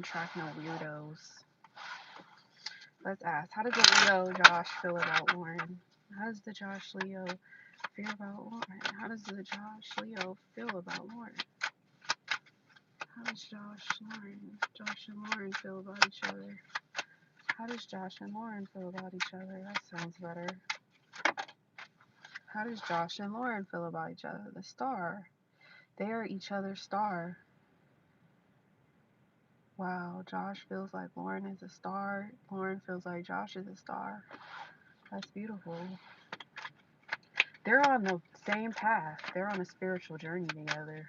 Attract no weirdos. Let's ask, how does the Leo Josh feel about Lauren? How does the Josh Leo feel about Lauren? How does the Josh Leo feel about Lauren? How does Josh and Lauren feel about each other? How does Josh and Lauren feel about each other? That sounds better. How does Josh and Lauren feel about each other? The star. They are each other's star. Wow, Josh feels like Lauren is a star. Lauren feels like Josh is a star. That's beautiful. They're on the same path. They're on a spiritual journey together.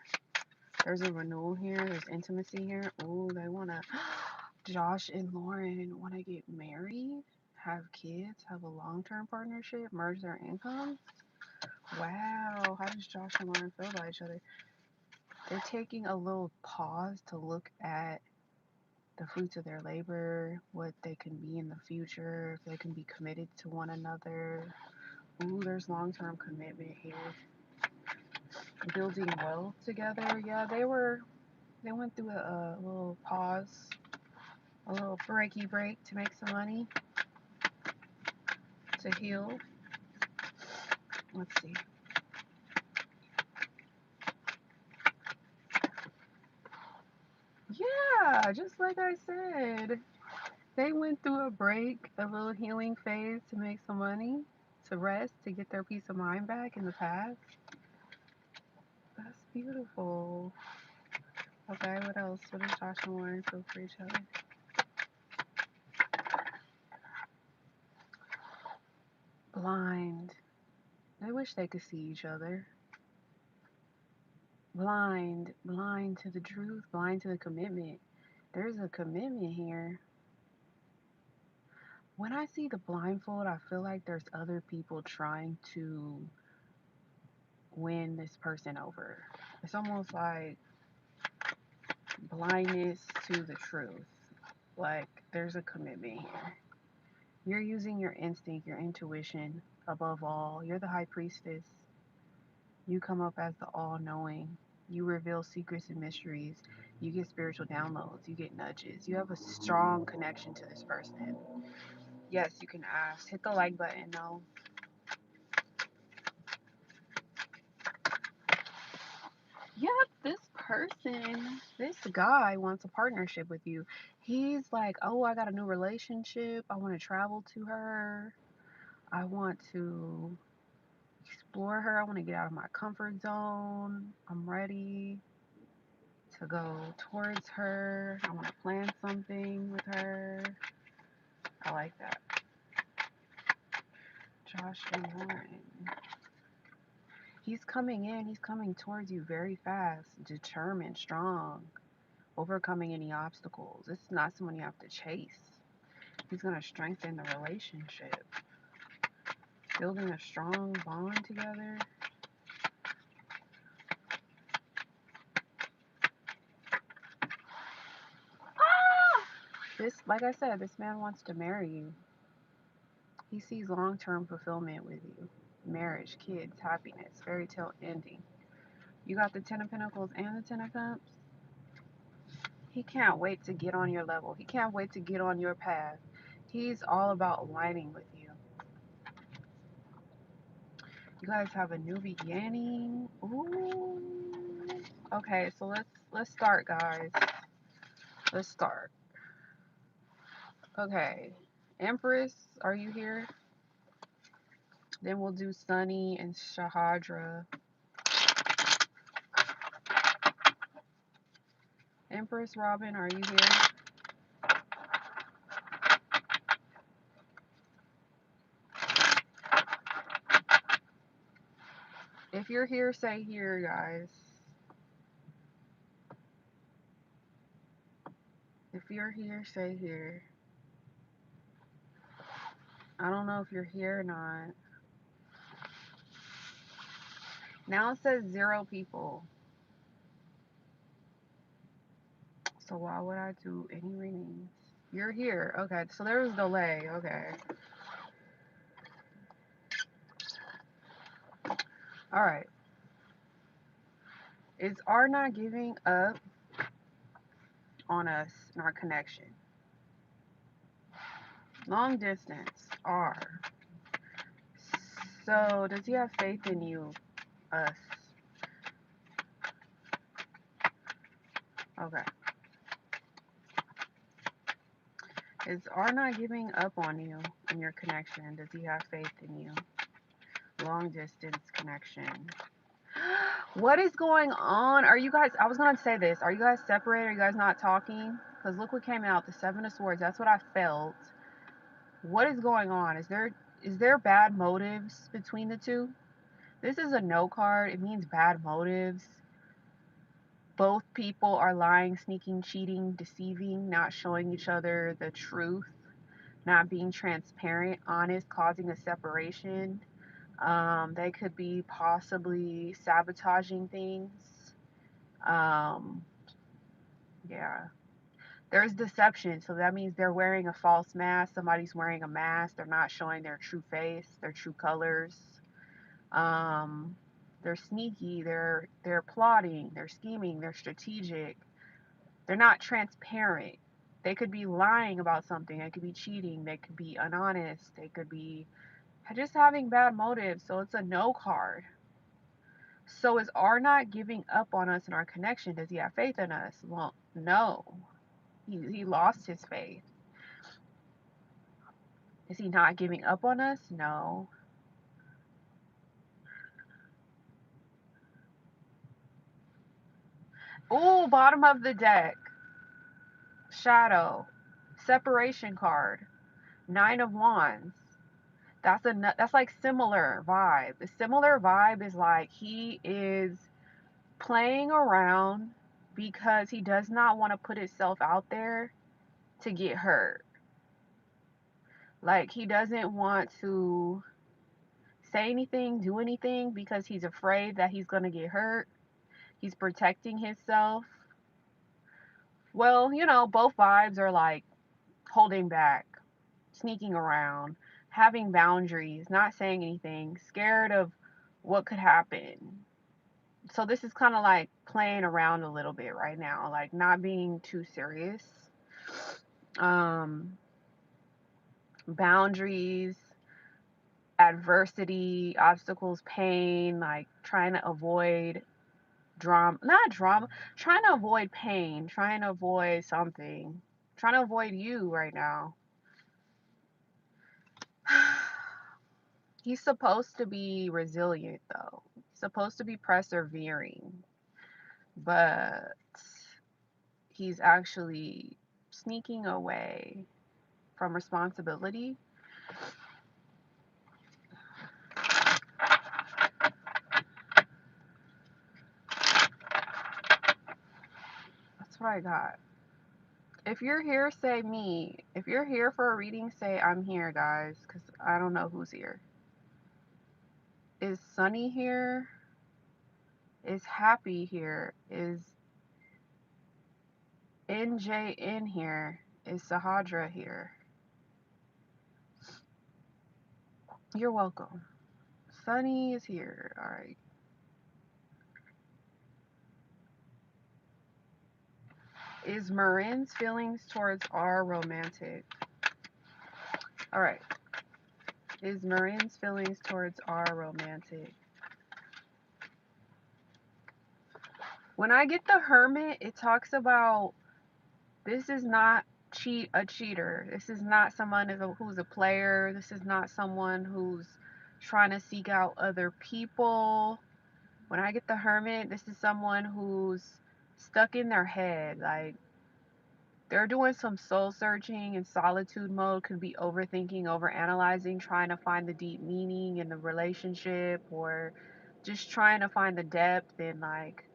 There's a renewal here. There's intimacy here. Ooh, they want to. Josh and Lauren want to get married, have kids, have a long-term partnership, merge their income. Wow, how does Josh and Lauren feel about each other? They're taking a little pause to look at the fruits of their labor, what they can be in the future, if they can be committed to one another. Ooh, there's long-term commitment here. Building wealth together. Yeah, they went through a little pause, a little breaky break to make some money, to heal. Let's see. Yeah, just like I said, they went through a break, a little healing phase to make some money, to rest, to get their peace of mind back in the past. That's beautiful. Okay, what else? What does Josh and Lauren feel for each other? Blind. They wish they could see each other. Blind to the truth, blind to the commitment. There's a commitment here. When I see the blindfold, I feel like there's other people trying to win this person over. It's almost like blindness to the truth. Like there's a commitment here. You're using your instinct, your intuition above all. You're the high priestess. You come up as the all knowing. You reveal secrets and mysteries. You get spiritual downloads. You get nudges. You have a strong connection to this person. Yes, you can ask. Hit the like button. No. Yep, this guy wants a partnership with you. He's like, oh, I got a new relationship. I want to travel to her. I want to explore her. I want to get out of my comfort zone. I'm ready to go towards her. I want to plan something with her. I like that. Josh and Lauren. He's coming in. He's coming towards you very fast, determined, strong, overcoming any obstacles. This is not someone you have to chase. He's going to strengthen the relationship, building a strong bond together. This, like I said, this man wants to marry you. He sees long-term fulfillment with you. Marriage, kids, happiness, fairy tale ending. You got the Ten of Pentacles and the Ten of Cups. He can't wait to get on your level. He can't wait to get on your path. He's all about aligning with you. You guys have a new beginning. Ooh. Okay, so let's start, guys. Let's start. Okay. Empress, are you here? Then we'll do Sunny and Shahadra. Empress Robin, are you here? If you're here, say here, guys. If you're here, say here. I don't know if you're here or not. Now it says 0 people. So why would I do any readings? You're here. Okay, so there was delay. Okay. All right. Is R not giving up on us in our connection. Long distance, R. So, does he have faith in you? Us. Okay. Is R not giving up on you in your connection? Does he have faith in you? Long distance connection. What is going on? Are you guys, I was going to say this. Are you guys separated? Are you guys not talking? Because look what came out. The Seven of Swords. That's what I felt. What is going on? Is there bad motives between the two? This is a no card. It means bad motives. Both people are lying, sneaking, cheating, deceiving, not showing each other the truth, not being transparent, honest, causing a separation. They could be possibly sabotaging things. Yeah. There's deception, so that means they're wearing a false mask. Somebody's wearing a mask. They're not showing their true face, their true colors. They're sneaky. They're plotting. They're scheming. They're strategic. They're not transparent. They could be lying about something. They could be cheating. They could be unhonest. They could be just having bad motives. So it's a no card. So is R not giving up on us in our connection? Does he have faith in us? Well, no. He lost his faith. Is he not giving up on us? No. Ooh, bottom of the deck. Shadow. Separation card. Nine of Wands. That's like similar vibe. The similar vibe is like he is playing around because he does not want to put himself out there to get hurt. Like he doesn't want to say anything, do anything because he's afraid that he's going to get hurt. He's protecting himself. Well, both vibes are like holding back, sneaking around, having boundaries, not saying anything, scared of what could happen. So this is kind of like playing around a little bit right now, like not being too serious. Boundaries, adversity, obstacles, pain, like trying to avoid drama, not drama, trying to avoid pain, trying to avoid something, trying to avoid you right now. He's supposed to be resilient though. He's supposed to be persevering. But he's actually sneaking away from responsibility. That's what I got. If you're here, say me. If you're here for a reading, say I'm here, guys, because I don't know who's here. Is Sunny here? Is Happy here? Is NJN here? Is Sahadra here? You're welcome. Sunny is here. All right. Is Marin's feelings towards R romantic? All right. Is Marin's feelings towards R romantic? When I get the Hermit, it talks about this is not a cheater. This is not someone who's a player. This is not someone who's trying to seek out other people. When I get the Hermit, this is someone who's stuck in their head. Like they're doing some soul searching and solitude mode, could be overthinking, overanalyzing, trying to find the deep meaning in the relationship, or just trying to find the depth in like,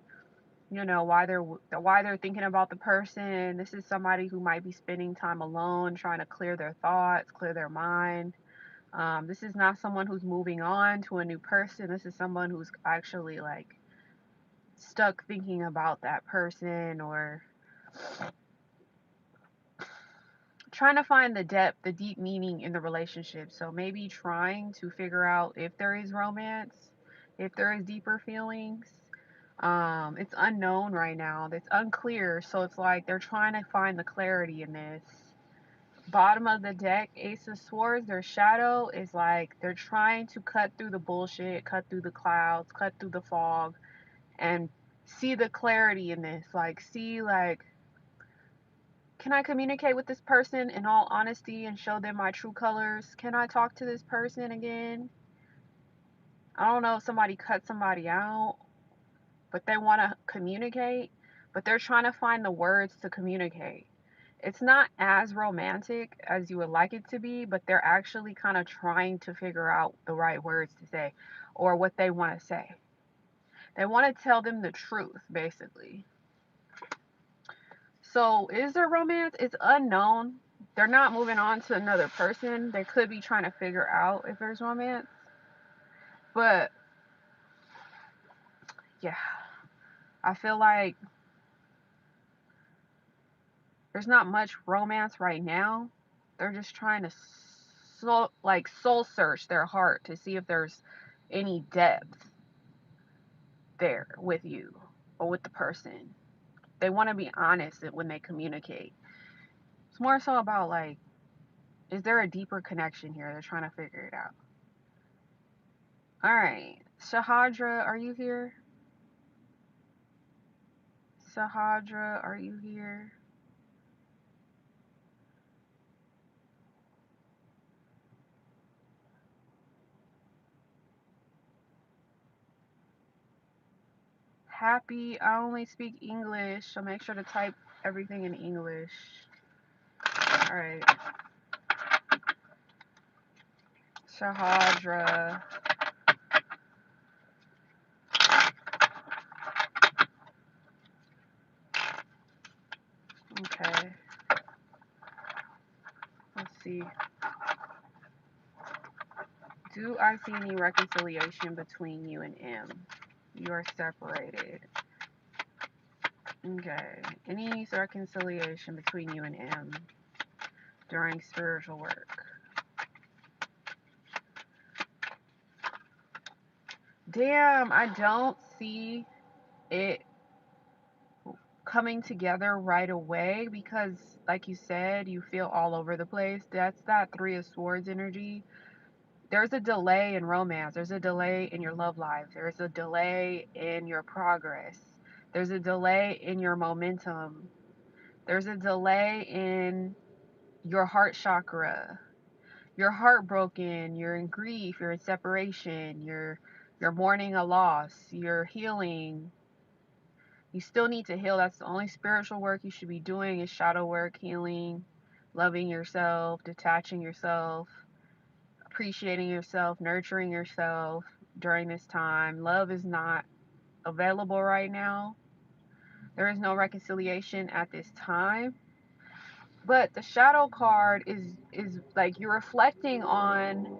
why they're thinking about the person. This is somebody who might be spending time alone, trying to clear their thoughts, clear their mind. This is not someone who's moving on to a new person. This is someone who's actually like stuck thinking about that person, or trying to find the depth, the deep meaning in the relationship. So maybe trying to figure out if there is romance, if there is deeper feelings. It's unknown right now. It's unclear. So it's like they're trying to find the clarity in this. Bottom of the deck, Ace of Swords, their shadow is like they're trying to cut through the bullshit, cut through the clouds, cut through the fog, and see the clarity in this. Like, see, like, can I communicate with this person in all honesty and show them my true colors? Can I talk to this person again? I don't know if somebody cut somebody out, but they want to communicate, but they're trying to find the words to communicate. It's not as romantic as you would like it to be, but they're actually kind of trying to figure out the right words to say or what they want to say. They want to tell them the truth, basically. So, is there romance? It's unknown. They're not moving on to another person. They could be trying to figure out if there's romance. But, yeah, I feel like there's not much romance right now. They're just trying to soul search their heart to see if there's any depth there with you or with the person. They want to be honest when they communicate. It's more so about like, is there a deeper connection here? They're trying to figure it out. All right, Shahadra, are you here? Shahadra, are you here? Happy, I only speak English, so make sure to type everything in English. All right. Shahadra. Okay. Let's see. Do I see any reconciliation between you and M? You are separated. Okay. Any reconciliation between you and M during spiritual work? Damn, I don't see it coming together right away because, like you said, you feel all over the place. That's that Three of Swords energy. There's a delay in romance. There's a delay in your love life. There's a delay in your progress. There's a delay in your momentum. There's a delay in your heart chakra. You're heartbroken. You're in grief. You're in separation. You're mourning a loss. You're healing. You still need to heal. That's the only spiritual work you should be doing is shadow work, healing, loving yourself, detaching yourself, appreciating yourself, nurturing yourself during this time. Love is not available right now. There is no reconciliation at this time. But the shadow card is like you're reflecting on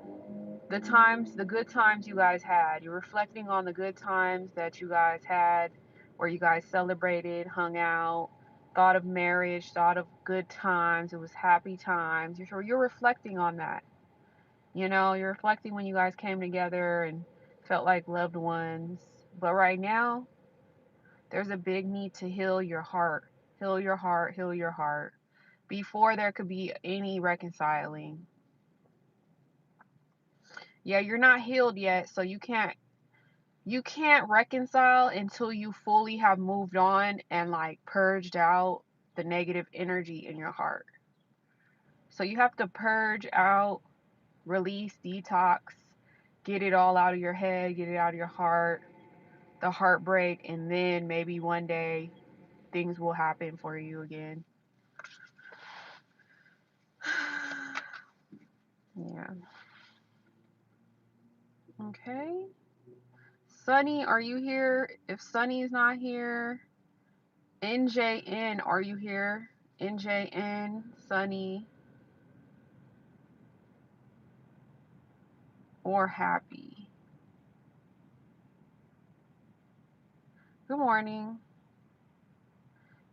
the times, the good times you guys had. You're reflecting on the good times that you guys had where you guys celebrated, hung out, thought of marriage, thought of good times. It was happy times. You're reflecting on that. You know, you're reflecting when you guys came together and felt like loved ones. But right now, there's a big need to heal your heart. Heal your heart, heal your heart. Before there could be any reconciling. Yeah, you're not healed yet, so you can't reconcile until you fully have moved on and like purged out the negative energy in your heart. So you have to purge out, release, detox, get it all out of your head, get it out of your heart, the heartbreak, and then maybe one day things will happen for you again. Yeah. Okay. Sunny, are you here? If Sunny's not here, NJN, are you here? NJN, Sunny, or Happy? Good morning.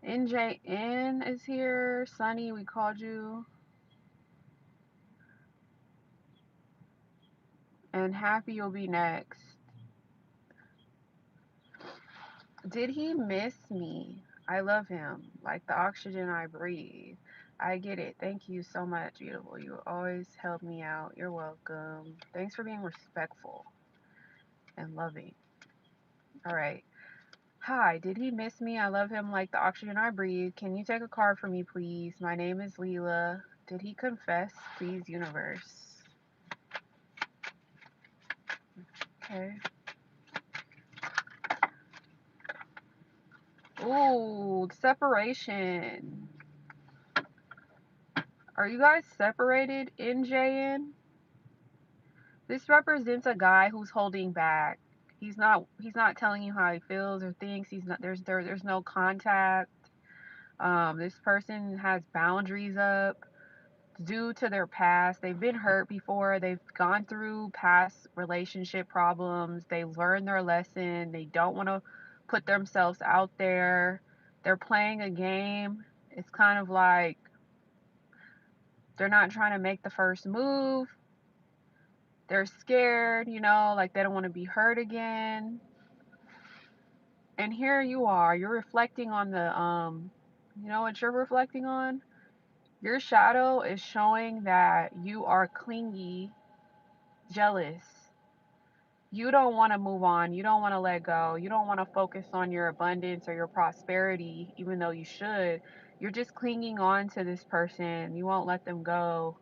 NJN is here. Sunny, we called you. And Happy will be next. Did he miss me? I love him, like the oxygen I breathe. I get it. Thank you so much, beautiful. You always help me out. You're welcome. Thanks for being respectful and loving. All right. Hi, did he miss me? I love him like the oxygen I breathe. Can you take a card for me, please? My name is Leela. Did he confess? Please, universe. Okay. Ooh, separation. Are you guys separated, NJN? This represents a guy who's holding back. He's not telling you how he feels or thinks. He's not there's no contact. This person has boundaries up due to their past. They've been hurt before. They've gone through past relationship problems. They learned their lesson. They don't want to put themselves out there. They're playing a game. It's kind of like they're not trying to make the first move. They're scared, like they don't want to be hurt again. And here you are, you're reflecting on you know what you're reflecting on? Your shadow is showing that you are clingy, jealous. You don't want to move on. You don't want to let go. You don't want to focus on your abundance or your prosperity, even though you should. You're just clinging on to this person. You won't let them go.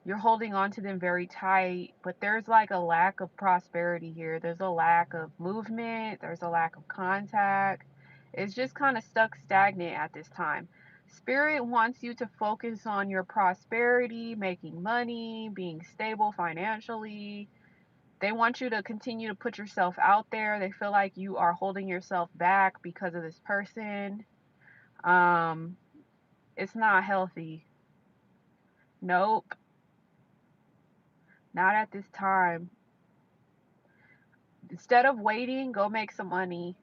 You're holding on to them very tight, but there's like a lack of prosperity here. There's a lack of movement, there's a lack of contact. It's just kind of stuck stagnant at this time. Spirit wants you to focus on your prosperity, making money, being stable financially. They want you to continue to put yourself out there. They feel like you are holding yourself back because of this person. Um, it's not healthy. Nope, not at this time. Instead of waiting, go make some money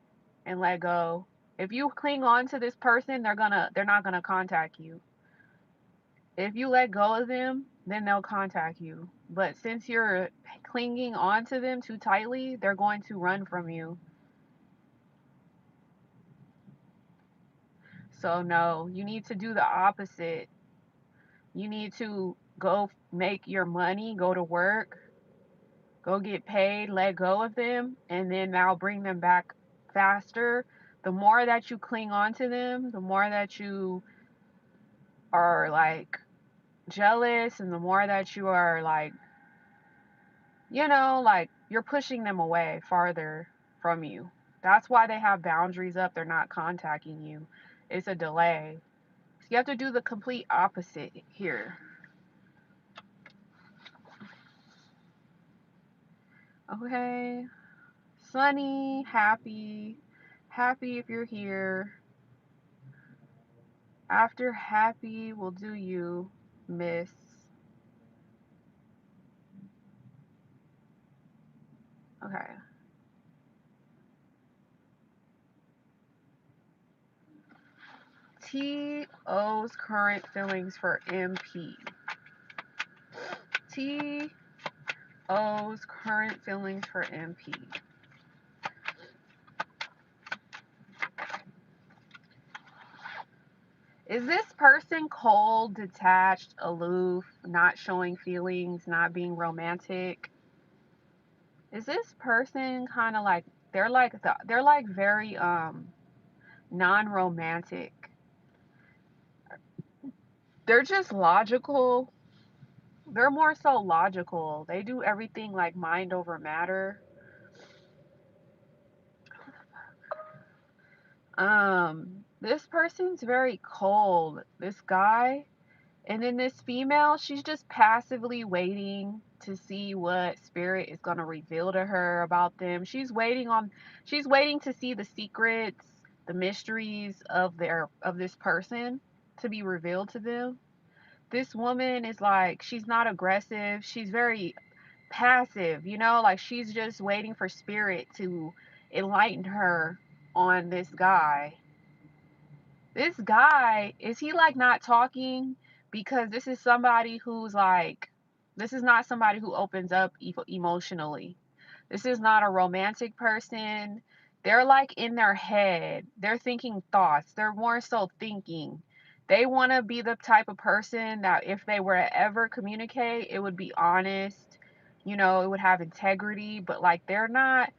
and let go. If you cling on to this person, they're not gonna contact you. If you let go of them, then they'll contact you. But since you're clinging on to them too tightly, they're going to run from you. So no, you need to do the opposite. You need to go make your money, go to work, go get paid, let go of them, and then now bring them back faster. The more that you cling on to them, the more that you are like jealous, and the more that you are like, like you're pushing them away farther from you. That's why they have boundaries up. They're not contacting you. It's a delay. So you have to do the complete opposite here. Okay. Sunny, happy. Happy if you're here. After happy, we'll do you, Miss. Okay. T.O.'s current feelings for MP. T.O.'s current feelings for MP. Is this person cold, detached, aloof, not showing feelings, not being romantic? Is this person kind of like they're like very non-romantic. They're just logical. They're more so logical. They do everything like mind over matter. This person's very cold. This guy, and then this female, she's just passively waiting to see what spirit is going to reveal to her about them. She's waiting to see the secrets, the mysteries of this person to be revealed to them. This woman is like, she's not aggressive. She's very passive, like she's just waiting for spirit to enlighten her on this guy. This guy, is he like not talking? Because this is somebody who's like, this is not somebody who opens up emotionally. This is not a romantic person. They're like in their head. They're thinking thoughts. They're more so thinking. They want to be the type of person that if they were to ever communicate, it would be honest. You know, it would have integrity, but like they're not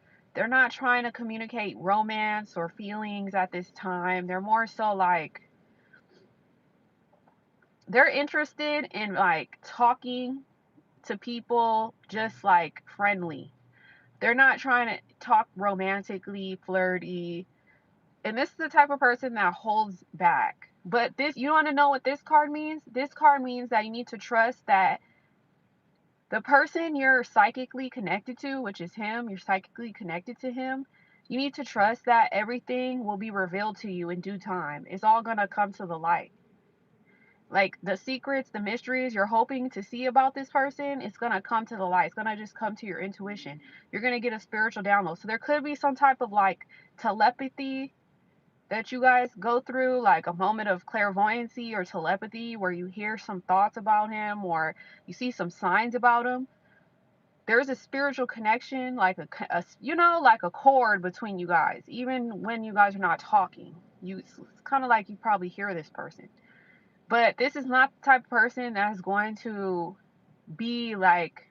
trying to communicate romance or feelings at this time. They're more so like they're interested in like talking to people just like friendly. They're not trying to talk romantically, flirty. And this is the type of person that holds back. But this, you want to know what this card means? This card means that you need to trust that the person you're psychically connected to, which is him, you're psychically connected to him, you need to trust that everything will be revealed to you in due time. It's all going to come to the light. Like the secrets, the mysteries you're hoping to see about this person, it's going to come to the light. It's going to just come to your intuition. You're going to get a spiritual download. So there could be some type of like telepathy that you guys go through, like a moment of clairvoyancy or telepathy where you hear some thoughts about him or you see some signs about him. There's a spiritual connection, like like a cord between you guys, even when you guys are not talking. It's kind of like you probably hear this person. But this is not the type of person that is going to be like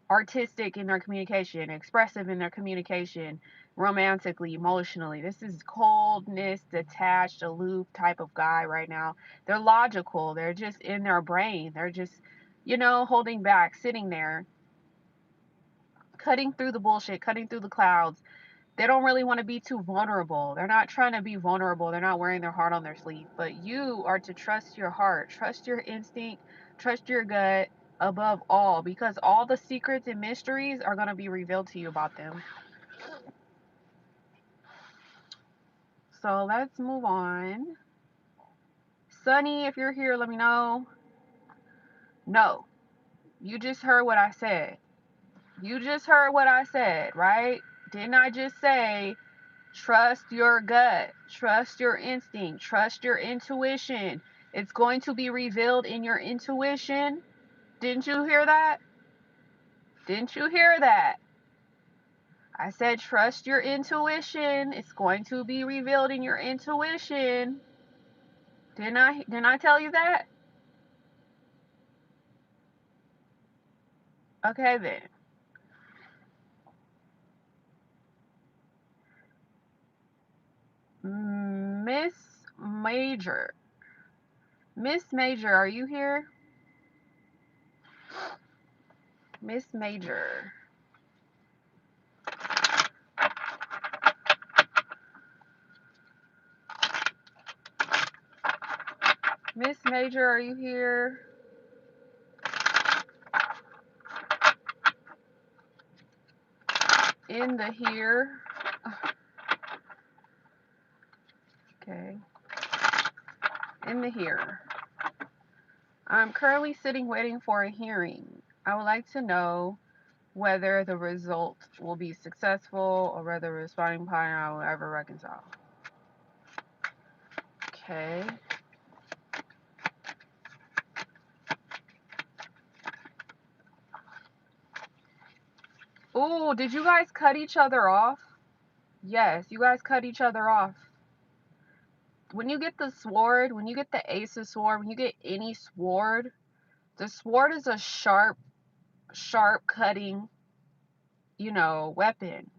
artistic in their communication, expressive in their communication, romantically, emotionally. This is coldness, detached, aloof type of guy right now. They're logical. They're just in their brain. They're just, holding back, sitting there, cutting through the bullshit, cutting through the clouds. They don't really want to be too vulnerable. They're not trying to be vulnerable. They're not wearing their heart on their sleeve. But you are to trust your heart, trust your instinct, trust your gut above all, because all the secrets and mysteries are going to be revealed to you about them. So let's move on. Sunny, if you're here, let me know. No, you just heard what I said. You just heard what I said, right? Didn't I just say trust your gut, trust your instinct, trust your intuition? It's going to be revealed in your intuition. Didn't you hear that? Didn't you hear that? I said trust your intuition. It's going to be revealed in your intuition. Didn't I tell you that? Okay then. Miss Major. Miss Major, are you here? Miss Major. Miss Major, are you here? In the here. Okay. In the here. I'm currently sitting waiting for a hearing. I would like to know whether the result will be successful or whether the responding party and I will ever reconcile. Okay. Ooh, did you guys cut each other off? Yes, you guys cut each other off. When you get the sword, when you get the ace of sword, when you get any sword, the sword is a sharp cutting, weapon.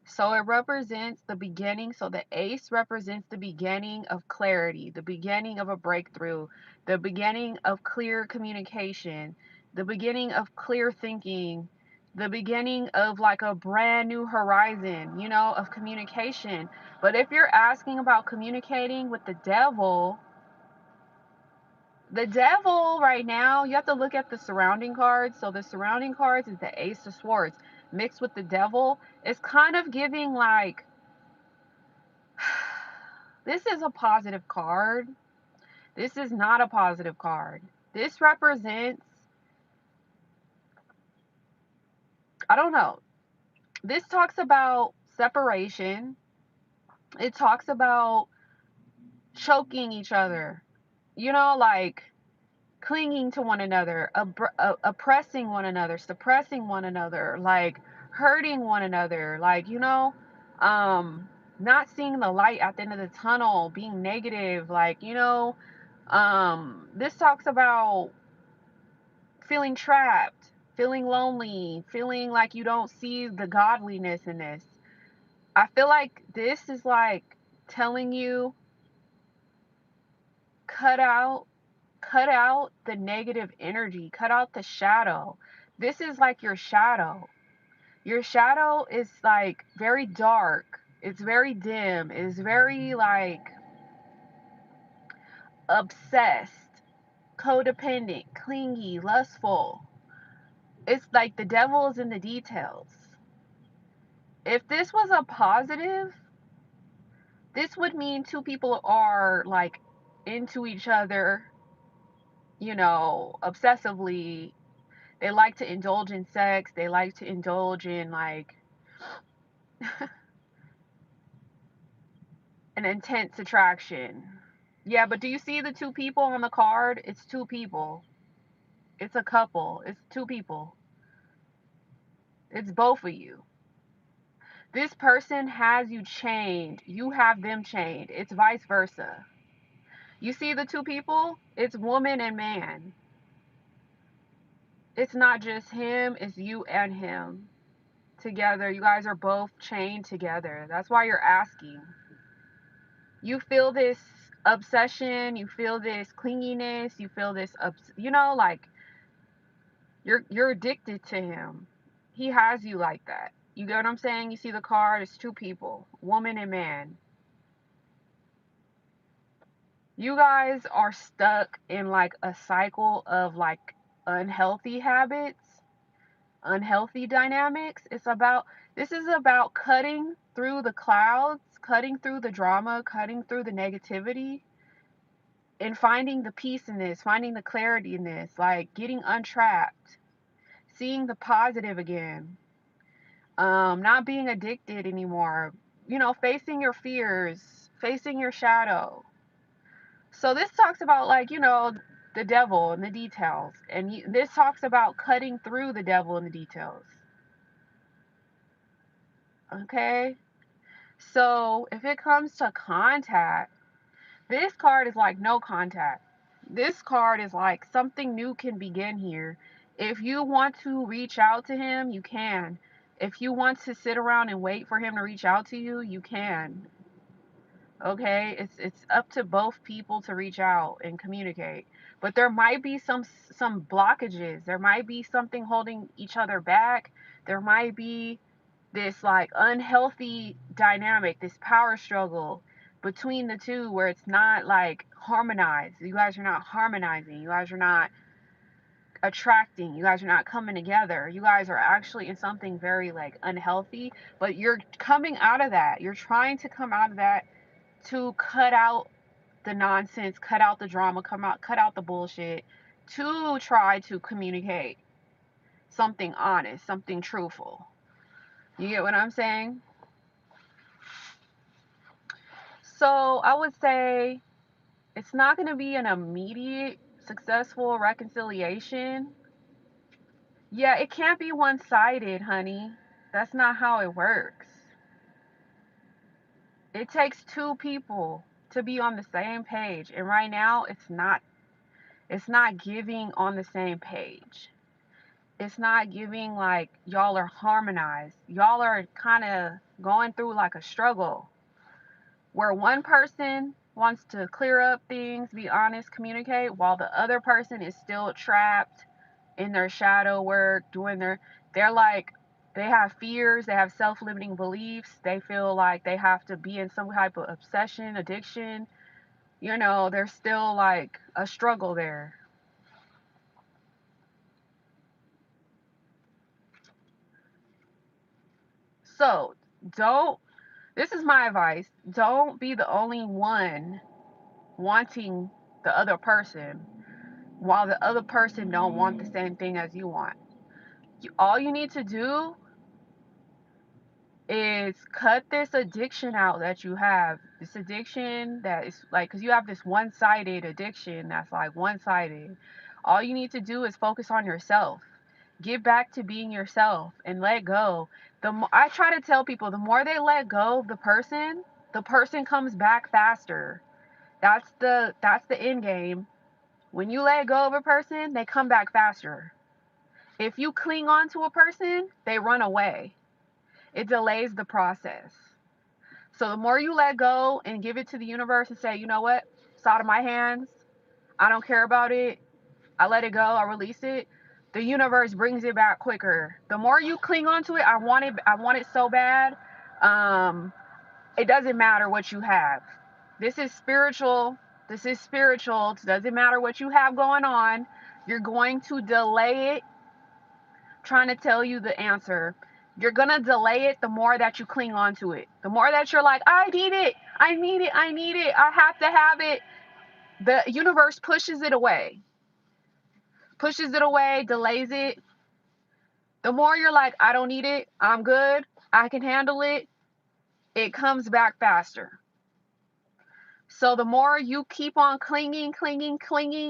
So it represents the beginning. So the ace represents the beginning of clarity, the beginning of a breakthrough, the beginning of clear communication, the beginning of clear thinking, the beginning of like a brand new horizon, of communication. But if you're asking about communicating with the devil right now, you have to look at the surrounding cards. So the surrounding cards is the ace of swords mixed with the devil. It's kind of giving like, this is a positive card. This is not a positive card. This represents, I don't know. This talks about separation. It talks about choking each other, like clinging to one another, oppressing one another, suppressing one another, like hurting one another, like, Not seeing the light at the end of the tunnel, being negative, like, this talks about feeling trapped, feeling lonely, feeling like you don't see the godliness in this. I feel like this is like telling you, cut out the negative energy, cut out the shadow. This is like your shadow. Your shadow is like very dark, it's very dim, it's very like obsessed, codependent, clingy, lustful. It's like the devil is in the details. If this was a positive, this would mean two people are like into each other, obsessively. They like to indulge in sex, they like to indulge in like an intense attraction. Yeah, but do you see the two people on the card? It's two people. It's a couple. It's two people. It's both of you. This person has you chained. You have them chained. It's vice versa. You see the two people? It's woman and man. It's not just him, it's you and him together. You guys are both chained together. That's why you're asking. You feel this obsession, you feel this clinginess, you feel this like you're addicted to him. He has you like that. You get what I'm saying? You see the card, it's two people, woman and man. You guys are stuck in like a cycle of like unhealthy habits, unhealthy dynamics. This is about cutting through the clouds, cutting through the drama, cutting through the negativity, and finding the peace in this, finding the clarity in this, like getting untrapped, seeing the positive again, not being addicted anymore, facing your fears, facing your shadow. So this talks about like, the devil and the details. And this talks about cutting through the devil and the details. Okay? So if it comes to contact, this card is like no contact. This card is like something new can begin here. If you want to reach out to him, you can. If you want to sit around and wait for him to reach out to you, you can. Okay? It's up to both people to reach out and communicate. But there might be some blockages. There might be something holding each other back. There might be this like unhealthy dynamic, this power struggle between the two where it's not like harmonized. You guys are not harmonizing. You guys are not attracting. You guys are not coming together. You guys are actually in something very like unhealthy, but you're coming out of that. You're trying to come out of that to cut out the nonsense, cut out the drama, cut out the bullshit, to try to communicate something honest, something truthful. You get what I'm saying? So I would say it's not going to be an immediate successful reconciliation. Yeah, it can't be one-sided, honey. That's not how it works. It takes two people to be on the same page, and right now it's not giving on the same page. It's not giving like y'all are harmonized. Y'all are kind of going through like a struggle where one person wants to clear up things, be honest, communicate, while the other person is still trapped in their shadow work, they're like, they have fears, they have self-limiting beliefs, they feel like they have to be in some type of obsession, addiction. There's still like a struggle there. So, don't, this is my advice, don't be the only one wanting the other person while the other person don't want the same thing as you want. All you need to do is cut this addiction out that you have. This addiction that is like, because you have this one-sided addiction that's like one-sided. All you need to do is focus on yourself. Get back to being yourself and let go. I try to tell people, the more they let go of the person comes back faster. That's the end game. When you let go of a person, they come back faster. If you cling on to a person, they run away. It delays the process. So the more you let go and give it to the universe and say, you know what, it's out of my hands. I don't care about it. I let it go. I release it. The universe brings it back quicker. The more you cling on to it, I want it so bad. It doesn't matter what you have. This is spiritual. It doesn't matter what you have going on. You're going to delay it, trying to tell you the answer. You're going to delay it the more that you cling on to it. The more that you're like, I need it. I have to have it. The universe pushes it away, delays it. The more you're like, I don't need it, I'm good, I can handle it, it comes back faster. So the more you keep on clinging,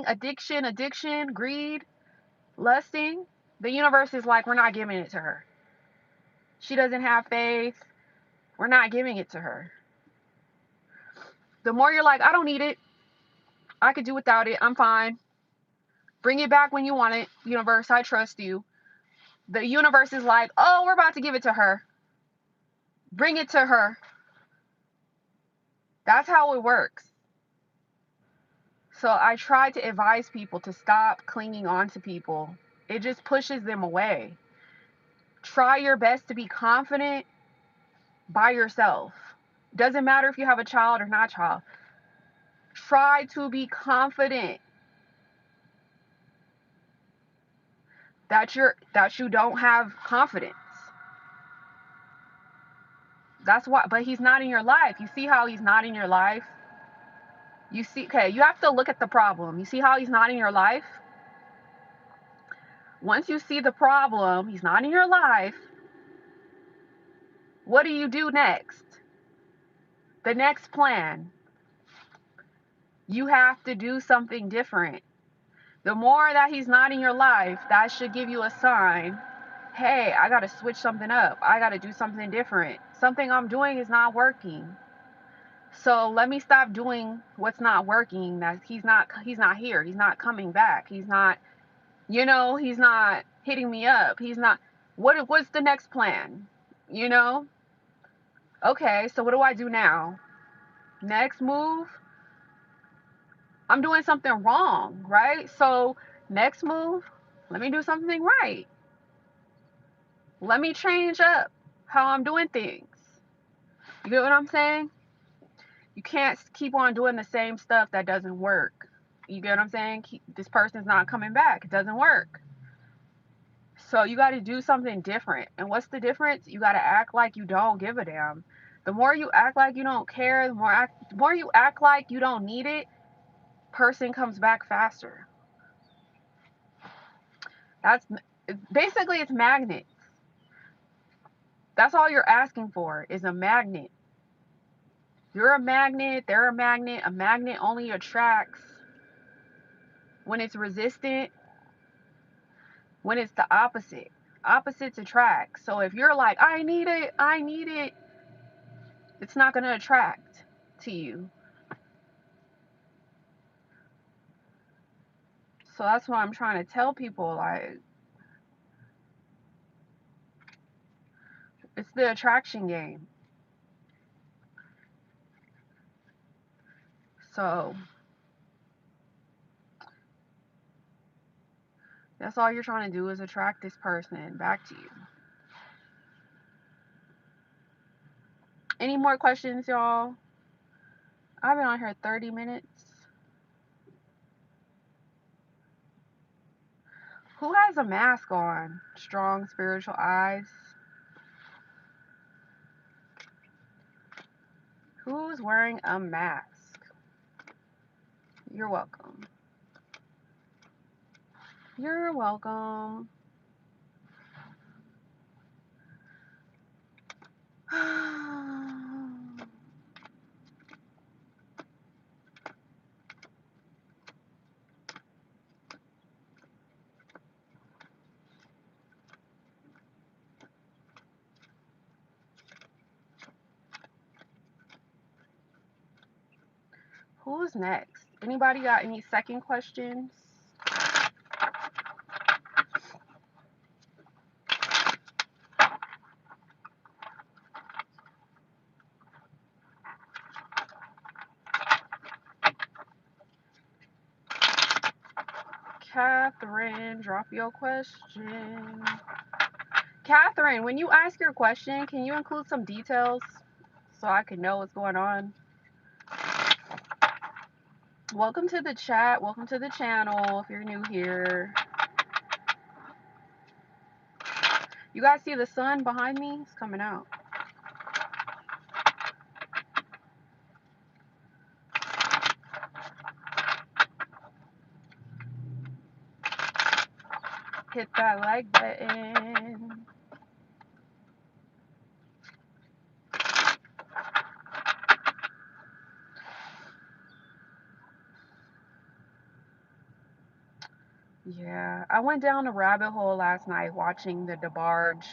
addiction, greed, lusting, the universe is like, we're not giving it to her. She doesn't have faith. We're not giving it to her. The more you're like, I don't need it, I could do without it, I'm fine. Bring it back when you want it, universe, I trust you. The universe is like, oh, we're about to give it to her. Bring it to her. That's how it works. So I try to advise people to stop clinging on to people. It just pushes them away. Try your best to be confident by yourself. Doesn't matter if you have a child or not child. Try to be confident that you don't have confidence. That's why, but he's not in your life. You see how he's not in your life? You see, okay, you have to look at the problem. You see how he's not in your life? Once you see the problem, he's not in your life, what do you do next? The next plan. You have to do something different. The more that he's not in your life, that should give you a sign. Hey, I got to switch something up. I got to do something different. Something I'm doing is not working. So let me stop doing what's not working. That he's not here. He's not coming back. He's not, he's not hitting me up. He's not, what's the next plan? Okay, so what do I do now? Next move, I'm doing something wrong, right? So next move, let me do something right. Let me change up how I'm doing things. You get what I'm saying? You can't keep on doing the same stuff that doesn't work. You get what I'm saying? This person's not coming back. It doesn't work. So you got to do something different. And what's the difference? You got to act like you don't give a damn. The more you act like you don't care, the more you act like you don't need it, person comes back faster. That's basically, it's magnets. That's all you're asking for is a magnet. You're a magnet, they're a magnet. A magnet only attracts when it's resistant, when it's the opposite. Opposites attract. So if you're like, I need it, it's not going to attract to you. So that's what I'm trying to tell people. Like, it's the attraction game. So that's all you're trying to do is attract this person back to you. Any more questions, y'all? I've been on here 30 minutes. Who has a mask on? Strong spiritual eyes. Who's wearing a mask? You're welcome. You're welcome. Who's next? Anybody got any second questions? Catherine, drop your question. Catherine, when you ask your question, can you include some details so I can know what's going on? Welcome to the chat. Welcome to the channel if you're new here. You guys see the sun behind me? It's coming out. Hit that like button. Yeah, I went down a rabbit hole last night watching the DeBarge.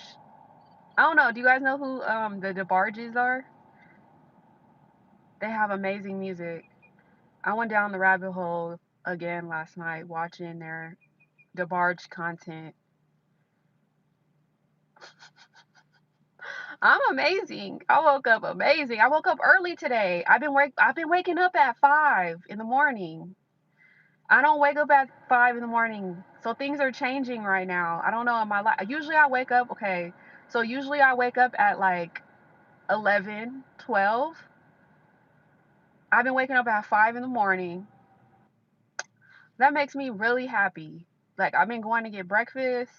I don't know. Do you guys know who the DeBarges are? They have amazing music. I went down the rabbit hole again last night watching their DeBarge content. I'm amazing. I woke up amazing. I woke up early today. I've been waking up at 5 in the morning. I don't wake up at 5 in the morning. So things are changing right now. I don't know in my life. Usually I wake up, okay. So usually I wake up at like 11, 12. I've been waking up at 5 in the morning. That makes me really happy. Like I've been going to get breakfast.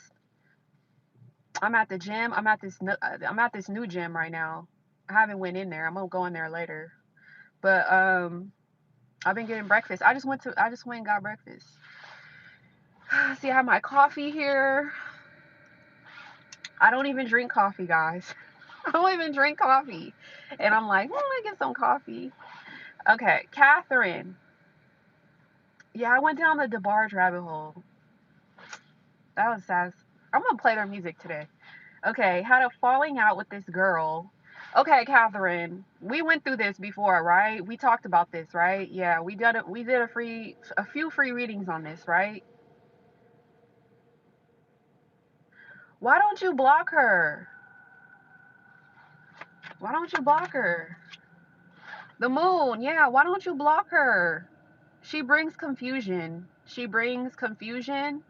I'm at the gym. I'm at this new gym right now. I haven't went in there. I'm gonna go in there later. But I've been getting breakfast. I just went and got breakfast. See, I have my coffee here. I don't even drink coffee, guys. I don't even drink coffee. And I'm like, let me get some coffee. Okay, Catherine. Yeah, I went down the DeBarge rabbit hole. That was sad. I'm gonna play their music today. Okay, had a falling out with this girl. Okay, Catherine, we went through this before, right? We talked about this, right? Yeah, we did a few free readings on this, right? Why don't you block her? Why don't you block her? The moon, yeah, why don't you block her? She brings confusion. She brings confusion.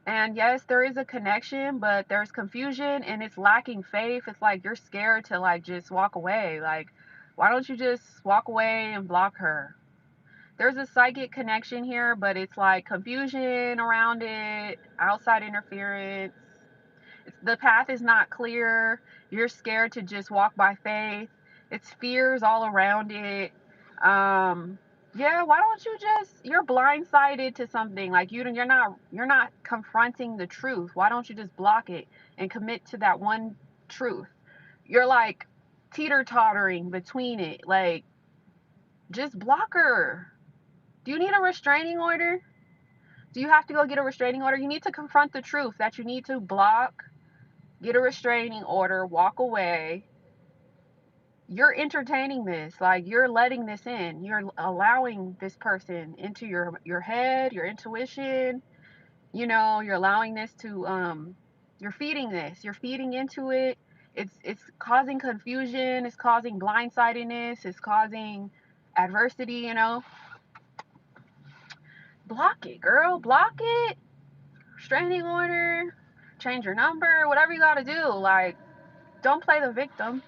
And yes, there is a connection, but there's confusion and it's lacking faith. It's like you're scared to like just walk away. Like, why don't you just walk away and block her? There's a psychic connection here, but it's like confusion around it, outside interference. The path is not clear. You're scared to just walk by faith. It's fears all around it. Um, yeah, why don't you just, you're blindsided to something, like you're not confronting the truth. Why don't you just block it and commit to that one truth? You're like teeter-tottering between it. Like, just block her. Do you need a restraining order? Do you have to go get a restraining order? You need to confront the truth that you need to block, get a restraining order, walk away. You're entertaining this, like you're letting this in. You're allowing this person into your head, your intuition. You know, you're allowing this to you're feeding this. You're feeding into it. It's causing confusion, it's causing blindsidedness, it's causing adversity, you know. Block it, girl. Block it. Restraining order, change your number, whatever you gotta do. Like, don't play the victim.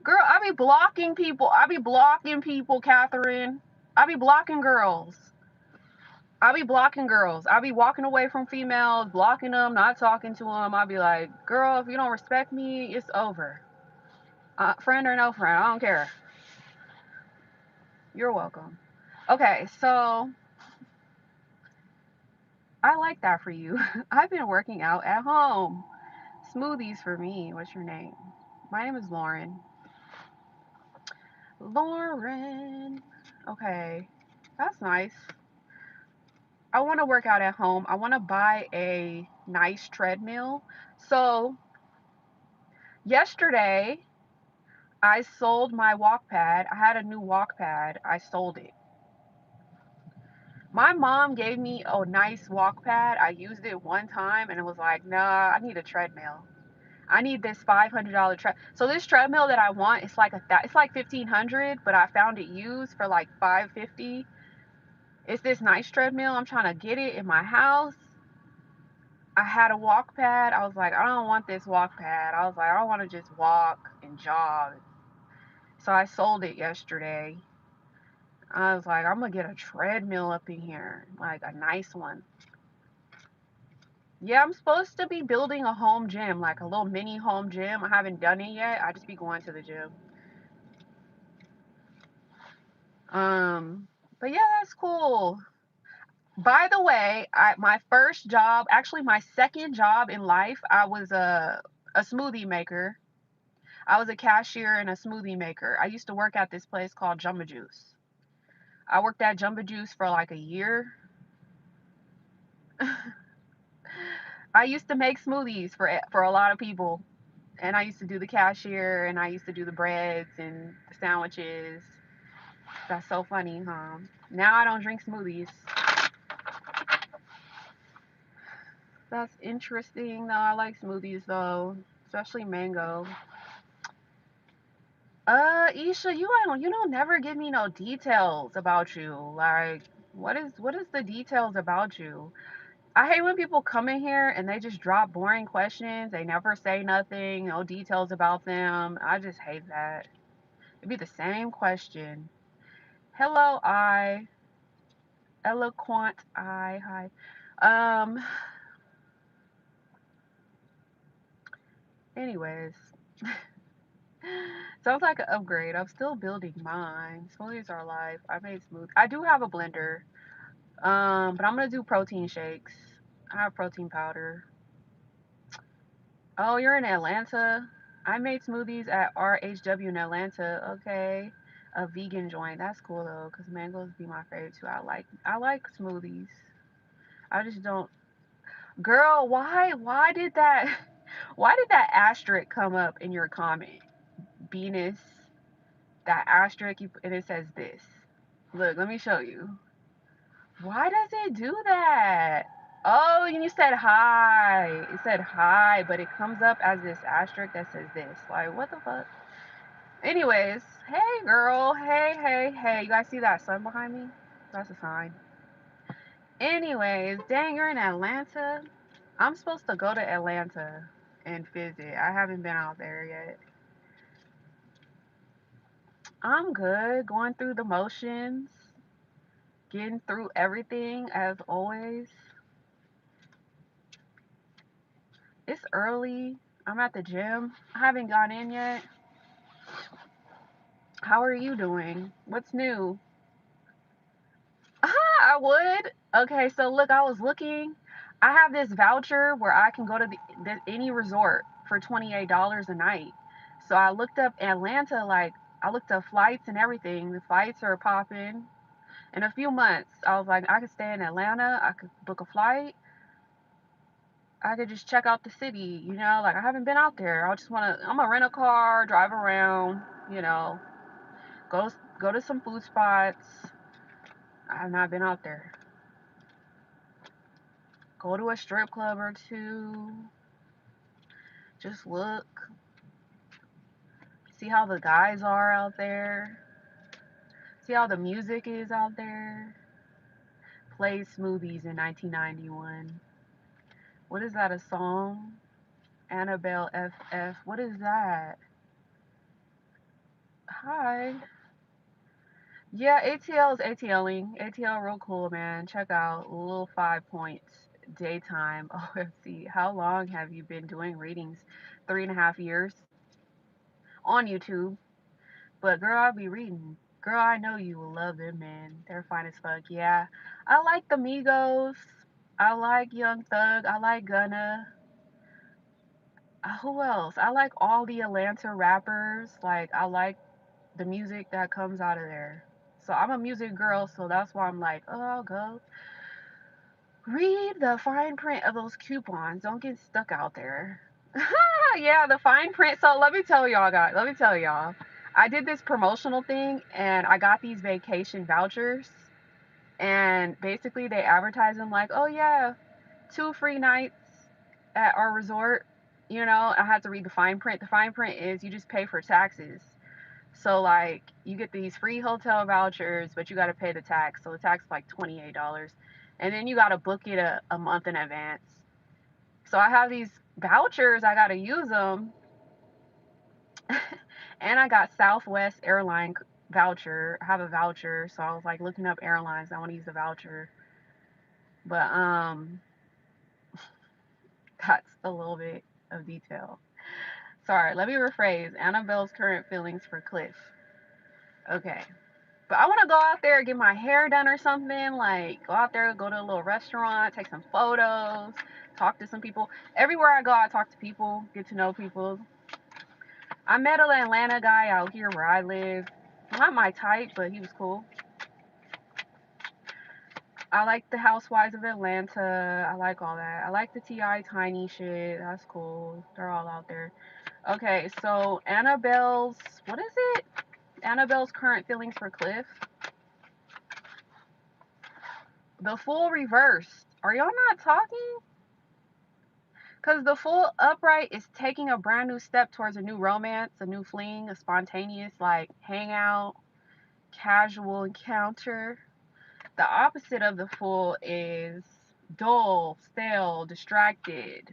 Girl, I be blocking people. I be blocking people, Catherine. I be blocking girls. I be blocking girls. I be walking away from females, blocking them, not talking to them. I be like, girl, if you don't respect me, it's over. Friend or no friend, I don't care. You're welcome. Okay, so I like that for you. I've been working out at home. Smoothies for me. What's your name? My name is Lauren. Lauren. Okay, that's nice. I want to work out at home. I want to buy a nice treadmill. So, yesterday, I sold my walk pad. I had a new walk pad. I sold it. My mom gave me a nice walk pad. I used it one time and it was like, nah, I need a treadmill. I need this $500 tread. So this treadmill that I want, it's like 1,500, but I found it used for like 550. It's this nice treadmill. I'm trying to get it in my house. I had a walk pad. I was like, I don't want this walk pad. I was like, I don't want to just walk and jog. So I sold it yesterday. I was like, I'm gonna get a treadmill up in here, like a nice one. Yeah, I'm supposed to be building a home gym, like a little mini home gym. I haven't done it yet. I just be going to the gym. But yeah, that's cool. By the way, my first job, actually my second job in life, I was a smoothie maker. I was a cashier and a smoothie maker. I used to work at this place called Jumbo Juice. I worked at Jumbo Juice for like a year. I used to make smoothies for a lot of people, and I used to do the cashier, and I used to do the breads and the sandwiches. That's so funny, huh? Now I don't drink smoothies. That's interesting though. I like smoothies though, especially mango. Isha, you don't never give me no details about you. Like, what is the details about you? I hate when people come in here and they just drop boring questions. They never say nothing, no details about them. I just hate that. It'd be the same question. Hello, I. Eloquent, I. Hi. Um, anyways. Sounds like an upgrade. I'm still building mine. Smoothies are life. I made smooth. I do have a blender. But I'm gonna do protein shakes. I have protein powder. Oh, you're in Atlanta? I made smoothies at RHW in Atlanta. Okay. A vegan joint. That's cool though, cause mangoes be my favorite too. I like smoothies. I just don't. Girl, why did that asterisk come up in your comment? Venus, that asterisk, and it says this. Look, let me show you. Why does it do that? Oh, and you said hi. It said hi, but it comes up as this asterisk that says this. Like, what the fuck? Anyways, hey girl. Hey, hey, hey. You guys see that sun behind me? That's a sign. Anyways, dang, you're in Atlanta? I'm supposed to go to Atlanta and visit. I haven't been out there yet. I'm good. Going through the motions, getting through everything as always. It's early. I'm at the gym. I haven't gone in yet. How are you doing? What's new? I would. Okay, so look, I was looking. I have this voucher where I can go to any resort for $28 a night. So I looked up Atlanta, like, I looked up flights and everything. The flights are popping. In a few months, I was like, I could stay in Atlanta. I could book a flight. I could just check out the city, like I haven't been out there. I'm gonna rent a car, drive around, go go to some food spots. I've not been out there. Go to a strip club or two. Just look, see how the guys are out there. See how the music is out there. Play Smoothies in 1991. What is that, a song? Annabelle FF. What is that? Hi. Yeah, ATL is ATLing. ATL real cool, man. Check out Little 5 Points Daytime OFC. How long have you been doing readings? 3.5 years on YouTube. But girl, I'll be reading. Girl, I know you will love them, man. They're fine as fuck. Yeah. I like the Migos. I like Young Thug. I like Gunna. Who else? I like all the Atlanta rappers. Like, I like the music that comes out of there. So I'm a music girl, so that's why I'm like, oh, I'll go. Read the fine print of those coupons. Don't get stuck out there. Yeah, the fine print. So let me tell y'all, guys. Let me tell y'all. I did this promotional thing and I got these vacation vouchers, and basically they advertise them like, oh yeah, 2 free nights at our resort. You know, I had to read the fine print. The fine print is you just pay for taxes. So like you get these free hotel vouchers, but you got to pay the tax. So the tax is like $28, and then you got to book it a month in advance. So I have these vouchers, I got to use them. And I got Southwest airline voucher. I have a voucher, so I was like looking up airlines. I want to use the voucher, but that's a little bit of detail. Sorry, let me rephrase. Annabelle's current feelings for Cliff. Okay. But I want to go out there, get my hair done or something. Like, go out there, go to a little restaurant, take some photos, talk to some people. Everywhere I go, I talk to people, get to know people. I met an Atlanta guy out here where I live. Not my type, but he was cool. I like the Housewives of Atlanta. I like all that. I like the T.I. Tiny shit. That's cool. They're all out there. Okay, so Annabelle's, what is it? Annabelle's current feelings for Cliff. The Fool reversed. Are y'all not talking? Because the Fool upright is taking a brand new step towards a new romance, a new fling, a spontaneous, like, hangout, casual encounter. The opposite of the Fool is dull, stale, distracted.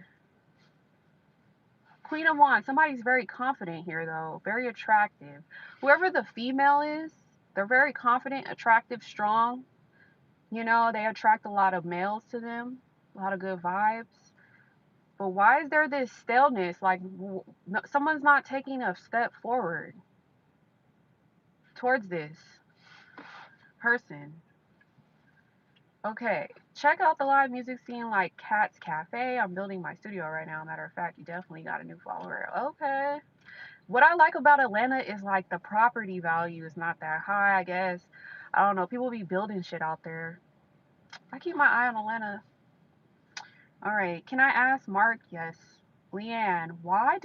Queen of Wands. Somebody's very confident here, though. Very attractive. Whoever the female is, they're very confident, attractive, strong. You know, they attract a lot of males to them. A lot of good vibes. But why is there this staleness? Like, someone's not taking a step forward towards this person. Okay, check out the live music scene like Cat's Cafe. I'm building my studio right now. Matter of fact, you definitely got a new follower. Okay. What I like about Atlanta is like the property value is not that high, I guess. I don't know. People be building shit out there. I keep my eye on Atlanta. All right. Can I ask Mark? Yes. Leanne, why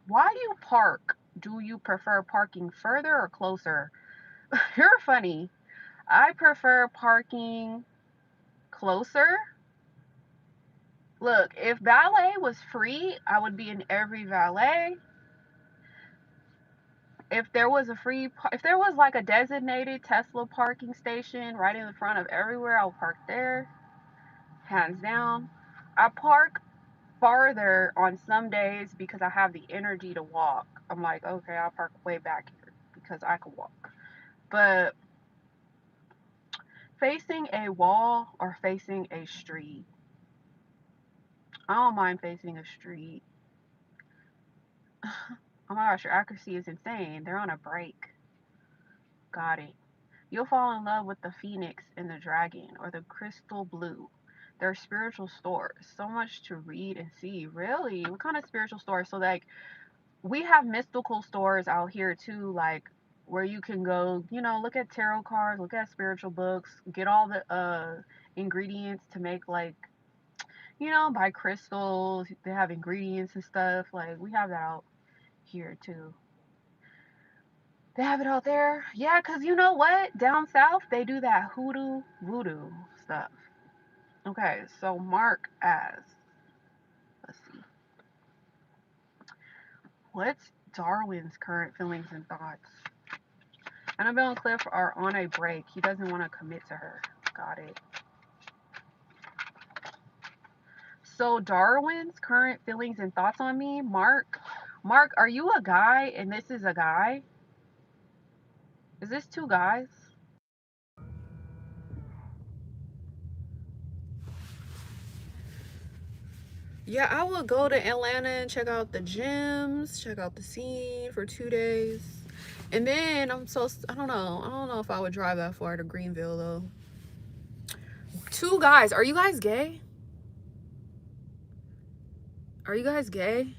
why do you park? Do you prefer parking further or closer? You're funny. I prefer parking closer. Look, if valet was free, I would be in every valet. If there was if there was like a designated Tesla parking station right in the front of everywhere, I'll park there. Hands down. I park farther on some days because I have the energy to walk. I'm like, okay, I'll park way back here because I can walk. But facing a wall or facing a street, I don't mind facing a street. Oh my gosh, your accuracy is insane. They're on a break. Got it. You'll fall in love with the phoenix and the dragon or the crystal blue. They're spiritual stores. So much to read and see. Really? What kind of spiritual stores? So like we have mystical stores out here too, like where you can go, you know, look at tarot cards, look at spiritual books, get all the ingredients to make like, you know, buy crystals. They have ingredients and stuff. Like we have that out here too. They have it out there. Yeah, cause you know what? Down south they do that hoodoo voodoo stuff. Okay, so Mark asks, let's see, what's Darwin's current feelings and thoughts? Annabelle and Cliff are on a break. He doesn't want to commit to her. Got it. So Darwin's current feelings and thoughts on me, Mark. Mark, are you a guy and this is a guy? Is this two guys? Yeah, I would go to Atlanta and check out the gyms, check out the scene for 2 days. And then I don't know if I would drive that far to Greenville though. Two guys, are you guys gay? Are you guys gay?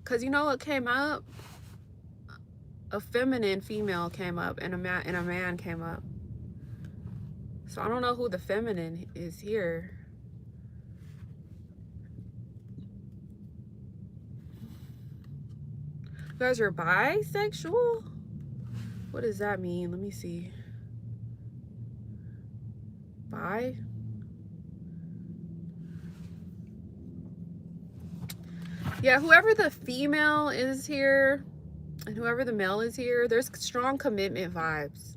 Cause you know what came up? A feminine female came up and a man came up. So I don't know who the feminine is here. You guys are bisexual? What does that mean? Let me see. Bi? Yeah, whoever the female is here and whoever the male is here, there's strong commitment vibes.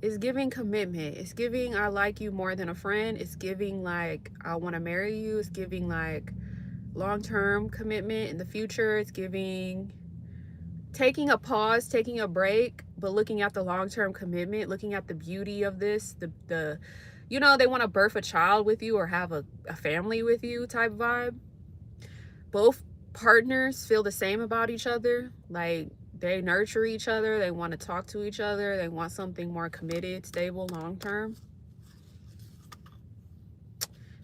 It's giving commitment. It's giving I like you more than a friend. It's giving like I want to marry you. It's giving like long-term commitment in the future. It's giving taking a pause, taking a break, but looking at the long-term commitment, looking at the beauty of this, the you know, they want to birth a child with you or have a family with you type vibe. Both partners feel the same about each other. Like they nurture each other. They want to talk to each other. They want something more committed, stable, long-term.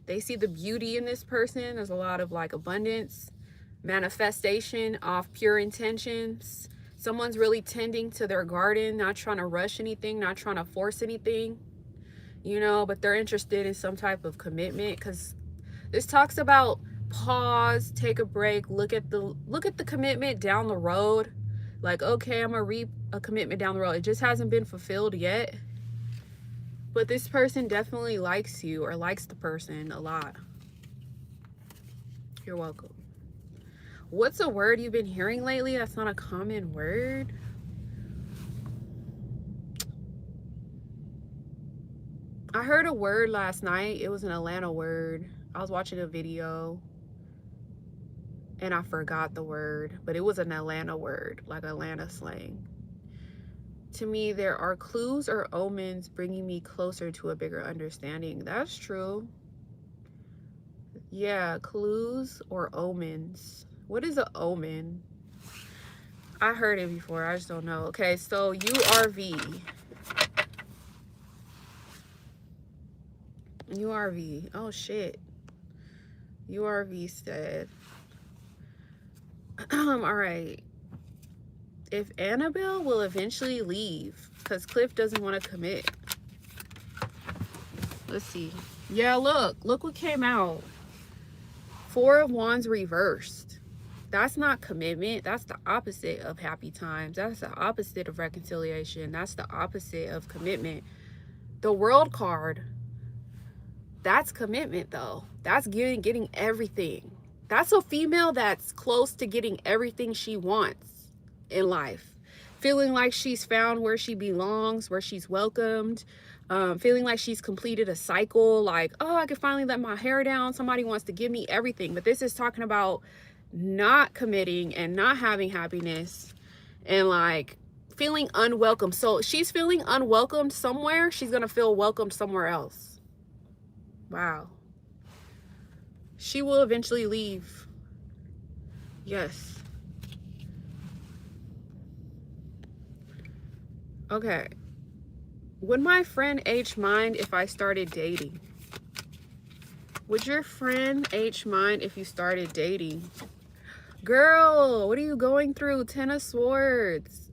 They see the beauty in this person. There's a lot of like abundance, manifestation of pure intentions. Someone's really tending to their garden, not trying to rush anything, not trying to force anything, you know, but they're interested in some type of commitment because this talks about pause, take a break, look at the commitment down the road. Like, okay, I'm gonna reap a commitment down the road. It just hasn't been fulfilled yet. But this person definitely likes you or likes the person a lot. You're welcome. What's a word you've been hearing lately that's not a common word? I heard a word last night. It was an Atlanta word. I was watching a video and I forgot the word, but it was an Atlanta word, like Atlanta slang. To me, there are clues or omens bringing me closer to a bigger understanding. That's true. Yeah, clues or omens. What is an omen? I heard it before. I just don't know. Okay, so URV. URV. Oh, shit. URV said... all right. If Annabelle will eventually leave because Cliff doesn't want to commit. Let's see. Yeah, look what came out. 4 of Wands reversed. That's not commitment. That's the opposite of happy times. That's the opposite of reconciliation. That's the opposite of commitment. The World card, that's commitment though. That's getting everything. That's a female that's close to getting everything she wants in life, feeling like she's found where she belongs, where she's welcomed, feeling like she's completed a cycle, like, oh, I can finally let my hair down, somebody wants to give me everything. But this is talking about not committing and not having happiness and like feeling unwelcome. So she's feeling unwelcomed somewhere, she's gonna feel welcomed somewhere else. Wow. She will eventually leave. Yes. Okay. Would my friend H mind if I started dating? Would your friend H mind if you started dating? Girl, what are you going through? 10 of Swords.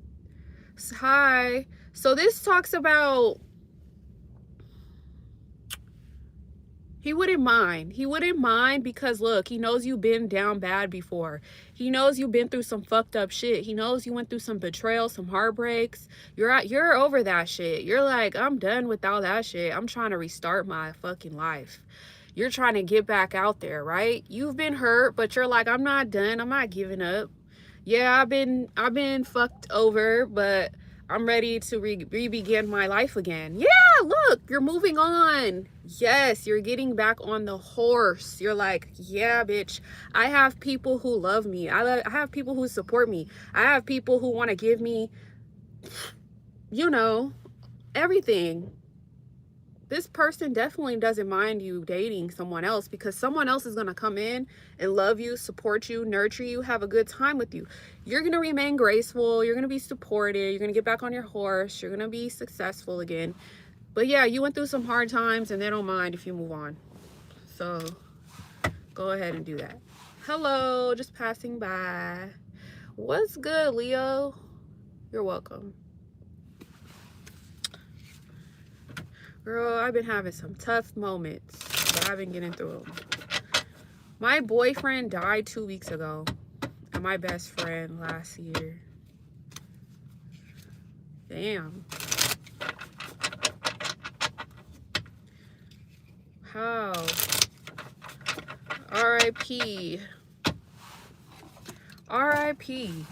Hi. So this talks about he wouldn't mind. He wouldn't mind because look, he knows you've been down bad before. He knows you've been through some fucked up shit. He knows you went through some betrayal, some heartbreaks. You're over that shit. You're like, I'm done with all that shit. I'm trying to restart my fucking life. You're trying to get back out there, right? You've been hurt, but you're like, I'm not done. I'm not giving up. Yeah, I've been fucked over, but I'm ready to re-begin my life again. Yeah, look, you're moving on. Yes, you're getting back on the horse. You're like, yeah, bitch, I have people who love me. I have people who support me. I have people who want to give me, you know, everything. This person definitely doesn't mind you dating someone else because someone else is going to come in and love you, support you, nurture you, have a good time with you. You're going to remain graceful. You're going to be supported. You're going to get back on your horse. You're going to be successful again. But yeah, you went through some hard times and they don't mind if you move on. So go ahead and do that. Hello, just passing by. What's good, Leo? You're welcome. Girl, I've been having some tough moments, but I've been getting through them. My boyfriend died 2 weeks ago, and my best friend last year. Damn. How? R.I.P. R.I.P.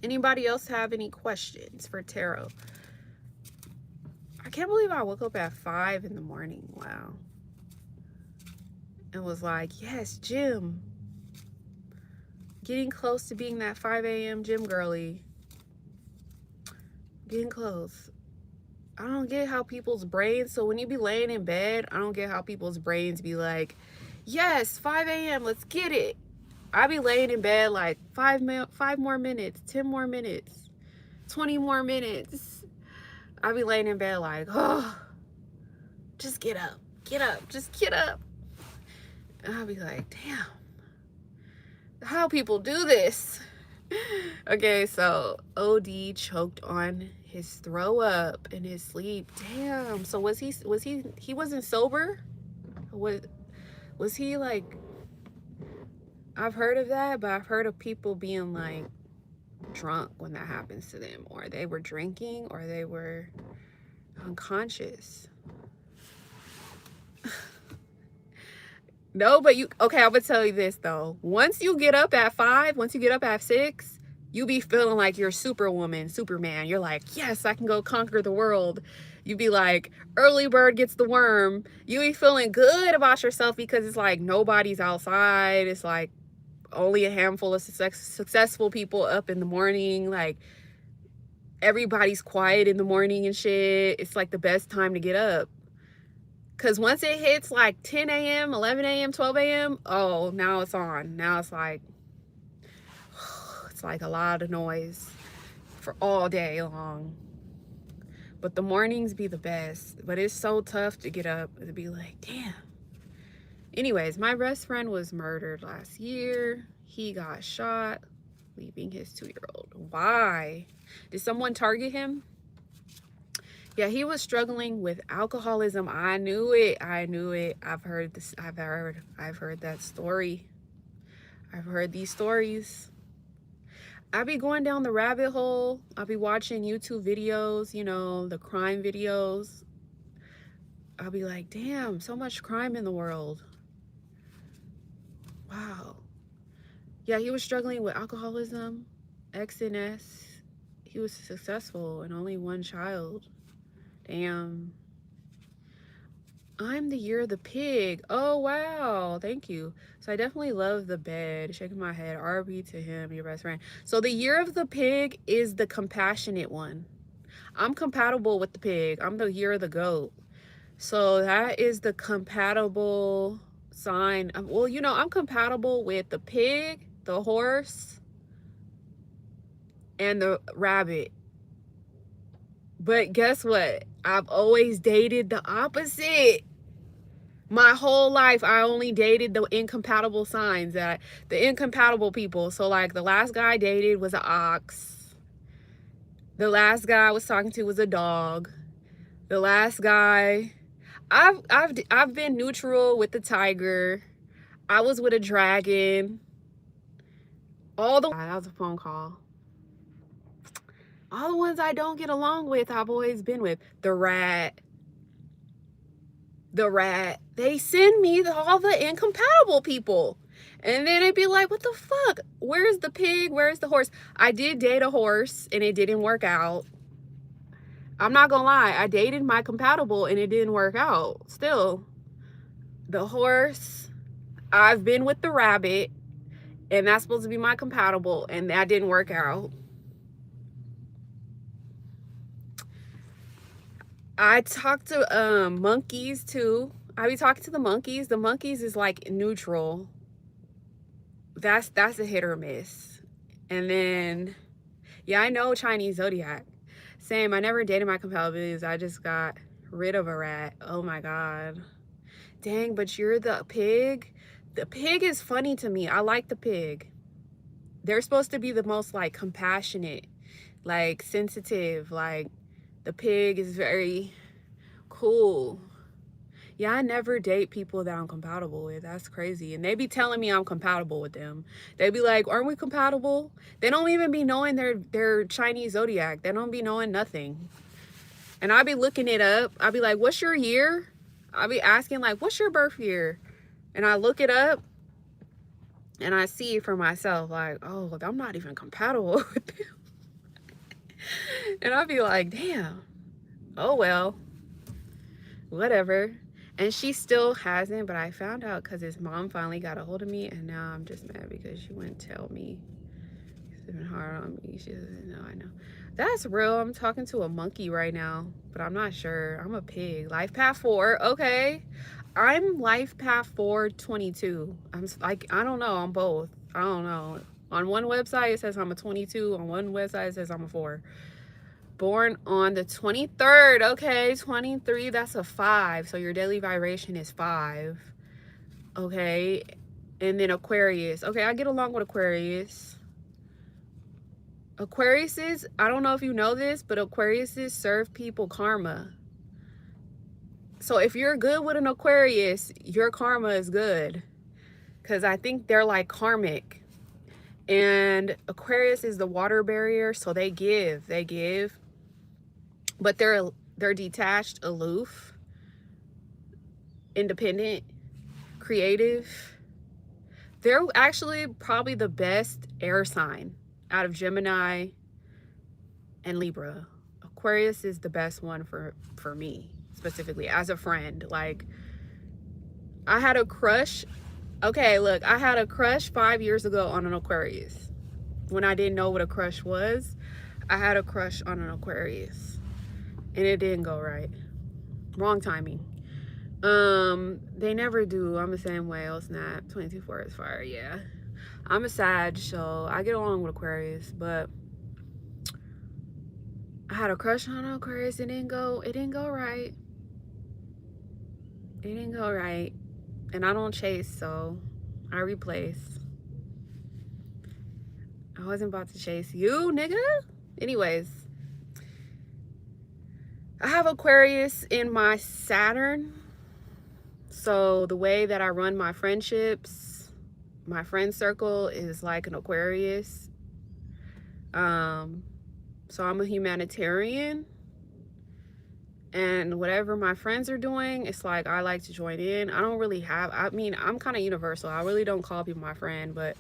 Anybody else have any questions for tarot? I can't believe I woke up at 5 in the morning. Wow. And was like, yes, gym. Getting close to being that 5 a.m. gym girly. Getting close. I don't get how people's brains, so when you be laying in bed, I don't get how people's brains be like, yes, 5 a.m., let's get it. I be laying in bed like 5 more minutes, 10 more minutes, 20 more minutes. I be laying in bed like, oh, just get up, just get up. And I'll be like, damn, how people do this? Okay, so OD choked on his throw up in his sleep. Damn. So he wasn't sober? Was he like, I've heard of that, but I've heard of people being like drunk when that happens to them, or they were drinking, or they were unconscious. No, but okay, I'm gonna tell you this though. Once you get up at 5, once you get up at 6, you be feeling like you're Superwoman, Superman. You're like, yes, I can go conquer the world. You be like, early bird gets the worm. You be feeling good about yourself because it's like nobody's outside. It's like only a handful of successful people up in the morning. Like everybody's quiet in the morning and shit. It's like the best time to get up. Because once it hits like 10 a.m., 11 a.m., 12 a.m., oh, now it's on. Now it's like a lot of noise for all day long. But the mornings be the best. But it's so tough to get up and be like, damn. Anyways, my best friend was murdered last year. He got shot, leaving his 2-year-old. Why? Did someone target him? Yeah, he was struggling with alcoholism. I knew it. I've heard this. I've heard that story. I've heard these stories. I be going down the rabbit hole. I'll be watching YouTube videos, you know, the crime videos. I'll be like, damn, so much crime in the world. Wow. Yeah, he was struggling with alcoholism, XNS. He was successful and only one child. Damn. I'm the year of the pig. Oh, wow. Thank you. So I definitely love the bed. Shaking my head. RB to him, your best friend. So the year of the pig is the compassionate one. I'm compatible with the pig. I'm the year of the goat. So that is the compatible sign. Well, you know, I'm compatible with the pig, the horse, and the rabbit. But guess what? I've always dated the opposite. My whole life, I only dated the incompatible signs, the incompatible people. So like the last guy I dated was an ox. The last guy I was talking to was a dog. The last guy, I've been neutral with the tiger. I was with a dragon. That was a phone call. All the ones I don't get along with, I've always been with. The rat. They send me all the incompatible people. And then it'd be like, what the fuck? Where's the pig? Where's the horse? I did date a horse and it didn't work out. I'm not gonna lie. I dated my compatible and it didn't work out. Still, the horse, I've been with the rabbit and that's supposed to be my compatible and that didn't work out. I talk to monkeys too. I be talking to the monkeys. The monkeys is like neutral. That's a hit or miss. And then, yeah, I know Chinese Zodiac. Same, I never dated my compatibilities. I just got rid of a rat. Oh my God. Dang, but you're the pig? The pig is funny to me. I like the pig. They're supposed to be the most like compassionate, like sensitive, like the pig is very cool. Yeah, I never date people that I'm compatible with. That's crazy. And they be telling me I'm compatible with them. They be like, aren't we compatible? They don't even be knowing their Chinese zodiac. They don't be knowing nothing. And I be looking it up. I be like, what's your year? I be asking like, what's your birth year? And I look it up and I see for myself like, oh, I'm not even compatible with them. And I be like, damn, oh well, whatever. And she still hasn't, but I found out because his mom finally got a hold of me, and now I'm just mad because she wouldn't tell me. It's been hard on me. She doesn't know. I know. That's real. I'm talking to a monkey right now, but I'm not sure. I'm a pig. Life path 4. Okay. I'm life path 422. I'm like, I don't know. I'm both. I don't know. On one website, it says I'm a 22. On one website, it says I'm a 4. Born on the 23rd. Okay, 23, that's a 5. So your daily vibration is 5. Okay. And then Aquarius. Okay, I get along with Aquarius. Aquariuses, I don't know if you know this, but Aquariuses serve people karma. So if you're good with an Aquarius, your karma is good. Because I think they're like karmic. And Aquarius is the water barrier, so they give. They give. But they're detached, aloof, independent, creative. They're actually probably the best air sign out of Gemini and Libra. Aquarius is the best one for me, specifically as a friend. Like, I had a crush. Okay, look, I had a crush 5 years ago on an Aquarius. When I didn't know what a crush was, I had a crush on an Aquarius. And it didn't go right. Wrong timing. They never do. I'm the same way. Oh snap. 22-4 is fire. Yeah. I'm a Sag, so I get along with Aquarius, but I had a crush on Aquarius. It didn't go right. It didn't go right. And I don't chase, so I replace. I wasn't about to chase you, nigga. Anyways, I have Aquarius in my Saturn. So the way that I run my friendships, my friend circle is like an Aquarius. So I'm a humanitarian. And whatever my friends are doing, it's like I like to join in. I don't really have, I mean, I'm kind of universal. I really don't call people my friend, but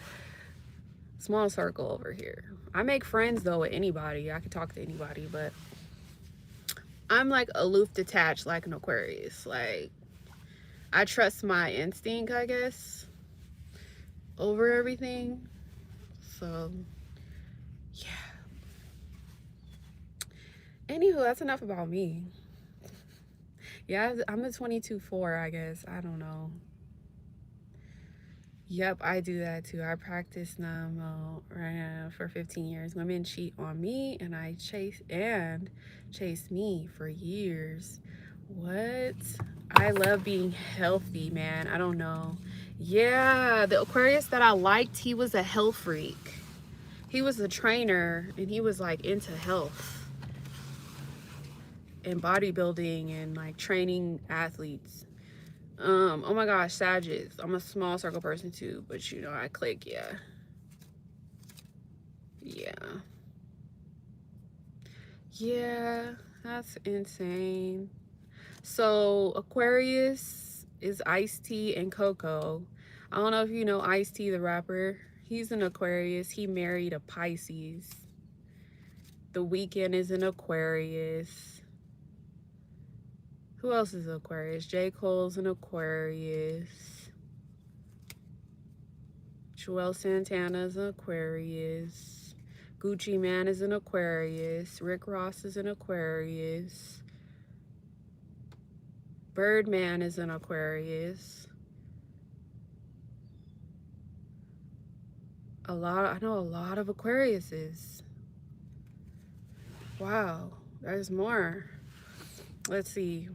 small circle over here. I make friends though with anybody. I can talk to anybody, but I'm like aloof, detached, like an Aquarius. Like, I trust my instinct, I guess, over everything. So, yeah. Anywho, that's enough about me. Yeah, I'm a 22-4, I guess. I don't know. Yep, I do that too. I practice now right now for 15 years. Women cheat on me and I chase me for years. What? I love being healthy, man. I don't know. Yeah, the Aquarius that I liked, he was a health freak. He was a trainer and he was like into health and bodybuilding and like training athletes. Oh my gosh, Sagittarius. I'm a small circle person too, but you know, I click, yeah. Yeah. Yeah, that's insane. So Aquarius is iced tea and cocoa. I don't know if you know Ice-T the rapper. He's an Aquarius. He married a Pisces. The Weeknd is an Aquarius. Who else is Aquarius? J. Cole's an Aquarius. Joel Santana's an Aquarius. Gucci Man is an Aquarius. Rick Ross is an Aquarius. Birdman is an Aquarius. I know a lot of Aquariuses. Wow, there's more. Let's see.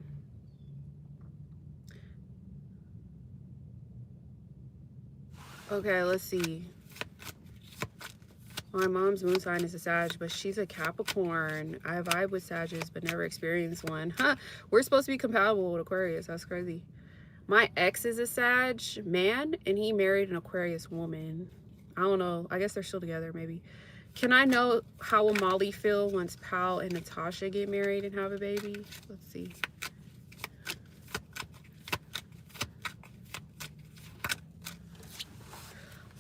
Okay, let's see. My mom's moon sign is a Sag, but she's a Capricorn. I vibe with Sages, but never experienced one. Huh, we're supposed to be compatible with Aquarius. That's crazy. My ex is a Sag man, and he married an Aquarius woman. I don't know. I guess they're still together, maybe. Can I know how will Molly feel once Pal and Natasha get married and have a baby? Let's see.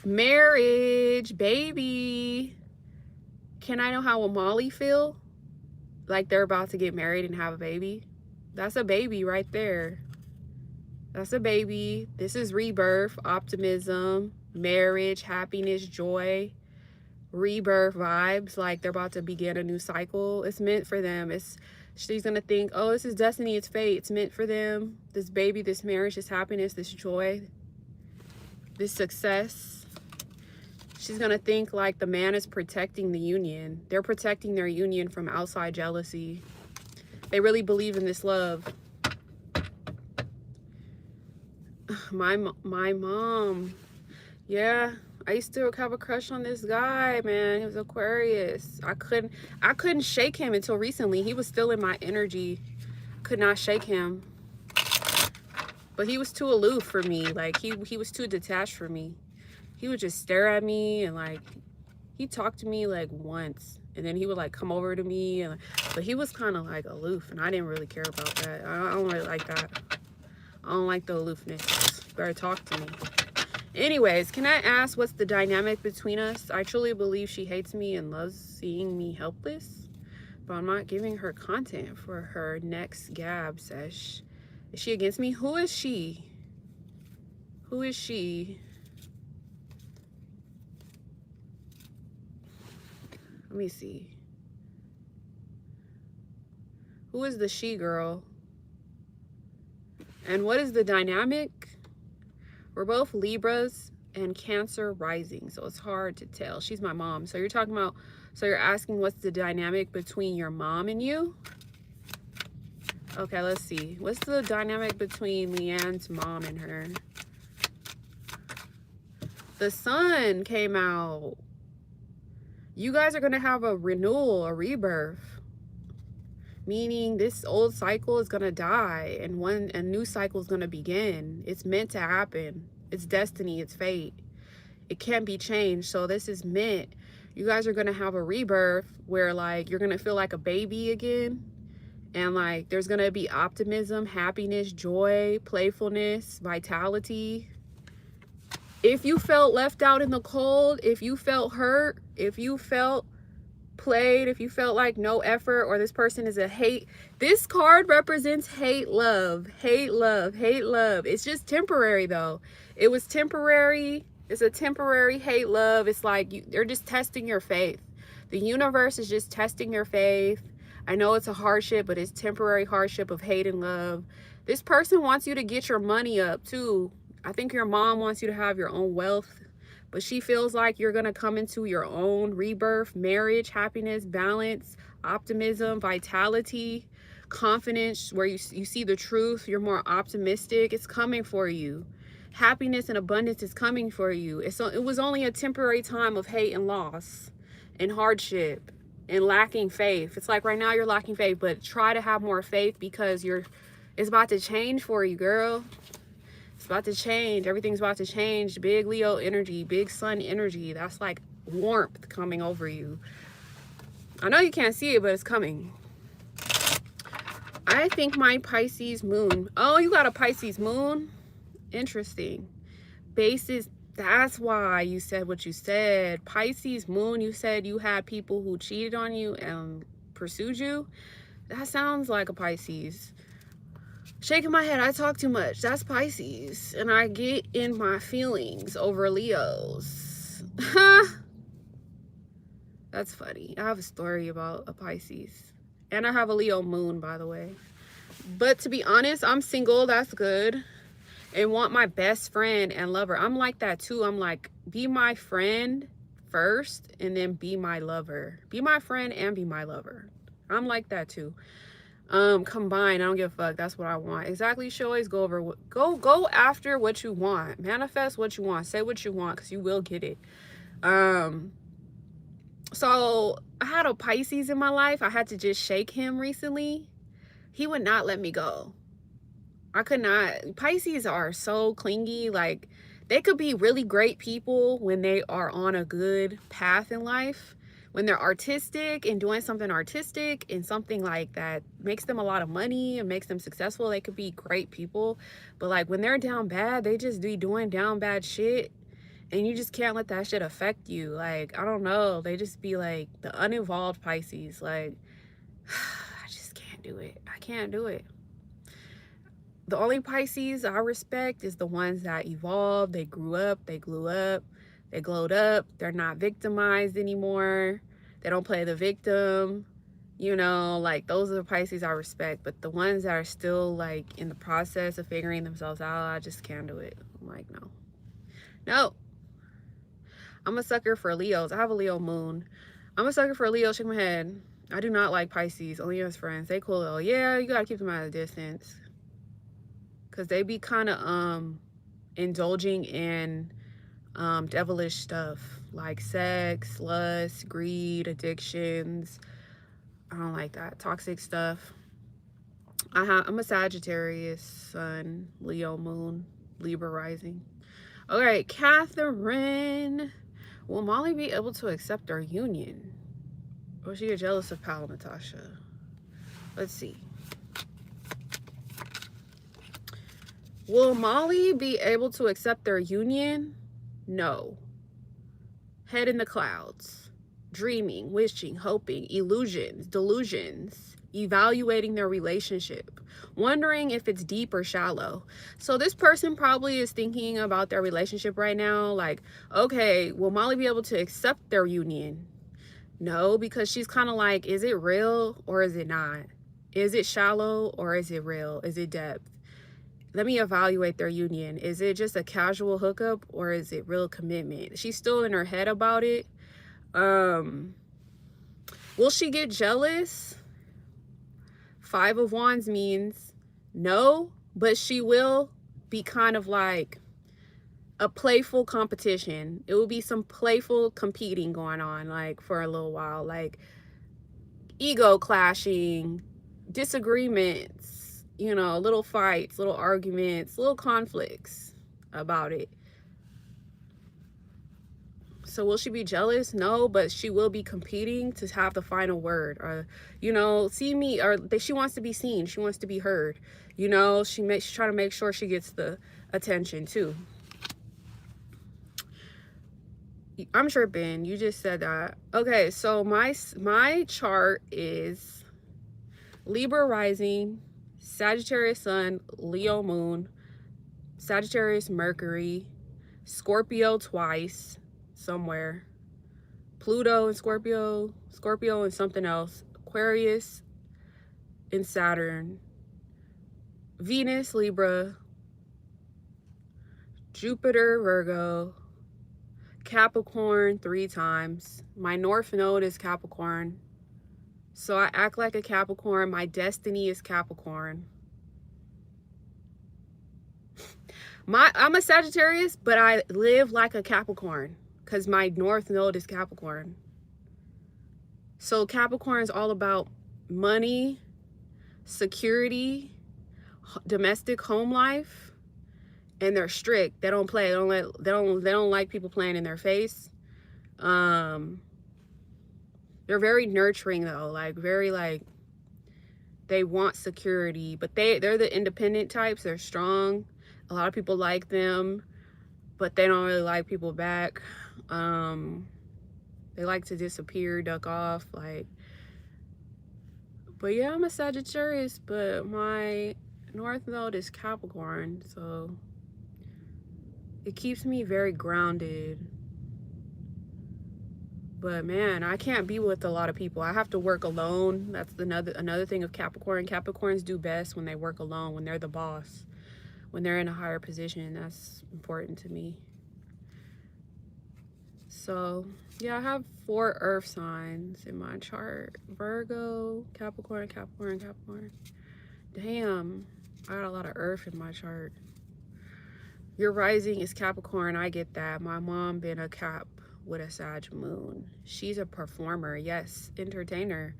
Marriage, baby. Can I know how will Molly feel? Like they're about to get married and have a baby? That's a baby right there. That's a baby. This is rebirth, optimism, marriage, happiness, joy, rebirth vibes. Like they're about to begin a new cycle. It's meant for them. She's gonna think, oh, this is destiny, it's fate. It's meant for them. This baby, this marriage, this happiness, this joy, this success. She's gonna think like the man is protecting the union. They're protecting their union from outside jealousy. They really believe in this love. My mom, yeah, I used to have a crush on this guy, man. He was Aquarius. I couldn't shake him until recently. He was still in my energy. Could not shake him. But he was too aloof for me. Like he was too detached for me. He would just stare at me, and like he talked to me like once, and then he would like come over to me, and but he was kind of like aloof, and I didn't really care about that. I don't really like that. I don't like the aloofness. You better talk to me. Anyways, can I ask what's the dynamic between us? I truly believe she hates me and loves seeing me helpless, but I'm not giving her content for her next gab sesh. Is she against me? Who is she? Who is she? Let me see. Who is the she girl? And what is the dynamic? We're both Libras and Cancer rising, so it's hard to tell. She's my mom. So you're talking about, so you're asking what's the dynamic between your mom and you? Okay, let's see. What's the dynamic between Leanne's mom and her? The sun came out. You guys are going to have a renewal, a rebirth. Meaning this old cycle is going to die and a new cycle is going to begin. It's meant to happen. It's destiny. It's fate. It can't be changed. So this is meant. You guys are going to have a rebirth where like you're going to feel like a baby again. And like there's going to be optimism, happiness, joy, playfulness, vitality. If you felt left out in the cold, if you felt hurt, if you felt played, if you felt like no effort, or this person is a hate, this card represents hate, love, hate, love, hate, love. It's just temporary though. It was temporary. It's a temporary hate, love. It's like they're just testing your faith. The universe is just testing your faith. I know it's a hardship, but it's temporary hardship of hate and love. This person wants you to get your money up too. I think your mom wants you to have your own wealth, but she feels like you're going to come into your own rebirth, marriage, happiness, balance, optimism, vitality, confidence, where you see the truth. You're more optimistic. It's coming for you. Happiness and abundance is coming for you. It was only a temporary time of hate and loss and hardship and lacking faith. It's like right now you're lacking faith, but try to have more faith because it's about to change for you, girl. It's about to change. Everything's about to change. Big Leo energy, big sun energy. That's like warmth coming over you. I know you can't see it, but it's coming. I think my Pisces moon. Oh, you got a Pisces moon? Interesting. Basis. That's why you said what you said. Pisces moon, you said you had people who cheated on you and pursued you. That sounds like a Pisces. Shaking my head, I talk too much. That's Pisces. And I get in my feelings over Leos. That's funny. I have a story about a Pisces. And I have a Leo moon, by the way. But to be honest, I'm single. That's good. And want my best friend and lover. I'm like that too. I'm like, be my friend first and then be my lover. Be my friend and be my lover. I'm like that too. Combine. I don't give a fuck. That's what I want. Exactly. You should always go after what you want. Manifest what you want. Say what you want, because you will get it. So I had a Pisces in my life. I had to just shake him recently. He would not let me go. I could not. Pisces are so clingy. Like, they could be really great people when they are on a good path in life. When they're artistic and doing something artistic and something like that makes them a lot of money and makes them successful, they could be great people. But like when they're down bad, they just be doing down bad shit. And you just can't let that shit affect you. Like, I don't know. They just be like the unevolved Pisces. Like, I just can't do it. I can't do it. The only Pisces I respect is the ones that evolved. They grew up, they glue up, they glowed up. They're not victimized anymore. They don't play the victim. You know, like, those are the Pisces I respect. But the ones that are still like in the process of figuring themselves out, I just can't do it. I'm like, no. No. I'm a sucker for Leos. I have a Leo moon. I'm a sucker for Leo. Shake my head. I do not like Pisces. Only as friends. They cool though. Yeah, you gotta keep them at a distance. Cause they be kind of indulging in devilish stuff like sex, lust, greed, addictions. I don't like that toxic stuff. I'm a Sagittarius sun, Leo moon, Libra rising. All right, Catherine. Will Molly be able to accept our union? Or is she jealous of Pal Natasha? Let's see. Will Molly be able to accept their union? No. Head in the clouds. Dreaming, wishing, hoping, illusions, delusions, evaluating their relationship, wondering if it's deep or shallow. So this person probably is thinking about their relationship right now, like, okay, will Molly be able to accept their union? No, because she's kind of like, is it real or is it not? Is it shallow or is it real? Is it depth? Let me evaluate their union. Is it just a casual hookup or is it real commitment? She's still in her head about it. Will she get jealous? 5 of Wands means no, but she will be kind of like a playful competition. It will be some playful competing going on, like, for a little while, like ego clashing, disagreements, you know, little fights, little arguments, little conflicts about it. So will she be jealous? No, but she will be competing to have the final word, or, you know, see me, or she wants to be seen. She wants to be heard. You know, she's trying to make sure she gets the attention too. I'm sure, Ben, you just said that. Okay, so my chart is Libra rising, Sagittarius sun, Leo moon, Sagittarius Mercury, Scorpio twice somewhere, Pluto and Scorpio, Scorpio and something else, Aquarius and Saturn, Venus Libra, Jupiter Virgo, Capricorn 3 times. My North Node is Capricorn, so I act like a Capricorn. My destiny is Capricorn. I'm a Sagittarius, but I live like a Capricorn because my North Node is Capricorn. So Capricorn is all about money, security, domestic home life, and they're strict. They don't play. They don't like people playing in their face. They're very nurturing though, like very like they want security, but they're the independent types. They're strong. A lot of people like them, but they don't really like people back. They like to disappear, duck off, like. But yeah, I'm a Sagittarius, but my North Node is Capricorn, so it keeps me very grounded. But man, I can't be with a lot of people. I have to work alone. That's another thing of Capricorn. Capricorns do best when they work alone, when they're the boss, when they're in a higher position. That's important to me. So yeah, I have 4 earth signs in my chart: Virgo, Capricorn, Capricorn, Capricorn. Damn, I got a lot of earth in my chart. Your rising is Capricorn. I get that. My mom been a Cap with a Sag moon. She's a performer. Yes, entertainer.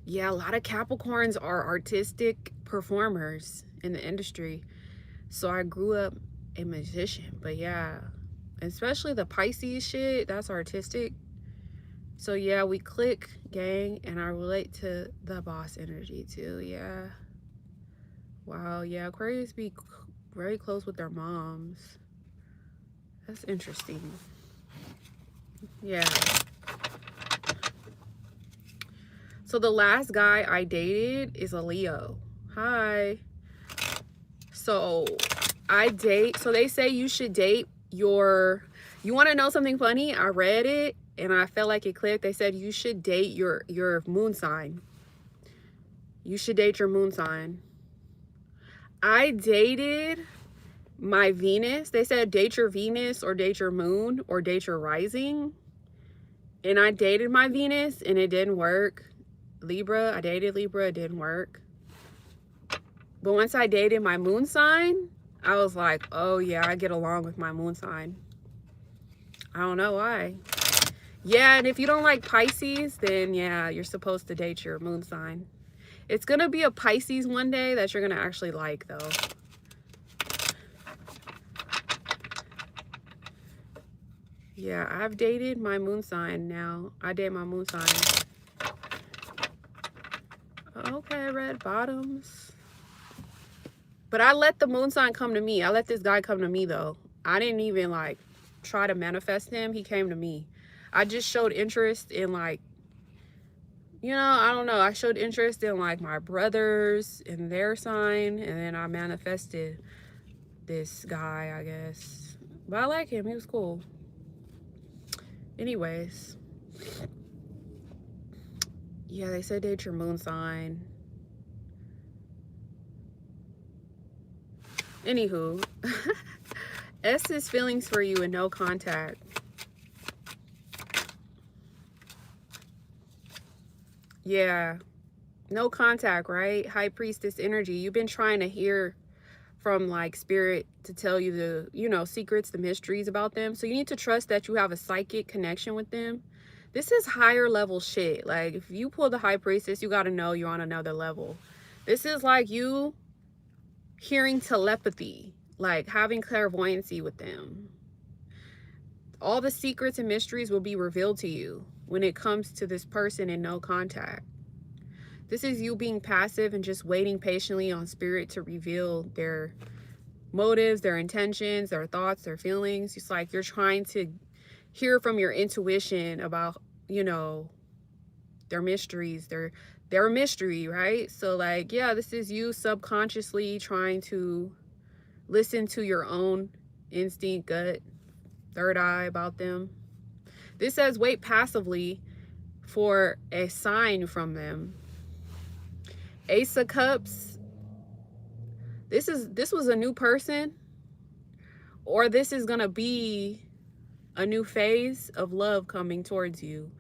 Yeah, a lot of Capricorns are artistic performers in the industry. So I grew up a musician, but yeah, especially the Pisces shit, that's artistic. So yeah, we click, gang, and I relate to the boss energy too. Yeah. Wow, yeah, Aquarius be very close with their moms. That's interesting. Yeah. So the last guy I dated is a Leo. Hi. So so they say you should date you want to know something funny? I read it and I felt like it clicked. They said you should date your moon sign. You should date your moon sign. I dated my Venus. They said date your Venus or date your moon or date your rising. And I dated my Venus and it didn't work. Libra, I dated Libra, it didn't work. But once I dated my moon sign, I was like, oh yeah, I get along with my moon sign. I don't know why. Yeah, and if you don't like Pisces, then yeah, you're supposed to date your moon sign. It's gonna be a Pisces one day that you're gonna actually like though. Yeah, I've dated my moon sign now. I date my moon sign. Okay, red bottoms. But I let the moon sign come to me. I let this guy come to me though. I didn't even like try to manifest him. He came to me. I just showed interest in like, you know, I don't know. I showed interest in like my brothers and their sign. And then I manifested this guy, I guess. But I like him. He was cool. Anyways. Yeah, they said date your moon sign. Anywho. S's feelings for you and no contact. Yeah. No contact, right? High priestess energy. You've been trying to hear from like spirit to tell you the, you know, secrets, the mysteries about them. So you need to trust that you have a psychic connection with them. This is higher level shit. Like if you pull the high priestess, you got to know you're on another level. This is like you hearing telepathy, like having clairvoyancy with them. All the secrets and mysteries will be revealed to you when it comes to this person in no contact. This is you being passive and just waiting patiently on spirit to reveal their motives, their intentions, their thoughts, their feelings. It's like you're trying to hear from your intuition about, you know, their mysteries, their mystery, right? So like, yeah, this is you subconsciously trying to listen to your own instinct, gut, third eye about them. This says wait passively for a sign from them. Ace of Cups. This was a new person, or this is gonna be a new phase of love coming towards you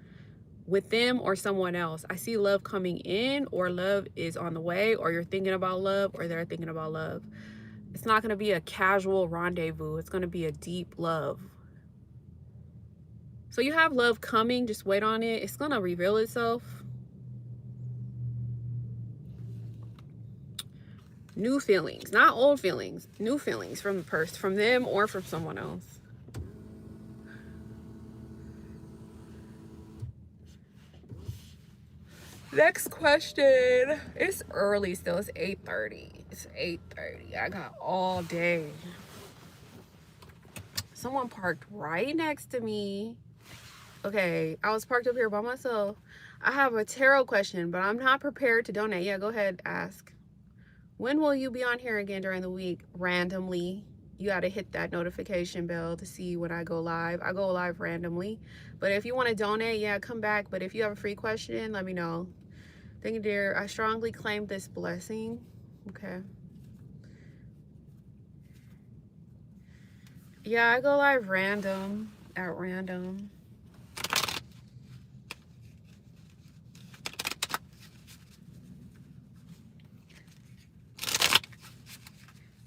with them or someone else. I see love coming in, or love is on the way, or you're thinking about love, or they're thinking about love. It's not gonna be a casual rendezvous. It's gonna be a deep love. So you have love coming, just wait on it. It's gonna reveal itself. New feelings, not old feelings, new feelings from the person, from them or from someone else. Next question. It's early still. It's 8:30. It's 8:30. I got all day. Someone parked right next to me. Okay, I was parked up here by myself. I have a tarot question, but I'm not prepared to donate. Yeah, go ahead, ask. When will you be on here again during the week? Randomly. You got to hit that notification bell to see when I go live. I go live randomly. But if you want to donate, yeah, come back. But if you have a free question, let me know. Thank you, dear. I strongly claim this blessing. Okay. Yeah, I go live at random.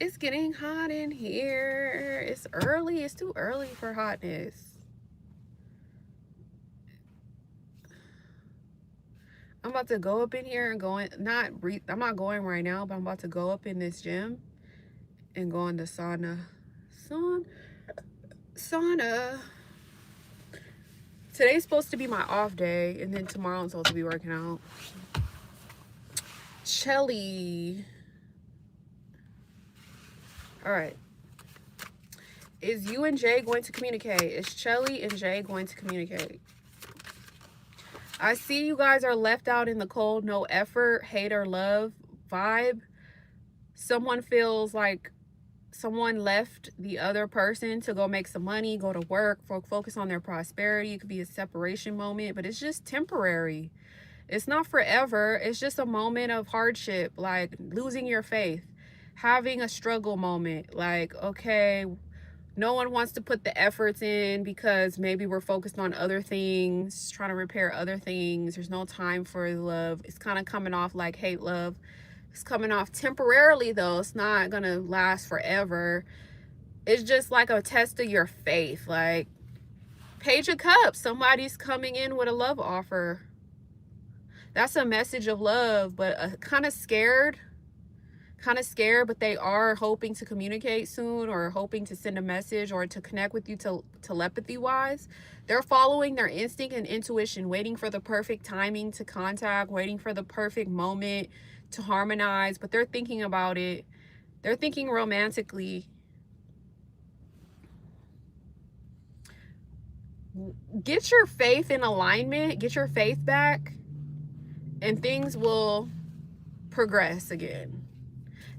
It's getting hot in here. It's early. It's too early for hotness. about to go up in here and I'm not going right now, but I'm about to go up in this gym and go in the sauna. Sauna. Today's supposed to be my off day, and then tomorrow I'm supposed to be working out. Shelly. All right. Is you and Jay going to communicate? Is Shelly and Jay going to communicate? I see you guys are left out in the cold, no effort, hate or love vibe. Someone feels like someone left the other person to go make some money, go to work, focus on their prosperity. It could be a separation moment, but it's just temporary. It's not forever. It's just a moment of hardship, like losing your faith, having a struggle moment, like, okay, no one wants to put the efforts in because maybe we're focused on other things, trying to repair other things. There's no time for love. It's kind of coming off like hate love. It's coming off temporarily though. It's not gonna last forever. It's just like a test of your faith. Like Page of Cups, somebody's coming in with a love offer. That's a message of love, but kind of scared, but they are hoping to communicate soon, or hoping to send a message or to connect with you telepathy wise. They're following their instinct and intuition, waiting for the perfect timing to contact, waiting for the perfect moment to harmonize, but they're thinking about it. They're thinking romantically. Get your faith in alignment, get your faith back, and things will progress again.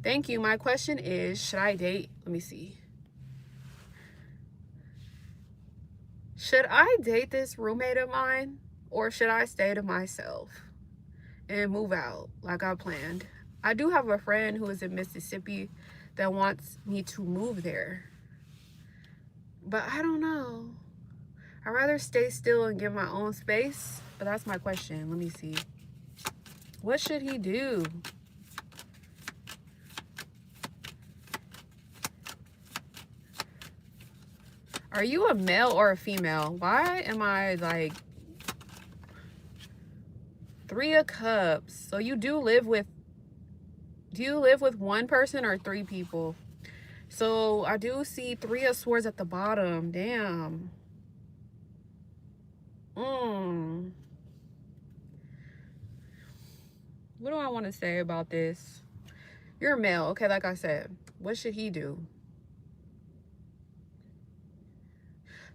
Thank you. My question is, should I date? Let me see. Should I date this roommate of mine, or should I stay to myself and move out like I planned? I do have a friend who is in Mississippi that wants me to move there, but I don't know. I'd rather stay still and get my own space, but that's my question. Let me see. What should he do? Are you a male or a female? Why am I like 3 of Cups? So you do live with one person or 3 people? So I do see 3 of Swords at the bottom. Damn. What do I want to say about this? You're a male. Okay, like I said, what should he do?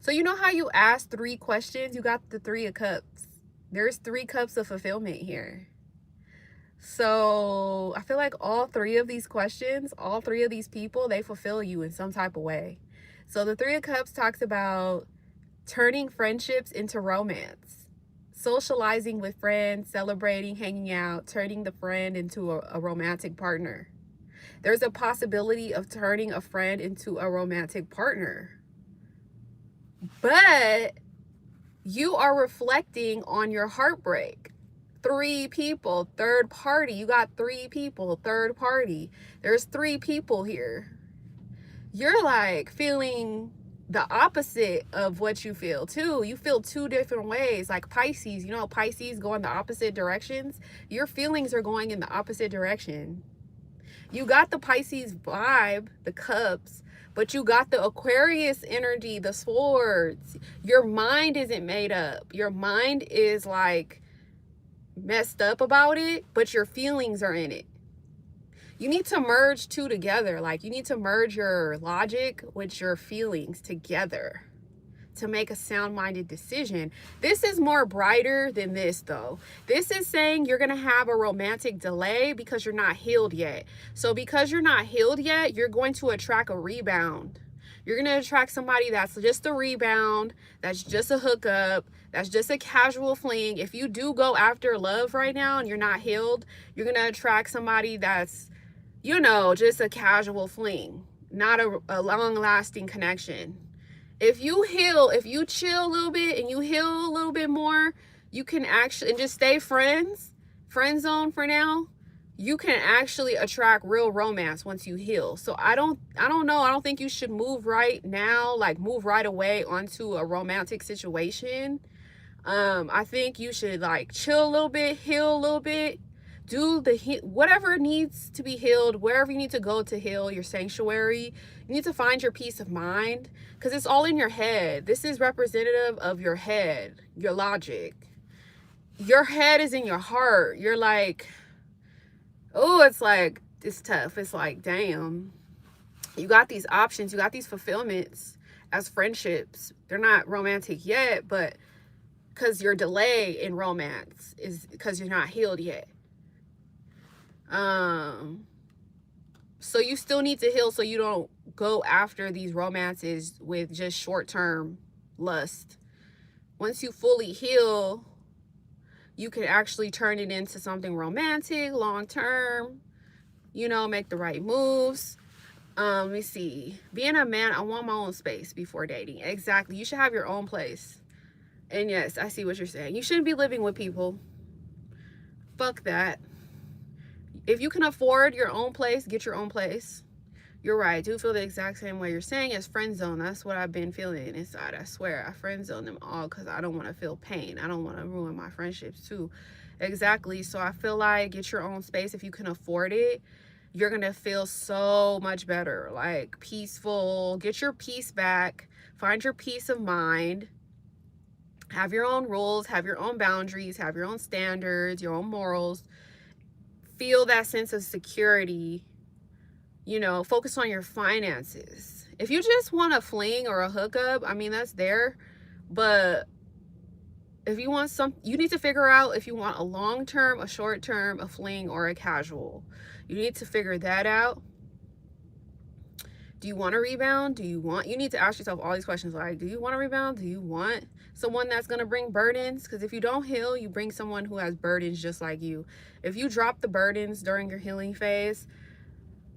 So you know how you asked 3 questions? You got the 3 of Cups. There's 3 cups of fulfillment here. So I feel like all 3 of these questions, all 3 of these people, they fulfill you in some type of way. So the 3 of Cups talks about turning friendships into romance, socializing with friends, celebrating, hanging out, turning the friend into a romantic partner. There's a possibility of turning a friend into a romantic partner. But you are reflecting on your heartbreak. 3 people, third party. You got 3 people, third party. There's 3 people here. You're like feeling the opposite of what you feel too. You feel 2 different ways. Like Pisces, you know, Pisces go in the opposite directions. Your feelings are going in the opposite direction. You got the Pisces vibe, the cups, but you got the Aquarius energy, the swords. Your mind isn't made up. Your mind is like messed up about it, but your feelings are in it. You need to merge 2 together. Like you need to merge your logic with your feelings together to make a sound-minded decision. This is more brighter than this though. This is saying you're gonna have a romantic delay because you're not healed yet. So because you're not healed yet, you're going to attract a rebound. You're gonna attract somebody that's just a rebound, that's just a hookup, that's just a casual fling. If you do go after love right now and you're not healed, you're gonna attract somebody that's, you know, just a casual fling, not a long-lasting connection. If you heal, if you chill a little bit and you heal a little bit more, you can actually, and just stay friend zone for now, you can actually attract real romance once you heal. So I don't know. I don't think you should move right now, like move right away onto a romantic situation. I think you should like chill a little bit, heal a little bit, do whatever needs to be healed, wherever you need to go to heal your sanctuary. You need to find your peace of mind, because it's all in your head. This is representative of your head, your logic. Your head is in your heart. You're like, oh, it's like, it's tough. It's like, damn, you got these options, you got these fulfillments as friendships. They're not romantic yet, but because your delay in romance is because you're not healed yet. So you still need to heal, so you don't go after these romances with just short-term lust. Once you fully heal, you can actually turn it into something romantic, long-term, you know, make the right moves. Let me see. Being a man, I want my own space before dating. Exactly. You should have your own place. And yes, I see what you're saying. You shouldn't be living with people. Fuck that. If you can afford your own place, get your own place. You're right. I do feel the exact same way you're saying as friend zone. That's what I've been feeling inside. I swear. I friend zone them all because I don't want to feel pain. I don't want to ruin my friendships too. Exactly. So I feel like get your own space if you can afford it. You're going to feel so much better. Like peaceful. Get your peace back. Find your peace of mind. Have your own rules. Have your own boundaries. Have your own standards. Your own morals. Feel that sense of security. You know, focus on your finances. If you just want a fling or a hookup, I mean, that's there. But if you want you need to figure out if you want a long-term, a short-term, a fling, or a casual. You need to figure that out. Do you want to rebound? You need to ask yourself all these questions like, do you want to rebound? Do you want someone that's going to bring burdens? Because if you don't heal, you bring someone who has burdens just like you. If you drop the burdens during your healing phase,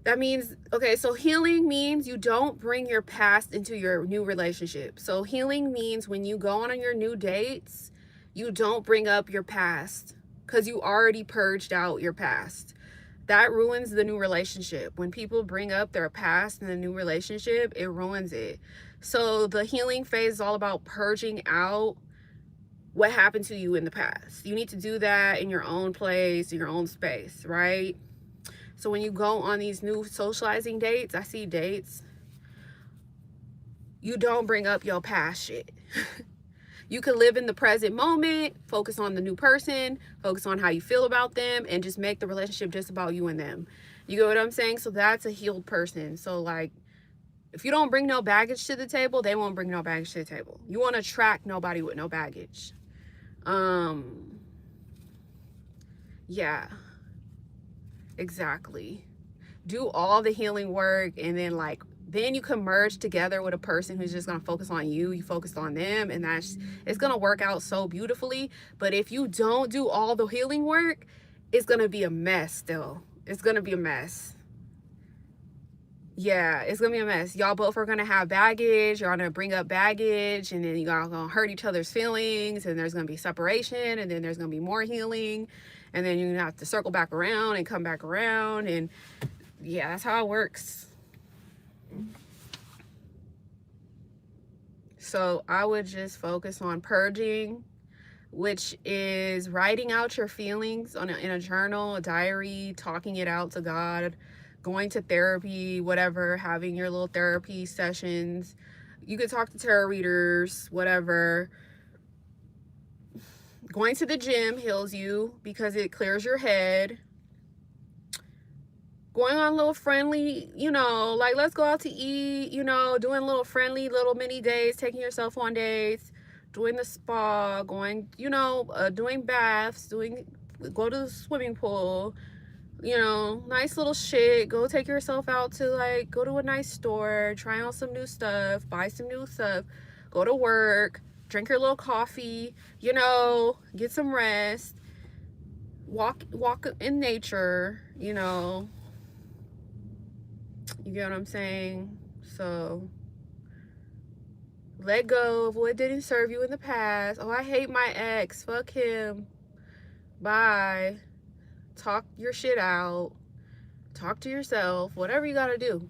that means, okay, so healing means you don't bring your past into your new relationship. So healing means when you go on your new dates, you don't bring up your past because you already purged out your past. That ruins the new relationship. When people bring up their past in a new relationship, it ruins it. So the healing phase is all about purging out what happened to you in the past. You need to do that in your own place, in your own space, right? So when you go on these new socializing dates, I see dates, you don't bring up your past shit. You can live in the present moment, focus on the new person, focus on how you feel about them, and just make the relationship just about you and them. You get what I'm saying? So that's a healed person. So like, if you don't bring no baggage to the table, they won't bring no baggage to the table. You want to attract nobody with no baggage. Yeah. Exactly. Do all the healing work, and then you can merge together with a person who's just going to focus on you. You focus on them, and it's going to work out so beautifully. But if you don't do all the healing work, it's going to be a mess still. It's going to be a mess. Yeah, it's going to be a mess. Y'all both are going to have baggage. You're going to bring up baggage, and then y'all going to hurt each other's feelings, and there's going to be separation, and then there's going to be more healing. And then you have to circle back around and come back around. And yeah, that's how it works. So I would just focus on purging, which is writing out your feelings in a journal, a diary, talking it out to God, going to therapy, whatever, having your little therapy sessions. You could talk to tarot readers, whatever. Going to the gym heals you because it clears your head. Going on a little friendly, you know, like let's go out to eat, you know, doing little friendly little mini dates, taking yourself on dates, doing the spa, going, you know, doing baths, go to the swimming pool, you know, nice little shit. Go take yourself out to like, go to a nice store, try on some new stuff, buy some new stuff, go to work, drink your little coffee, you know, get some rest, walk in nature, you know. You get what I'm saying? So let go of what didn't serve you in the past. Oh, I hate my ex. Fuck him. Bye. Talk your shit out. Talk to yourself. Whatever you gotta do.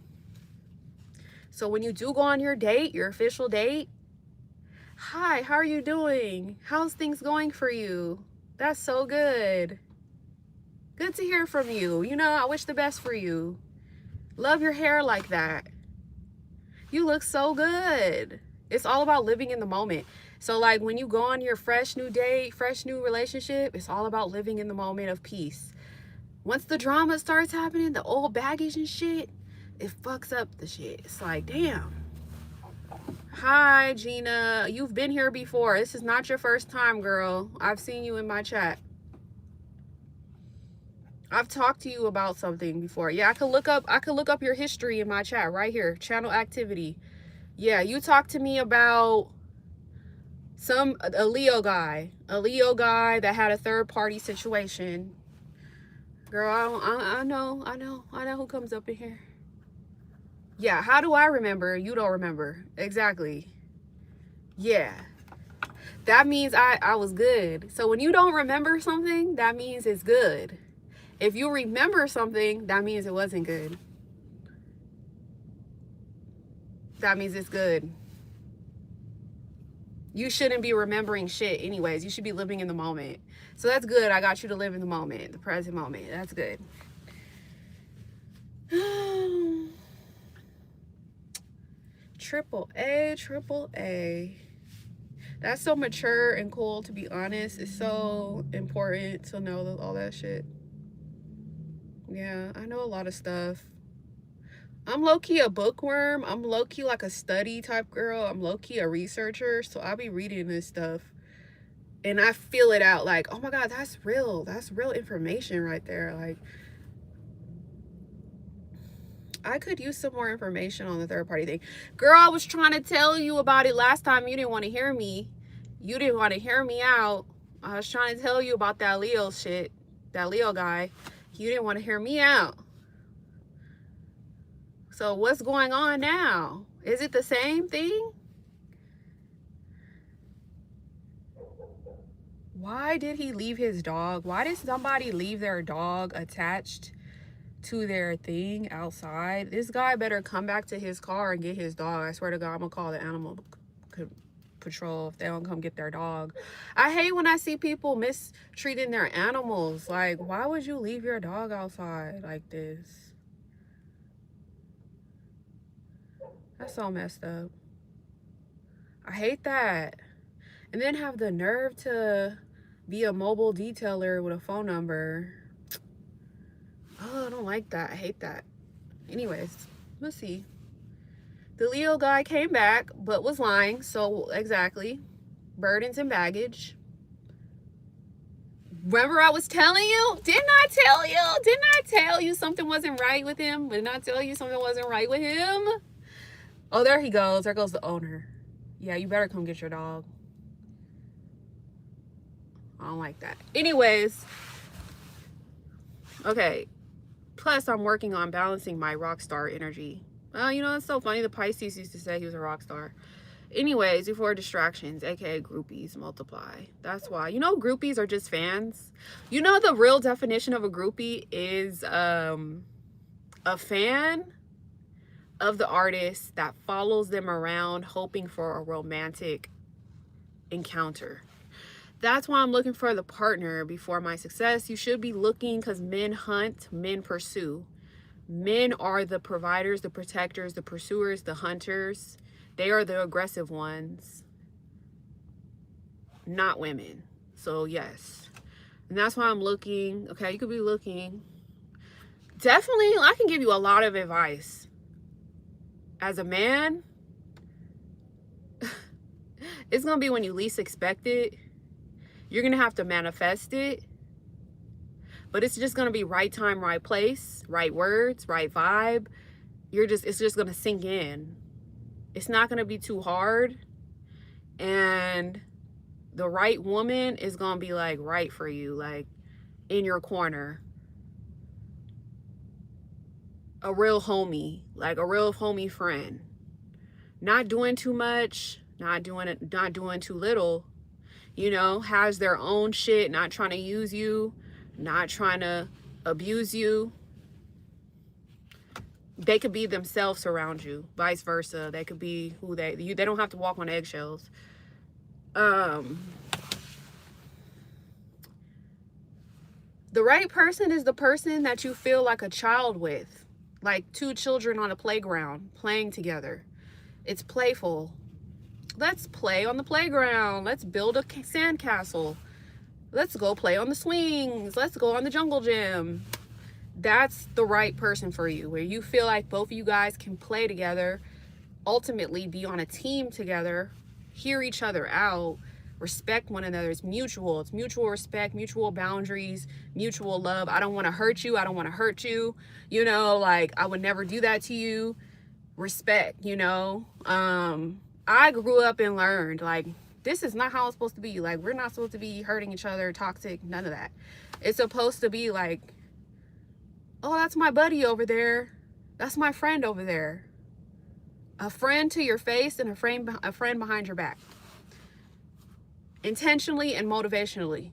So when you do go on your date, your official date, Hi, how are you doing? How's things going for you? That's so good. Good to hear from you. You know, I wish the best for you. Love your hair like that. You look so good. It's all about living in the moment. So like when you go on your fresh new date, fresh new relationship, it's all about living in the moment of peace. Once the drama starts happening, the old baggage and shit, it fucks up the shit. It's like, damn. Hi, Gina. You've been here before. This is not your first time, girl. I've seen you in my chat. I've talked to you about something before. Yeah, I could look up your history in my chat right here. Channel activity. Yeah, you talked to me about a Leo guy that had a third party situation. Girl, I know who comes up in here. Yeah, how do I remember? You don't remember. Exactly. Yeah. That means I was good. So when you don't remember something, that means it's good. If you remember something, that means it wasn't good. That means it's good. You shouldn't be remembering shit anyways. You should be living in the moment. So that's good. I got you to live in the moment, the present moment. That's good. Triple A. That's so mature and cool, to be honest. It's so important to know all that shit. Yeah, I know a lot of stuff. I'm low-key a bookworm. I'm low-key like a study type girl. I'm low-key a researcher. So I'll be reading this stuff. And I feel it out like, oh my God, that's real. That's real information right there. Like, I could use some more information on the third party thing. Girl, I was trying to tell you about it last time. You didn't want to hear me. You didn't want to hear me out. I was trying to tell you about that Leo shit. That Leo guy. You didn't want to hear me out. So what's going on now? Is it the same thing? Why did he leave his dog? Why did somebody leave their dog attached to their thing outside? This guy better come back to his car and get his dog. I swear to God, I'm gonna call the animal patrol if they don't come get their dog. I hate when I see people mistreating their animals. Like, why would you leave your dog outside like this? That's so messed up. I hate that. And then have the nerve to be a mobile detailer with a phone number. Oh, I don't like that. I hate that. Anyways, let's see. The Leo guy came back, but was lying. So, exactly. Burdens and baggage. Remember I was telling you? Didn't I tell you? Didn't I tell you something wasn't right with him? Didn't I tell you something wasn't right with him? Oh, there he goes. There goes the owner. Yeah, you better come get your dog. I don't like that. Anyways. Okay. Plus, I'm working on balancing my rock star energy. Well, you know, it's so funny. The Pisces used to say he was a rock star. Anyways, before distractions, aka groupies, multiply. That's why. You know, groupies are just fans. You know, the real definition of a groupie is a fan of the artist that follows them around hoping for a romantic encounter. That's why I'm looking for the partner before my success. You should be looking because men hunt, men pursue. Men are the providers, the protectors, the pursuers, the hunters. They are the aggressive ones, not women. So yes. And that's why I'm looking. Okay, you could be looking. Definitely, I can give you a lot of advice. As a man, it's going to be when you least expect it. You're going to have to manifest it. But it's just going to be right time, right place, right words, right vibe. It's just going to sink in. It's not going to be too hard. And the right woman is going to be like right for you, like in your corner. A real homie, like a real homie friend. Not doing too much, not doing too little. You know, has their own shit, not trying to use you, not trying to abuse you. They could be themselves around you, vice versa. They could be who they don't have to walk on eggshells. The right person is the person that you feel like a child with, like two children on a playground playing together. It's playful. Let's play on the playground. Let's build a sandcastle. Let's go play on the swings. Let's go on the jungle gym. That's the right person for you, where you feel like both of you guys can play together, ultimately be on a team together, hear each other out, respect one another. It's mutual. It's mutual respect, mutual boundaries, mutual love. I don't want to hurt you. I don't want to hurt you. You know, like, I would never do that to you. Respect, you know. I grew up and learned, like, this is not how it's supposed to be. Like, we're not supposed to be hurting each other, toxic, none of that. It's supposed to be like, oh, that's my buddy over there. That's my friend over there. A friend to your face and a friend behind your back. Intentionally and motivationally.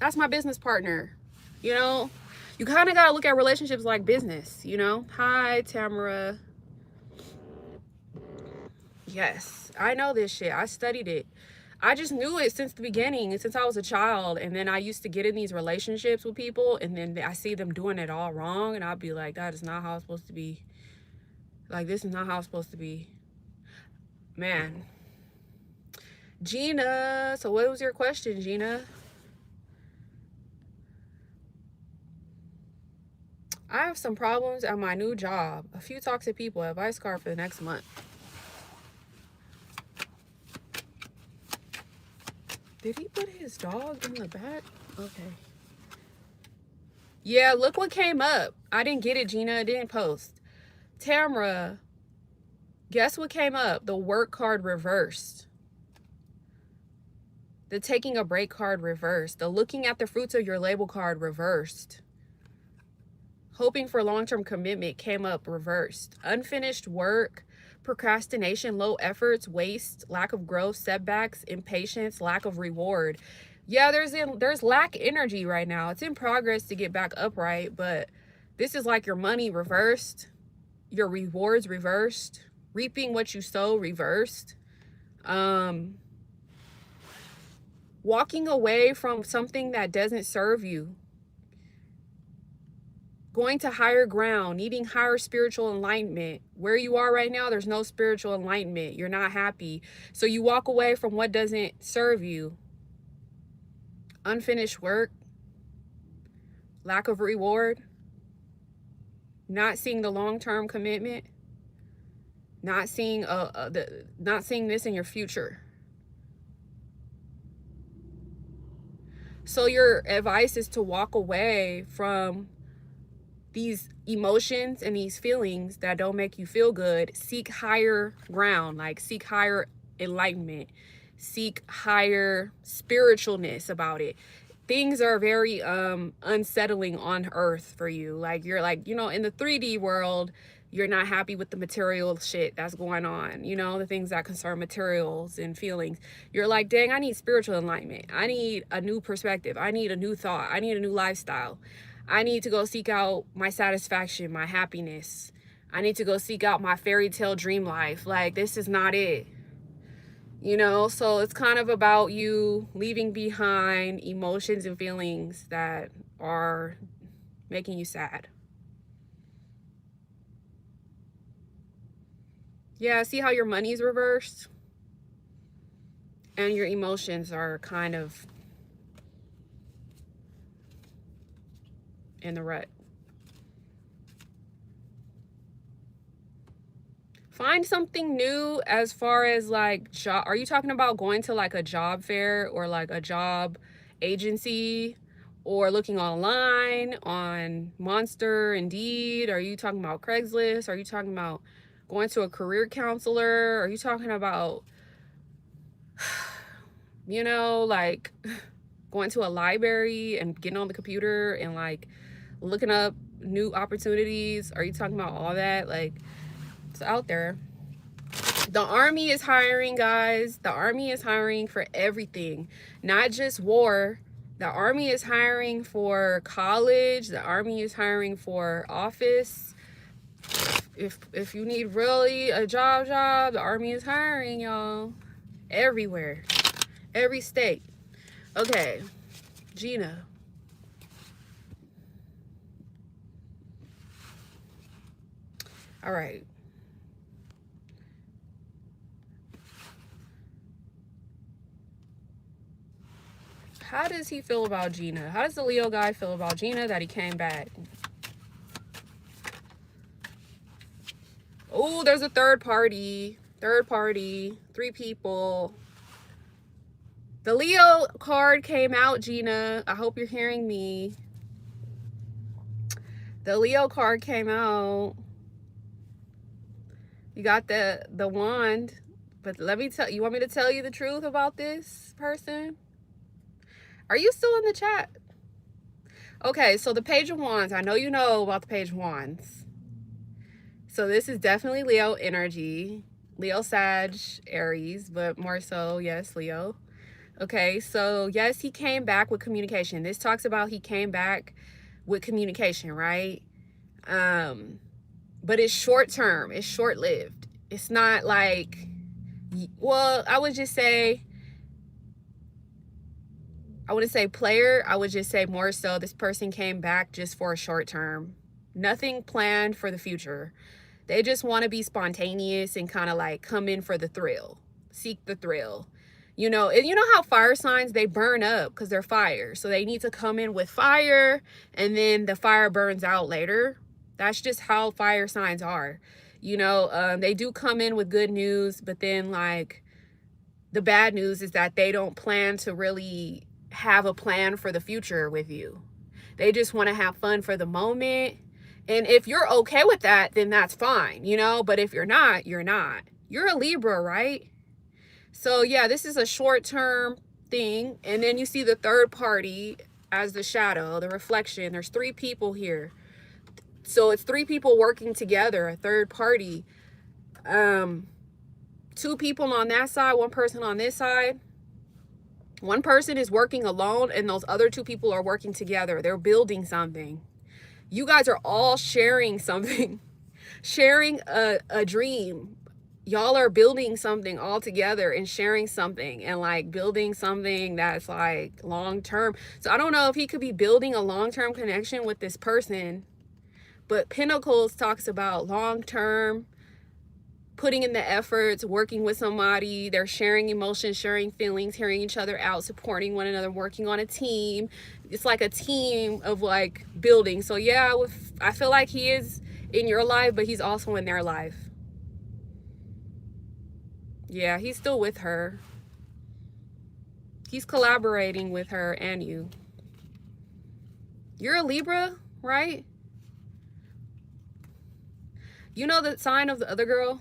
That's my business partner. You know, you kind of got to look at relationships like business, you know. Hi, Tamara. Yes, I know this shit. I studied it. I just knew it since the beginning, since I was a child. And then I used to get in these relationships with people, and then I see them doing it all wrong, and I'll be like, that is not how it's supposed to be. Like, this is not how it's supposed to be. Man. Gina, so what was your question, Gina? I have some problems at my new job. A few toxic people. Advice card for the next month. Did he put his dog in the back? Okay. Yeah, look what came up. I didn't get it, Gina. I didn't post. Tamara, guess what came up? The work card reversed. The taking a break card reversed. The looking at the fruits of your label card reversed. Hoping for long-term commitment came up reversed. Unfinished work, procrastination, low efforts, waste, lack of growth, setbacks, impatience, lack of reward. Yeah, there's lack energy right now. It's in progress to get back upright, but this is like your money reversed, your rewards reversed, reaping what you sow reversed. Walking away from something that doesn't serve you. Going to higher ground, needing higher spiritual enlightenment. Where you are right now, there's no spiritual enlightenment. You're not happy. So you walk away from what doesn't serve you. Unfinished work. Lack of reward. Not seeing the long-term commitment. Not seeing this in your future. So your advice is to walk away from these emotions and these feelings that don't make you feel good. Seek higher ground, like seek higher enlightenment, seek higher spiritualness about it. Things are very unsettling on earth for you. Like, you're like, you know, in the 3D world, you're not happy with the material shit that's going on, you know, the things that concern materials and feelings. You're like, dang, I need spiritual enlightenment. I need a new perspective. I need a new thought. I need a new lifestyle. I need to go seek out my satisfaction, my happiness. I need to go seek out my fairy tale dream life. Like, this is not it. You know, so it's kind of about you leaving behind emotions and feelings that are making you sad. Yeah, see how your money's reversed? And your emotions are kind of in the rut. Find something new as far as like job. Are you talking about going to like a job fair or like a job agency, or looking online on Monster, Indeed? Are you talking about Craigslist? Are you talking about going to a career counselor? Are you talking about, you know, like going to a library and getting on the computer and like looking up new opportunities? Are you talking about all that? Like, it's out there. The army is hiring, guys. The army is hiring for everything, not just war. The army is hiring for college. The army is hiring for office. if you need really a job, the army is hiring, y'all. Everywhere. Every state. Okay. Gina. All right. How does he feel about Gina? How does the Leo guy feel about Gina that he came back? Oh, there's a third party. Third party. 3 people. The Leo card came out, Gina. I hope you're hearing me. The Leo card came out. You got the wand. But let me tell you, want me to tell you the truth about this person? Are you still in the chat? Okay, so the Page of Wands. I know you know about the Page of Wands. So this is definitely Leo energy. Leo, Sag, Aries, but more so, yes, Leo. Okay, so yes, he came back with communication. This talks about he came back with communication, right? But it's short term. It's short lived. It's not like, well, I would just say, I wouldn't say player. I would just say more so this person came back just for a short term. Nothing planned for the future. They just want to be spontaneous and kind of like come in for the thrill, seek the thrill. You know, and you know how fire signs, they burn up because they're fire. So they need to come in with fire and then the fire burns out later. That's just how fire signs are. You know, they do come in with good news, but then like the bad news is that they don't plan to really have a plan for the future with you. They just want to have fun for the moment. And if you're okay with that, then that's fine, you know, but if you're not, you're not. You're a Libra, right? So yeah, this is a short-term thing. And then you see the third party as the shadow, the reflection. There's 3 people here. So it's 3 people working together, a third party. 2 people on that side, 1 person on this side. 1 person is working alone and those other 2 people are working together. They're building something. You guys are all sharing something, sharing a dream. Y'all are building something all together and sharing something and like building something that's like long-term. So I don't know if he could be building a long-term connection with this person, but Pentacles talks about long-term, putting in the efforts, working with somebody. They're sharing emotions, sharing feelings, hearing each other out, supporting one another, working on a team. It's like a team of like building. So yeah, I feel like he is in your life, but he's also in their life. Yeah, he's still with her. He's collaborating with her and you. You're a Libra, right? You know the sign of the other girl?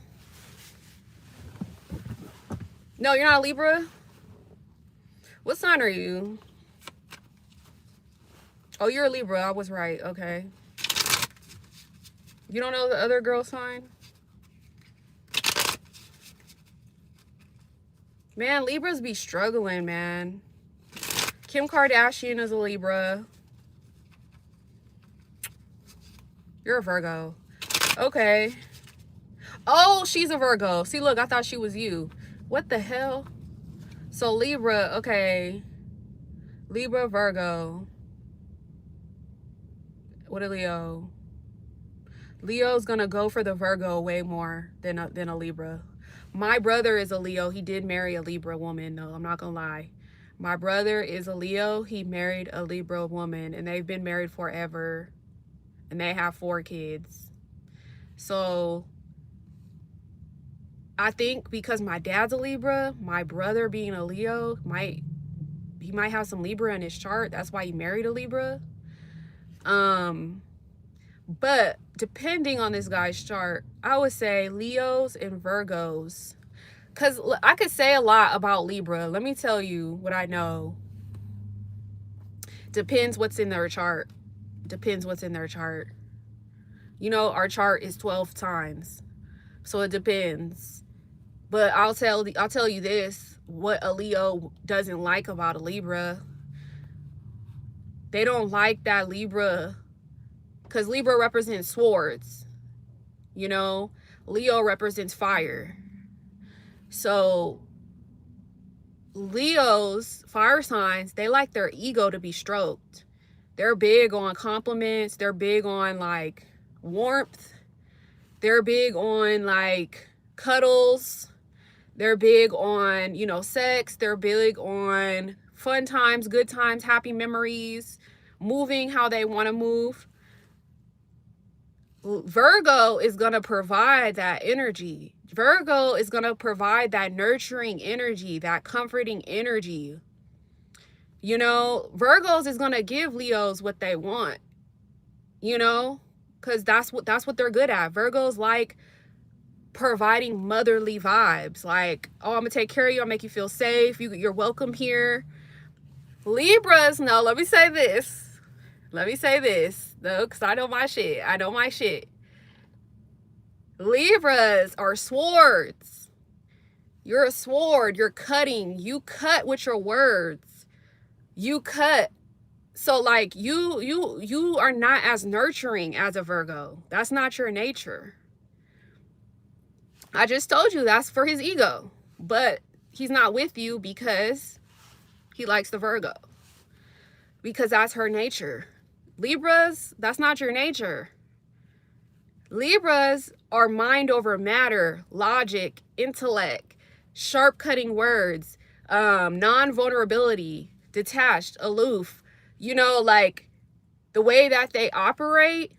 No, you're not a Libra? What sign are you? Oh, you're a Libra. I was right. Okay. You don't know the other girl sign? Man, Libras be struggling, man. Kim Kardashian is a Libra. You're a Virgo. Okay. Oh, she's a Virgo. See, look, I thought she was you. What the hell? So Libra, okay. Libra, Virgo. What a Leo. Leo's gonna go for the Virgo way more than a Libra. My brother is a Leo. He did marry a Libra woman, though. I'm not gonna lie. My brother is a Leo. He married a Libra woman, and they've been married forever. And they have 4 kids. So I think because my dad's a Libra, my brother being a Leo, he might have some Libra in his chart. That's why he married a Libra. But depending on this guy's chart, I would say Leos and Virgos. Because I could say a lot about Libra. Let me tell you what I know. Depends what's in their chart. Depends what's in their chart. You know, our chart is 12 times. So it depends. But I'll tell you this, what a Leo doesn't like about a Libra. They don't like that Libra, because Libra represents swords. You know, Leo represents fire. So Leos, fire signs, they like their ego to be stroked. They're big on compliments. They're big on like warmth. They're big on like cuddles. They're big on, you know, sex. They're big on fun times, good times, happy memories, moving how they want to move. Virgo is going to provide that energy. Virgo is going to provide that nurturing energy, that comforting energy. You know, Virgos is going to give Leos what they want, you know, because that's what they're good at. Virgos like providing motherly vibes, like, oh, I'm gonna take care of you, I'll make you feel safe, you're welcome here. Libras, no, let me say this though, because I know my shit. Libras are swords. You're a sword. You're cutting. You cut with your words. You cut. So like you are not as nurturing as a Virgo. That's not your nature. I just told you that's for his ego. But he's not with you because he likes the Virgo. Because that's her nature. Libras, that's not your nature. Libras are mind over matter, logic, intellect, sharp cutting words, non-vulnerability, detached, aloof. You know, like the way that they operate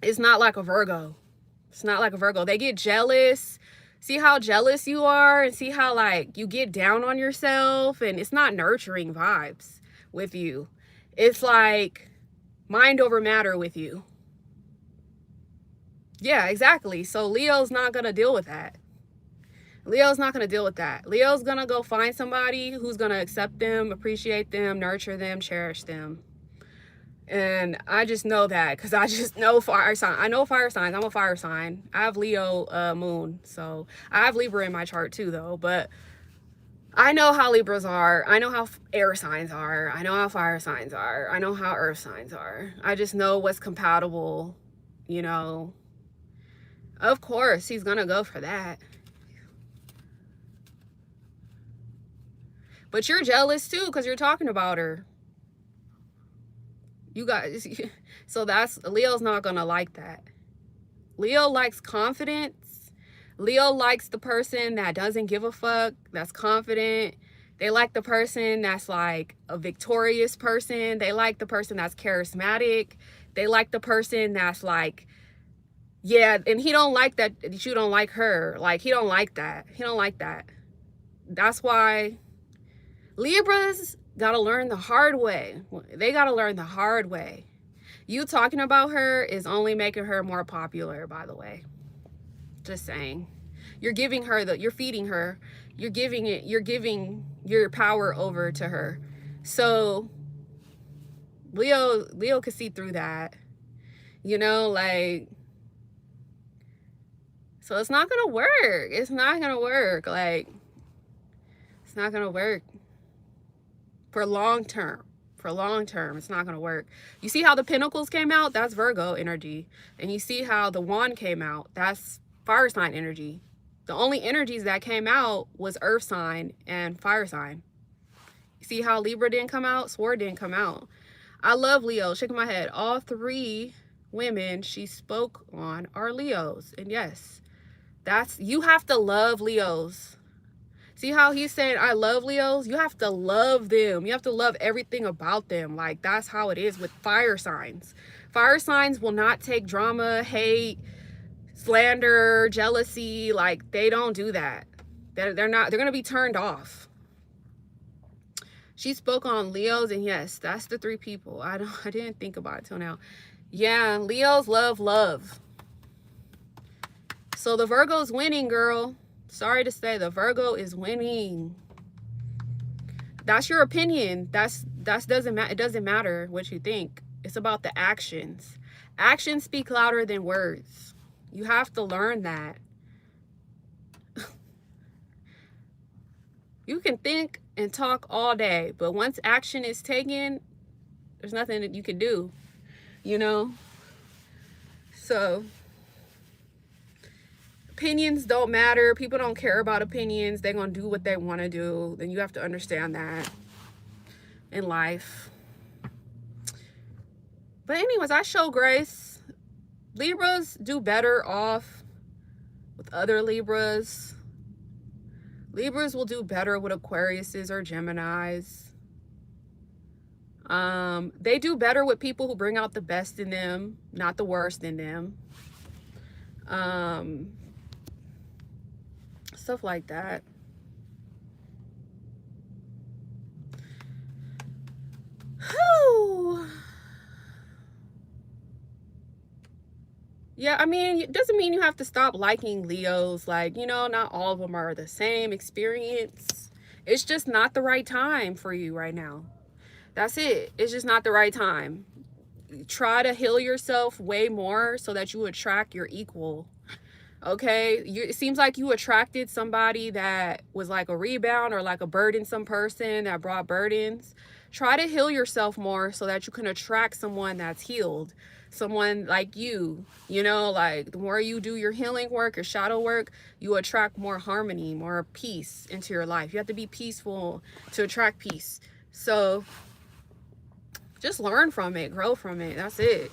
is not like a Virgo. It's not like a Virgo. They get jealous. See how jealous you are, and see how like you get down on yourself, and it's not nurturing vibes with you. It's like mind over matter with you. Yeah, exactly. So Leo's not going to deal with that. Leo's not going to deal with that. Leo's going to go find somebody who's going to accept them, appreciate them, nurture them, cherish them. And I just know that because I just know fire sign. I know fire signs. I'm a fire sign. I have Leo moon. So I have Libra in my chart too, though. But I know how Libras are. I know how air signs are. I know how fire signs are. I know how earth signs are. I just know what's compatible, you know. Of course, he's going to go for that. But you're jealous too because you're talking about her. You guys, so that's, Leo's not going to like that. Leo likes confidence. Leo likes the person that doesn't give a fuck, that's confident. They like the person that's like a victorious person. They like the person that's charismatic. They like the person that's like, yeah, and he don't like that you don't like her. Like, he don't like that. He don't like that. That's why Libras gotta learn the hard way. They gotta learn the hard way. You talking about her is only making her more popular, by the way. Just saying. You're giving her you're feeding her. You're giving your power over to her. So Leo could see through that. You know, like, so it's not gonna work. It's not gonna work. Like, it's not gonna work. For long term, it's not going to work. You see how the Pentacles came out? That's Virgo energy. And you see how the Wand came out? That's fire sign energy. The only energies that came out was earth sign and fire sign. You see how Libra didn't come out? Sword didn't come out. I love Leo. Shaking my head. All three women she spoke on are Leos. And yes, you have to love Leos. See how he's saying, I love Leos? You have to love them. You have to love everything about them. Like, that's how it is with fire signs. Fire signs will not take drama, hate, slander, jealousy. Like, they don't do that. They're going to be turned off. She spoke on Leos, and yes, that's the three people. I didn't think about it till now. Yeah, Leos love. So the Virgo's winning, girl. Sorry to say, the Virgo is winning. That's your opinion. That doesn't matter. It doesn't matter what you think. It's about the actions. Actions speak louder than words. You have to learn that. You can think and talk all day, but once action is taken, there's nothing that you can do, you know? So opinions don't matter. People don't care about opinions. They're going to do what they want to do. Then you have to understand that in life. But anyways, I show grace. Libras do better off with other Libras. Libras will do better with Aquariuses or Geminis. They do better with people who bring out the best in them, not the worst in them. Stuff like that. Whew. Yeah, I mean, it doesn't mean you have to stop liking Leos. Like, you know, not all of them are the same experience. It's just not the right time for you right now. That's it. It's just not the right time. Try to heal yourself way more so that you attract your equal. Okay? It seems like you attracted somebody that was like a rebound or like a burdensome person that brought burdens. Try to heal yourself more so that you can attract someone that's healed. Someone like you know, like the more you do your healing work, your shadow work, you attract more harmony, more peace into your life. You have to be peaceful to attract peace. So just learn from it, grow from it. That's it.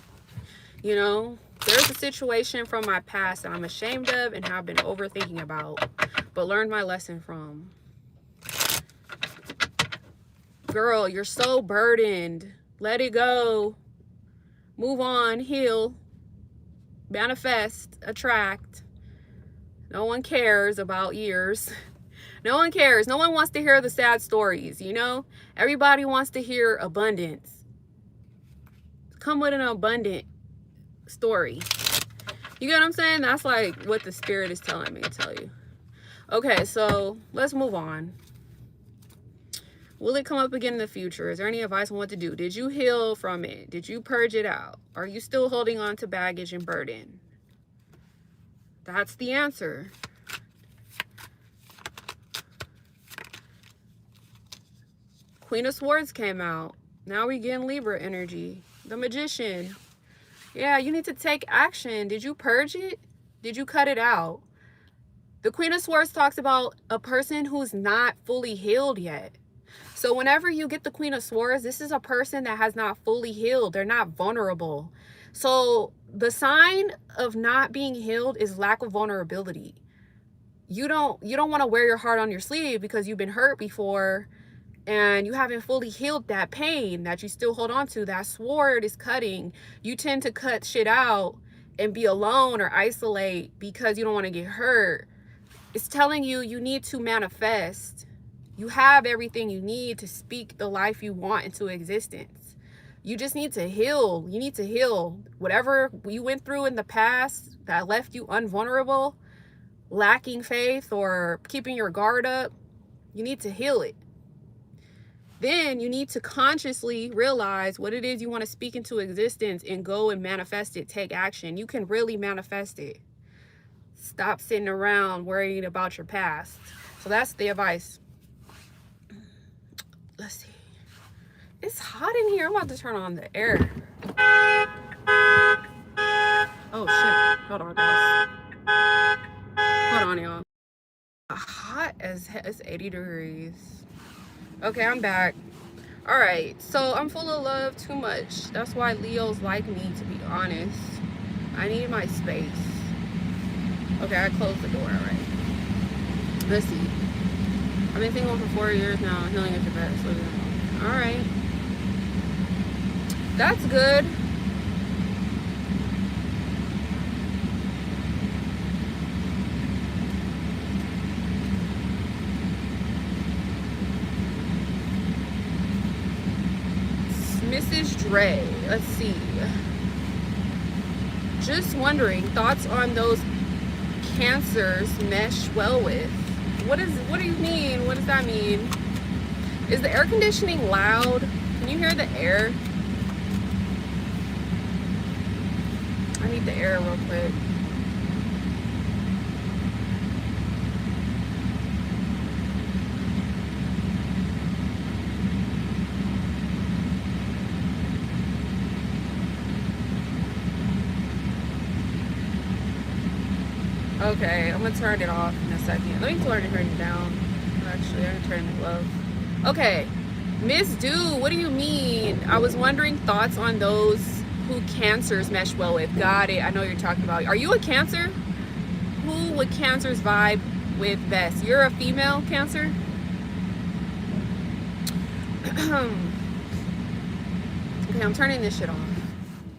You know, there's a situation from my past that I'm ashamed of and have been overthinking about, but learned my lesson from. Girl, you're so burdened. Let it go. Move on, heal, manifest, attract. No one cares about years. No one cares. No one wants to hear the sad stories, you know? Everybody wants to hear abundance. Come with an abundant story. You get what I'm saying? That's like what the spirit is telling me to tell you. Okay, so let's move on. Will it come up again in the future? Is there any advice on what to do? Did you heal from it? Did you purge it out? Are you still holding on to baggage and burden? That's the answer. Queen of Swords came out. Now we're getting Libra energy. The Magician. Yeah, you need to take action. Did you purge it? Did you cut it out? The Queen of Swords talks about a person who's not fully healed yet. So whenever you get the Queen of Swords, this is a person that has not fully healed. They're not vulnerable. So the sign of not being healed is lack of vulnerability. You don't want to wear your heart on your sleeve because you've been hurt before and you haven't fully healed that pain that you still hold on to. That sword is cutting. You tend to cut shit out and be alone or isolate because you don't want to get hurt. It's telling you you need to manifest. You have everything you need to speak the life you want into existence. You just need to heal. You need to heal. Whatever you went through in the past that left you unvulnerable, lacking faith, or keeping your guard up, you need to heal it. Then you need to consciously realize what it is you want to speak into existence and go and manifest it. Take action. You can really manifest it. Stop sitting around worrying about your past. So that's the advice. Let's see. It's hot in here. I'm about to turn on the air. Oh shit. Hold on, guys. Hold on, y'all. Hot as hell. It's 80 degrees. Okay, I'm back. All right, so I'm full of love too much. That's why Leos like me, to be honest. I need my space. Okay, I closed the door. All right. Let's see. I've been single for 4 years now. Healing at your best. All right. That's good. Mrs. Dre, let's see. Just wondering, thoughts on those cancers mesh well with? What do you mean? What does that mean? Is the air conditioning loud? Can you hear the air? I need the air real quick. Okay, I'm gonna turn it off in a second. Let me turn it down. Actually, I'm gonna turn it low. Okay, Miss Do, what do you mean? I was wondering thoughts on those who cancers mesh well with. Got it. I know you're talking about. Are you a Cancer? Who would Cancers vibe with best? You're a female Cancer? Okay, I'm turning this shit off.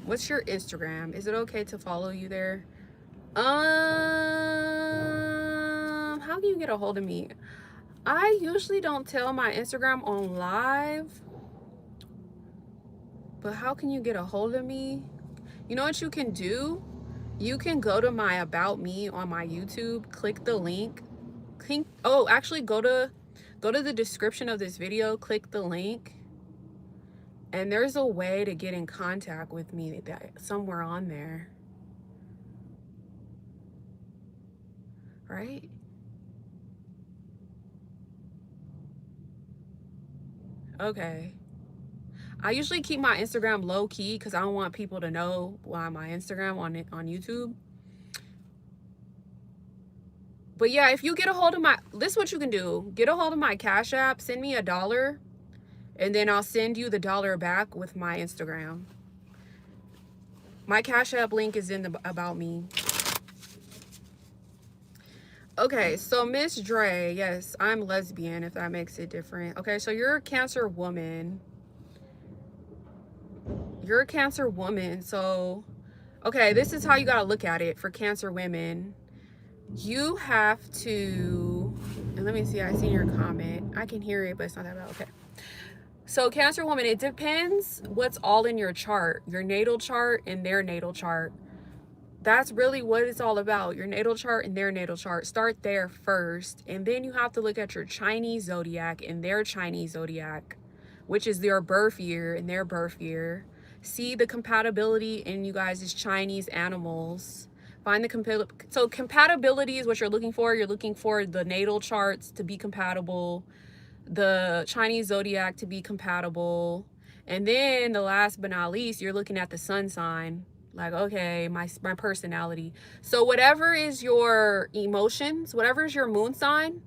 What's your Instagram? Is it okay to follow you there? How can you get a hold of me? I usually don't tell my Instagram on live, but how can you get a hold of me? You know what you can do? You can go to my About Me on my YouTube, click the link. Actually go to the description of this video, click the link, and there's a way to get in contact with me somewhere on there, right? Okay. I usually keep my Instagram low key because I don't want people to know why my Instagram on YouTube. But yeah, if you get a hold of this is what you can do. Get a hold of my Cash App, send me $1, and then I'll send you the $1 back with my Instagram. My Cash App link is in the About Me. Okay, so Miss Dre, yes, I'm lesbian, if that makes it different. Okay, so you're a Cancer woman. You're a Cancer woman, so okay, this is how you gotta look at it for Cancer women. You have to, and let me see, I see your comment. I can hear it, but it's not that bad. Okay. So Cancer woman, it depends what's all in your chart, your natal chart and their natal chart. That's really what it's all about, your natal chart and their natal chart. Start there first, and then you have to look at your Chinese zodiac and their Chinese zodiac, which is their birth year and their birth year. See the compatibility in you guys' Chinese animals. Find the so compatibility is what you're looking for. You're looking for the natal charts to be compatible, the Chinese zodiac to be compatible, and then the last but not least, you're looking at the sun sign. Like, okay, my personality. So whatever is your emotions, whatever is your moon sign,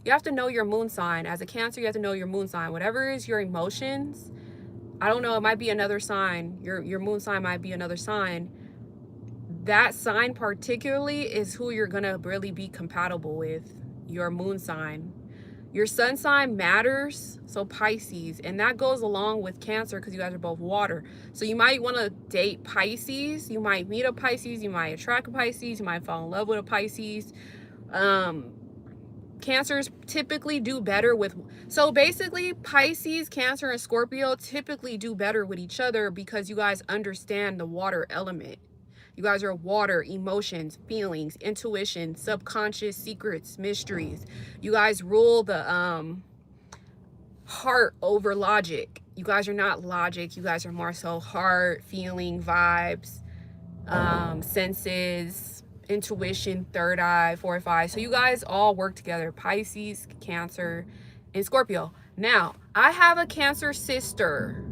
you have to know your moon sign. As a Cancer, you have to know your moon sign. Whatever is your emotions, I don't know, it might be another sign. Your moon sign might be another sign. That sign particularly is who you're gonna really be compatible with, your moon sign. Your sun sign matters, so Pisces, and that goes along with Cancer because you guys are both water. So you might want to date Pisces. You might meet a Pisces. You might attract a Pisces. You might fall in love with a Pisces. Cancers typically do better with, so basically Pisces, Cancer, and Scorpio typically do better with each other because you guys understand the water element. You guys are water, emotions, feelings, intuition, subconscious, secrets, mysteries. You guys rule the heart over logic. You guys are not logic. You guys are more so heart, feeling, vibes, senses, intuition, third eye, fourth eye. So you guys all work together. Pisces, Cancer, and Scorpio. Now, I have a Cancer sister.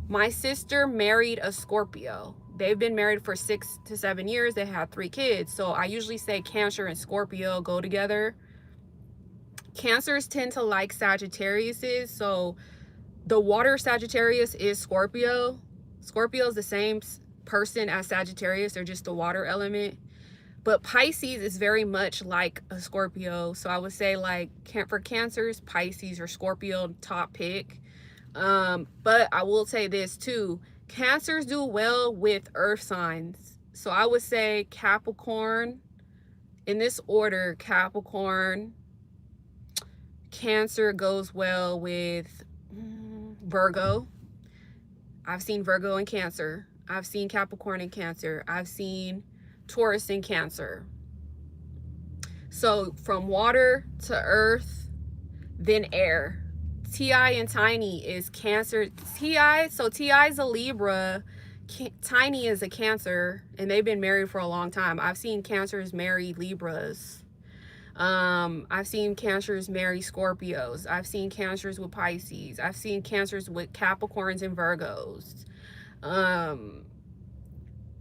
My sister married a Scorpio. They've been married for 6 to 7 years. They have 3 kids. So I usually say Cancer and Scorpio go together. Cancers tend to like Sagittariuses. So the water Sagittarius is Scorpio. Scorpio is the same person as Sagittarius. They're just the water element. But Pisces is very much like a Scorpio. So I would say, like, for Cancers, Pisces or Scorpio, top pick. But I will say this too. Cancers do well with earth signs. So I would say Capricorn, in this order, Capricorn, Cancer goes well with Virgo. I've seen Virgo and Cancer. I've seen Capricorn and Cancer. I've seen Taurus and Cancer. So from water to earth, then air. T.I. and Tiny is Cancer. So T.I. is a Libra. Tiny is a Cancer, and they've been married for a long time. I've seen Cancers marry Libras. I've seen Cancers marry Scorpios. I've seen Cancers with Pisces. I've seen Cancers with Capricorns and Virgos. I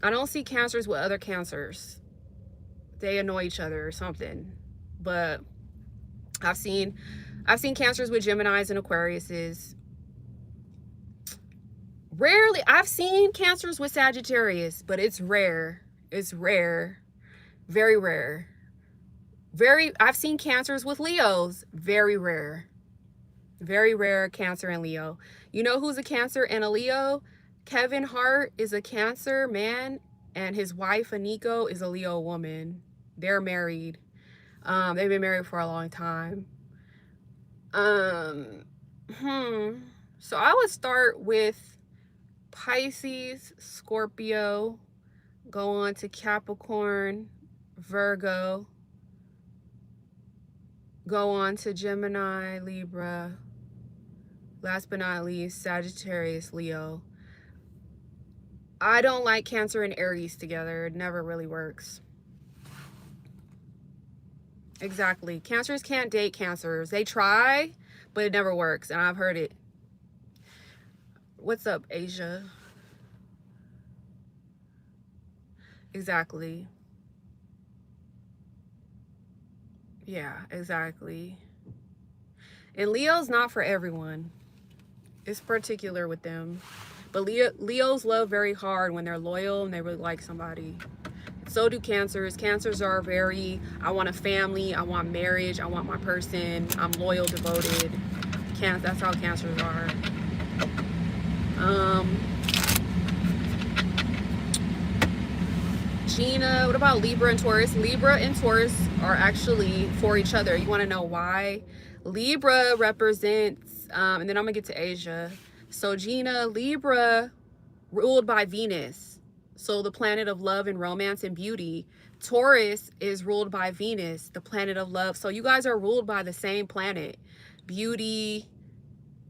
don't see Cancers with other Cancers. they annoy each other or something. But I've seen Cancers with Geminis and Aquariuses. Rarely, I've seen Cancers with Sagittarius, but it's rare. It's rare. Very rare. I've seen Cancers with Leos. Very rare. Very rare, Cancer and Leo. You know who's a Cancer and a Leo? Kevin Hart is a Cancer man, and his wife, Aniko, is a Leo woman. They're married. They've been married for a long time. So I would start with Pisces, Scorpio, go on to Capricorn, Virgo, go on to Gemini, Libra, last but not least, Sagittarius, Leo. I don't like Cancer and Aries together. It never really works. Exactly. Cancers can't date Cancers. They try, but it never works, and I've heard it. What's up, Asia? Exactly. Yeah, exactly. And Leo's not for everyone. It's particular with them. But Leos love very hard when they're loyal and they really like somebody. So do Cancers. Cancers are very, I want a family, I want marriage, I want my person, I'm loyal, devoted. That's how Cancers are. Gina, what about Libra and Taurus? Libra and Taurus are actually for each other. You want to know why? Libra represents, and then I'm gonna get to Asia. So Gina, Libra ruled by Venus, so the planet of love and romance and beauty. Taurus is ruled by Venus, the planet of love. So you guys are ruled by the same planet. Beauty,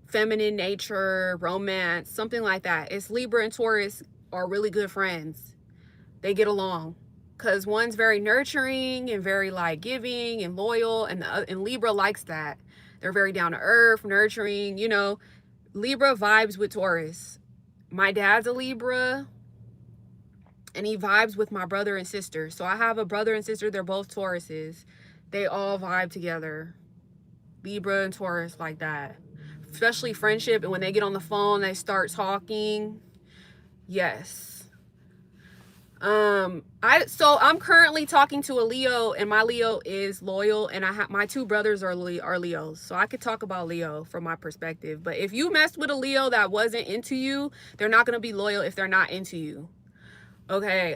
feminine nature, romance, something like that. It's Libra and Taurus are really good friends. They get along because one's very nurturing and very like giving and loyal, and Libra likes that. They're very down to earth, nurturing, you know. Libra vibes with Taurus. My dad's a Libra, and he vibes with my brother and sister. So I have a brother and sister, they're both Tauruses. They all vibe together. Libra and Taurus like that. Especially friendship, and when they get on the phone, they start talking. Yes. So I'm currently talking to a Leo, and my Leo is loyal, and I have my two brothers are Leos, so I could talk about Leo from my perspective. But if you messed with a Leo that wasn't into you, they're not gonna be loyal if they're not into you. Okay,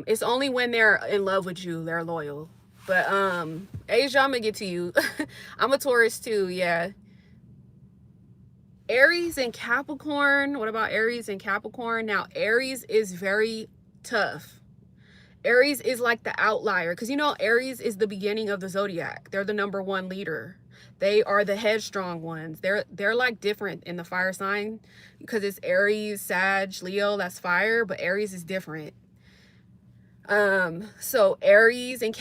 it's only when they're in love with you they're loyal. But Asia, I'm gonna get to you. I'm a Taurus too, yeah. Aries and Capricorn. What about Aries and Capricorn? Now, Aries is very tough. Aries is like the outlier, because you know Aries is the beginning of the zodiac. They're the #1 leader. They are the headstrong ones. They're like different in the fire sign, because it's Aries, Sag, Leo, that's fire, but Aries is different. So Aries and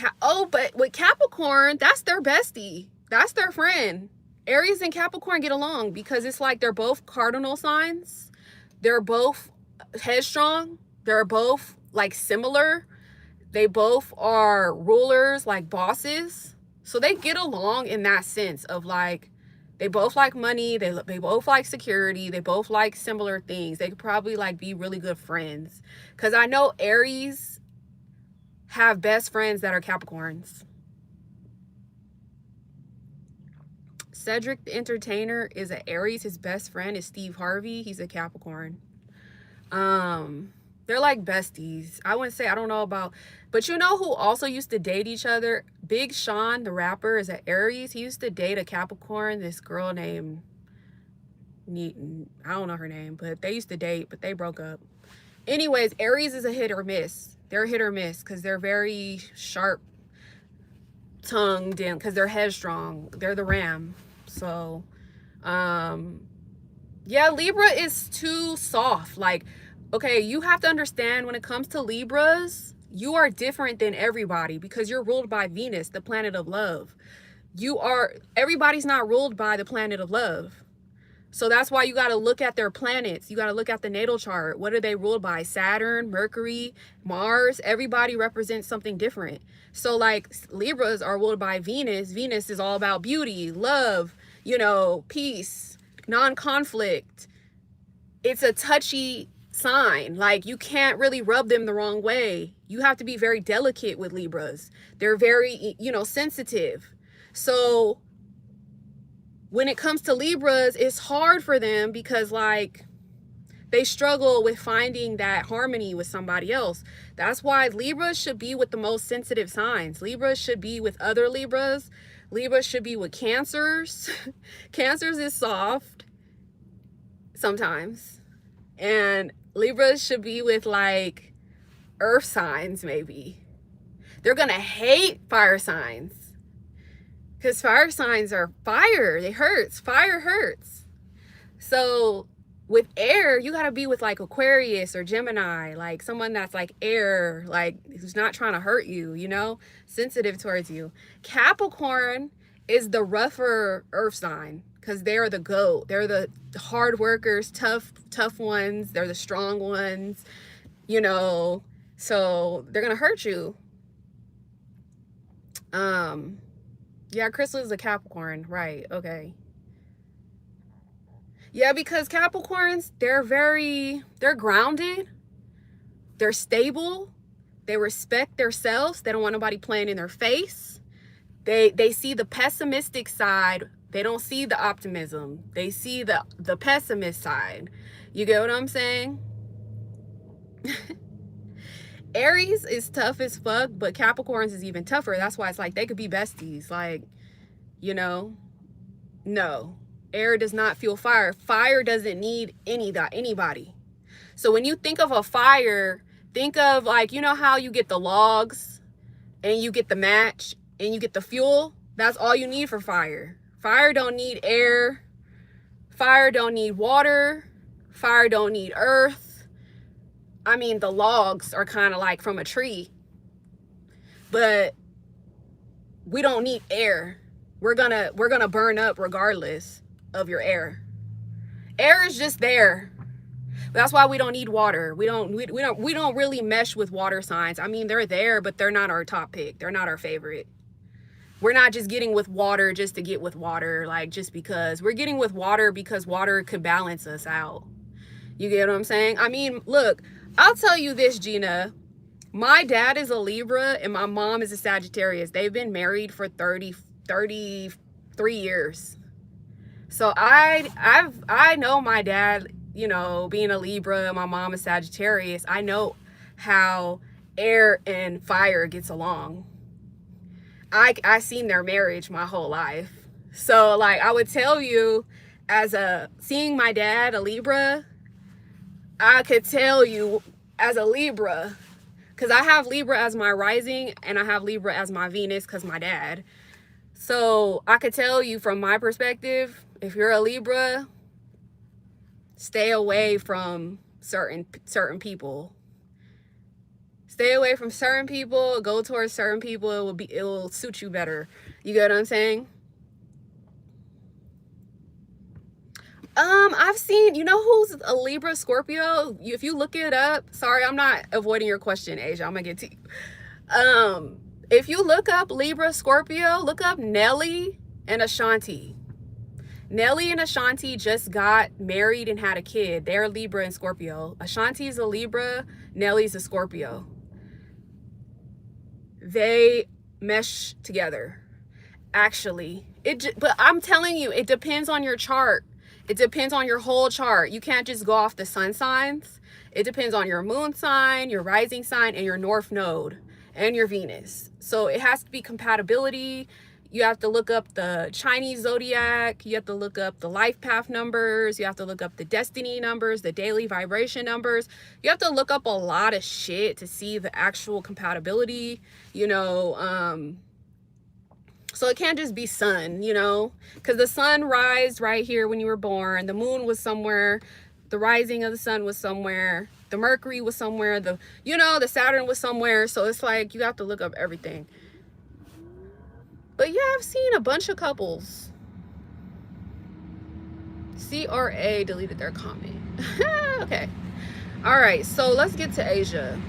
but with Capricorn, that's their bestie. That's their friend. Aries and Capricorn get along because it's like they're both cardinal signs. They're both headstrong. They're both like similar. They both are rulers, like bosses. So they get along in that sense of like, they both like money. They both like security. They both like similar things. They could probably like be really good friends. Because I know Aries have best friends that are Capricorns. Cedric the Entertainer is an Aries. His best friend is Steve Harvey. He's a Capricorn. They're like besties. I wouldn't say, I don't know about, but you know who also used to date each other? Big Sean, the rapper, is an Aries. He used to date a Capricorn, this girl named, I don't know her name, but they used to date, but they broke up. Anyways, Aries is a hit or miss. They're hit or miss because they're very sharp tongued and because they're headstrong. They're the ram. So, yeah, Libra is too soft. Like, okay, you have to understand when it comes to Libras, you are different than everybody because you're ruled by Venus, the planet of love. Everybody's not ruled by the planet of love. So that's why you got to look at their planets. You got to look at the natal chart. What are they ruled by? Saturn, Mercury, Mars. Everybody represents something different. So like Libras are ruled by Venus. Venus is all about beauty, love, you know, peace, non-conflict. It's a touchy sign. Like you can't really rub them the wrong way. You have to be very delicate with Libras. They're very, you know, sensitive. So when it comes to Libras, it's hard for them because like they struggle with finding that harmony with somebody else. That's why Libras should be with the most sensitive signs. Libras should be with other Libras. Libras should be with Cancers. Cancers is soft sometimes. And Libras should be with like earth signs maybe. They're gonna hate fire signs. Because fire signs are fire. It hurts. Fire hurts. So with air, you got to be with like Aquarius or Gemini, like someone that's like air, like who's not trying to hurt you, you know, sensitive towards you. Capricorn is the rougher earth sign because they're the GOAT. They're the hard workers, tough ones. They're the strong ones, you know, so they're going to hurt you. Yeah, Crystal is a Capricorn, right? Okay. Yeah, because Capricorns, they're grounded, they're stable, they respect themselves, they don't want nobody playing in their face. They see the pessimistic side, they don't see the optimism. They see the pessimist side. You get what I'm saying? Aries is tough as fuck, but Capricorns is even tougher. That's why it's like they could be besties. Like, you know, no. Air does not feel fire. Fire doesn't need anybody. So when you think of a fire, think of like, you know how you get the logs and you get the match and you get the fuel? That's all you need for fire. Fire don't need air. Fire don't need water. Fire don't need earth. I mean, the logs are kind of like from a tree, but we don't need air. We're gonna burn up regardless of your air. Air is just there. That's why we don't need water. We don't really mesh with water signs. I mean, they're there, but they're not our top pick. They're not our favorite. We're not just getting with water just to get with water, like just because. We're getting with water because water could balance us out. You get what I'm saying? I mean, look, I'll tell you this, Gina. My dad is a Libra and my mom is a Sagittarius. They've been married for 33 years. So I know my dad, you know, being a Libra, my mom is Sagittarius. I know how air and fire gets along. I seen their marriage my whole life. So like I would tell you, seeing my dad, a Libra, I could tell you as a Libra, because I have Libra as my rising and I have Libra as my Venus because my dad. So I could tell you from my perspective, if you're a Libra, stay away from certain people. Stay away from certain people, go towards certain people, it will suit you better. You get what I'm saying? I've seen, you know who's a Libra Scorpio? If you look it up, sorry, I'm not avoiding your question, Asia. I'm gonna get to you. If you look up Libra Scorpio, look up Nelly and Ashanti. Nelly and Ashanti just got married and had a kid. They're Libra and Scorpio. Ashanti's a Libra, Nelly's a Scorpio. They mesh together, actually. But I'm telling you, it depends on your chart. It depends on your whole chart. You can't just go off the sun signs. It depends on your moon sign, your rising sign, and your north node, and your Venus. So it has to be compatibility. You have to look up the Chinese zodiac. You have to look up the life path numbers. You have to look up the destiny numbers, the daily vibration numbers. You have to look up a lot of shit to see the actual compatibility, you know. So it can't just be sun, you know, because the sun rised right here when you were born. The moon was somewhere. The rising of the sun was somewhere. The Mercury was somewhere. The Saturn was somewhere. So it's like you have to look up everything. But yeah, I've seen a bunch of couples. CRA deleted their comment. Okay. All right, so let's get to Asia.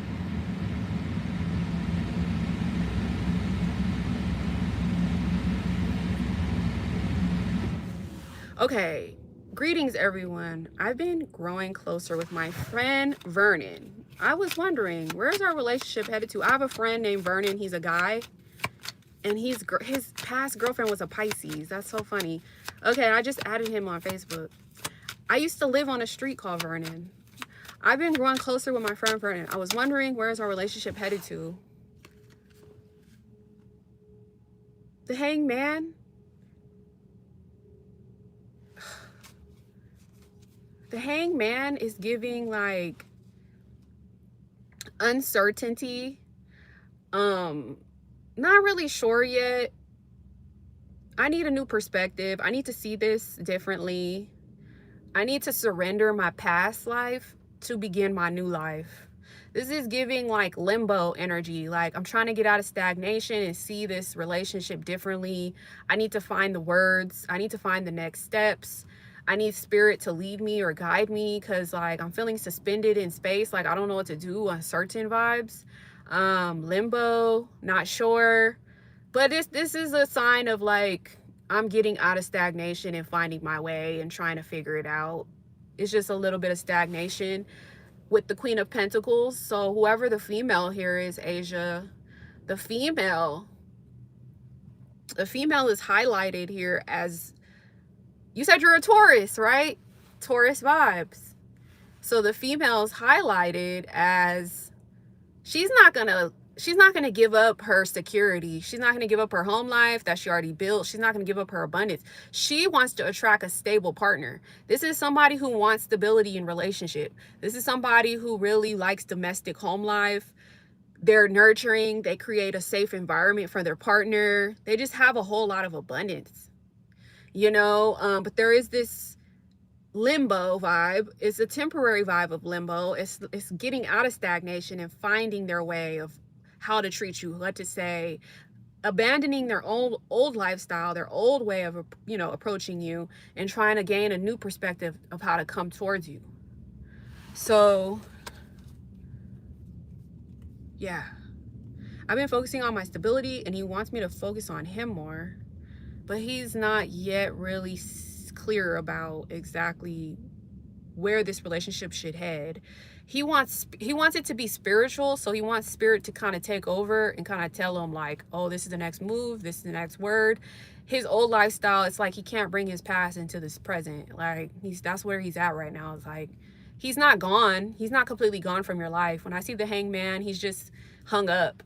Okay, greetings everyone. I've been growing closer with my friend Vernon. I was wondering, where's our relationship headed to? I have a friend named Vernon. He's a guy, and his past girlfriend was a Pisces. That's so funny. Okay, I just added him on Facebook. I used to live on a street called Vernon. I've been growing closer with my friend Vernon. I was wondering, where's our relationship headed to? The Hangman? The Hangman is giving like uncertainty. Not really sure yet. I need a new perspective. I need to see this differently. I need to surrender my past life to begin my new life. This is giving like limbo energy. Like I'm trying to get out of stagnation and see this relationship differently. I need to find the words. I need to find the next steps. I need spirit to lead me or guide me, because like I'm feeling suspended in space. Like I don't know what to do, uncertain vibes. Limbo, not sure. But this is a sign of like I'm getting out of stagnation and finding my way and trying to figure it out. It's just a little bit of stagnation with the Queen of Pentacles. So whoever the female here is, Asia, the female is highlighted here as, you said you're a Taurus, right? Taurus vibes. So the female is highlighted as she's not gonna give up her security. She's not gonna give up her home life that she already built. She's not gonna give up her abundance. She wants to attract a stable partner. This is somebody who wants stability in relationship. This is somebody who really likes domestic home life. They're nurturing. They create a safe environment for their partner. They just have a whole lot of abundance, you know. But there is this limbo vibe. It's a temporary vibe of limbo. It's getting out of stagnation and finding their way of how to treat you, what to say, abandoning their old lifestyle, their old way of, you know, approaching you, and trying to gain a new perspective of how to come towards you. So yeah, I've been focusing on my stability, and he wants me to focus on him more, but he's not yet really clear about exactly where this relationship should head. He wants it to be spiritual, so he wants spirit to kind of take over and kind of tell him like, oh, this is the next move, this is the next word. His old lifestyle, it's like he can't bring his past into this present. Like that's where he's at right now. It's like he's not gone. He's not completely gone from your life. When I see the Hangman, he's just hung up.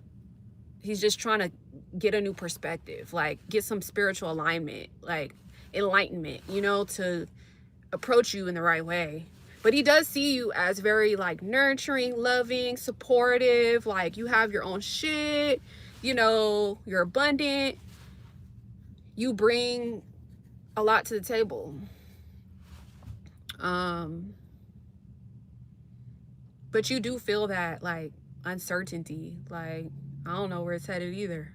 He's just trying to get a new perspective, like get some spiritual alignment, like enlightenment, you know, to approach you in the right way. But he does see you as very like nurturing, loving, supportive, like you have your own shit, you know, you're abundant, you bring a lot to the table. But you do feel that like uncertainty, like I don't know where it's headed either.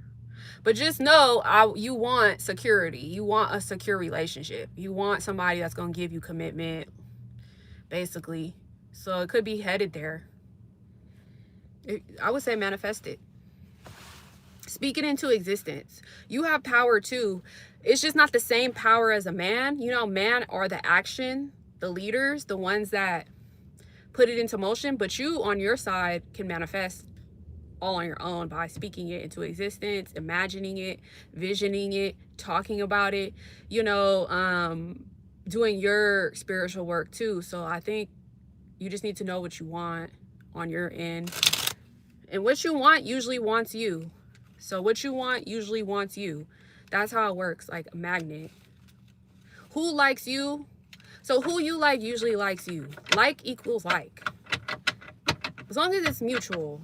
But just know, you want security. You want a secure relationship. You want somebody that's going to give you commitment, basically. So it could be headed there. I would say manifest it. Speak it into existence. You have power too. It's just not the same power as a man. You know, man are the action, the leaders, the ones that put it into motion. But you on your side can manifest all on your own by speaking it into existence, imagining it, visioning it, talking about it, you know, doing your spiritual work too. So I think you just need to know what you want on your end, and what you want usually wants you. So what you want usually wants you. That's how it works, like a magnet. Who likes you? So who you like usually likes you. Like equals like. As long as it's mutual.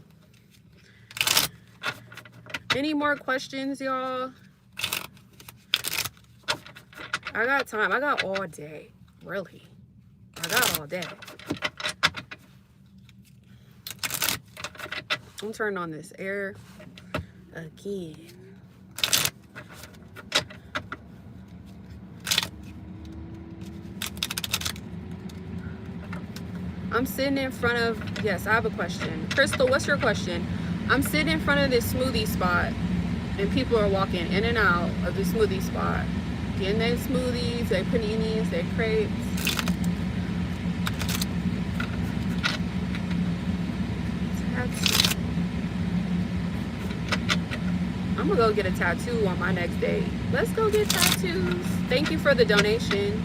Any more questions, y'all? I got time. I got all day. Really. I got all day. I'm turning on this air again. I'm sitting in front of, yes, I have a question. Crystal, what's your question? I'm sitting in front of this smoothie spot, and people are walking in and out of the smoothie spot, getting their smoothies, their paninis, their crepes. I'm gonna go get a tattoo on my next date. Let's go get tattoos. Thank you for the donation.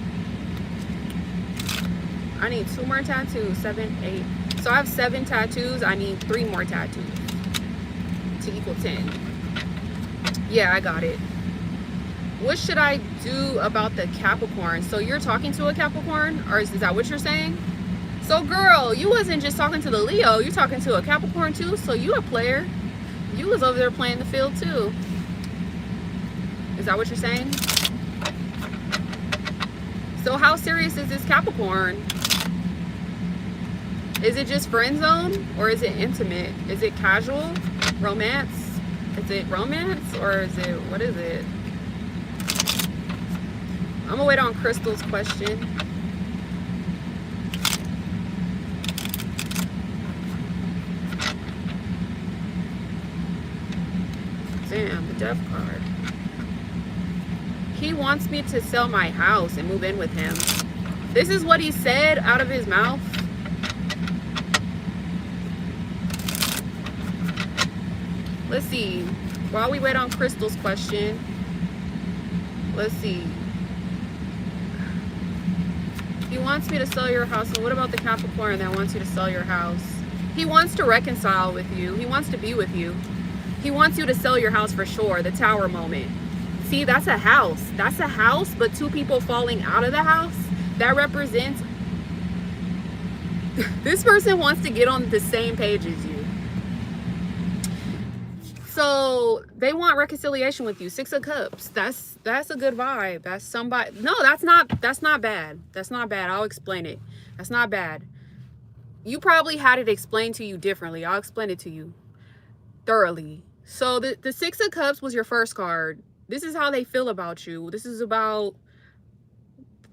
I need 2 more tattoos, 7, 8. So I have 7 tattoos. I need 3 more tattoos to equal 10. Yeah, I got it. What should I do about the Capricorn? So you're talking to a Capricorn, or is that what you're saying? So girl, you wasn't just talking to the Leo, you're talking to a Capricorn too, so you a player. You was over there playing the field too. Is that what you're saying? So how serious is this Capricorn? Is it just friend zone, or is it intimate? Is it casual? Romance? Is it romance, or is it, what is it? I'm gonna wait on Crystal's question. Damn, the death card. He wants me to sell my house and move in with him. This is what he said out of his mouth. Let's see. While we wait on Crystal's question, let's see. He wants me to sell your house. So what about the Capricorn that wants you to sell your house? He wants to reconcile with you. He wants to be with you. He wants you to sell your house for sure. The tower moment. See, that's a house. That's a house, but 2 people falling out of the house. That represents... This person wants to get on the same page as you. So they want reconciliation with you. 6 of Cups. That's a good vibe. That's somebody. No, that's not bad. That's not bad. I'll explain it. That's not bad. You probably had it explained to you differently. I'll explain it to you thoroughly. So the 6 of Cups was your first card. This is how they feel about you. This is about,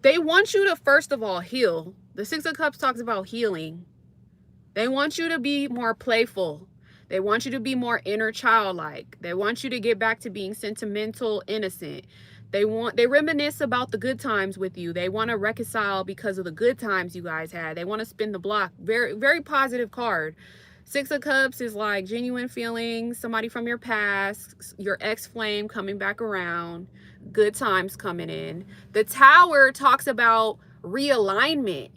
they want you to first of all heal. The 6 of Cups talks about healing. They want you to be more playful. They want you to be more inner childlike. They want you to get back to being sentimental, innocent. They reminisce about the good times with you. They want to reconcile because of the good times you guys had. They want to spin the block. Very, very positive card. 6 of Cups is like genuine feelings, somebody from your past, your ex-flame coming back around, good times coming in. The Tower talks about realignment.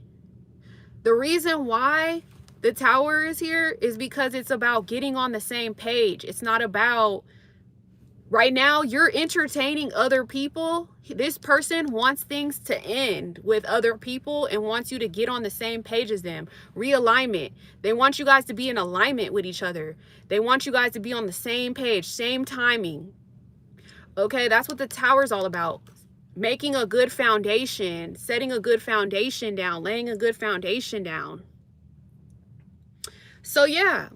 The reason why the Tower is here is because it's about getting on the same page. It's not about, right now, you're entertaining other people. This person wants things to end with other people and wants you to get on the same page as them. Realignment. They want you guys to be in alignment with each other. They want you guys to be on the same page, same timing. Okay, that's what the Tower is all about. Making a good foundation, setting a good foundation down, laying a good foundation down. So yeah,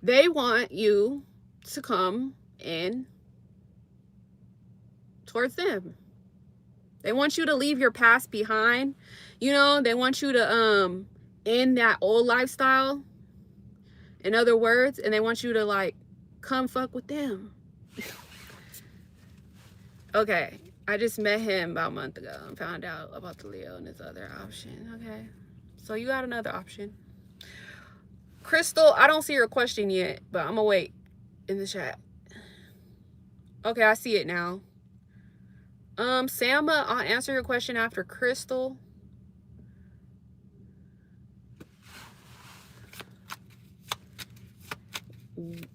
they want you to come in towards them. They want you to leave your past behind. You know, they want you to end that old lifestyle, in other words, and they want you to like come fuck with them. Okay, I just met him about a month ago and found out about the Leo and his other option. Okay, so you got another option. Crystal, I don't see your question yet, but I'm gonna wait in the chat. Okay, I see it now. Selma, I'll answer your question after Crystal.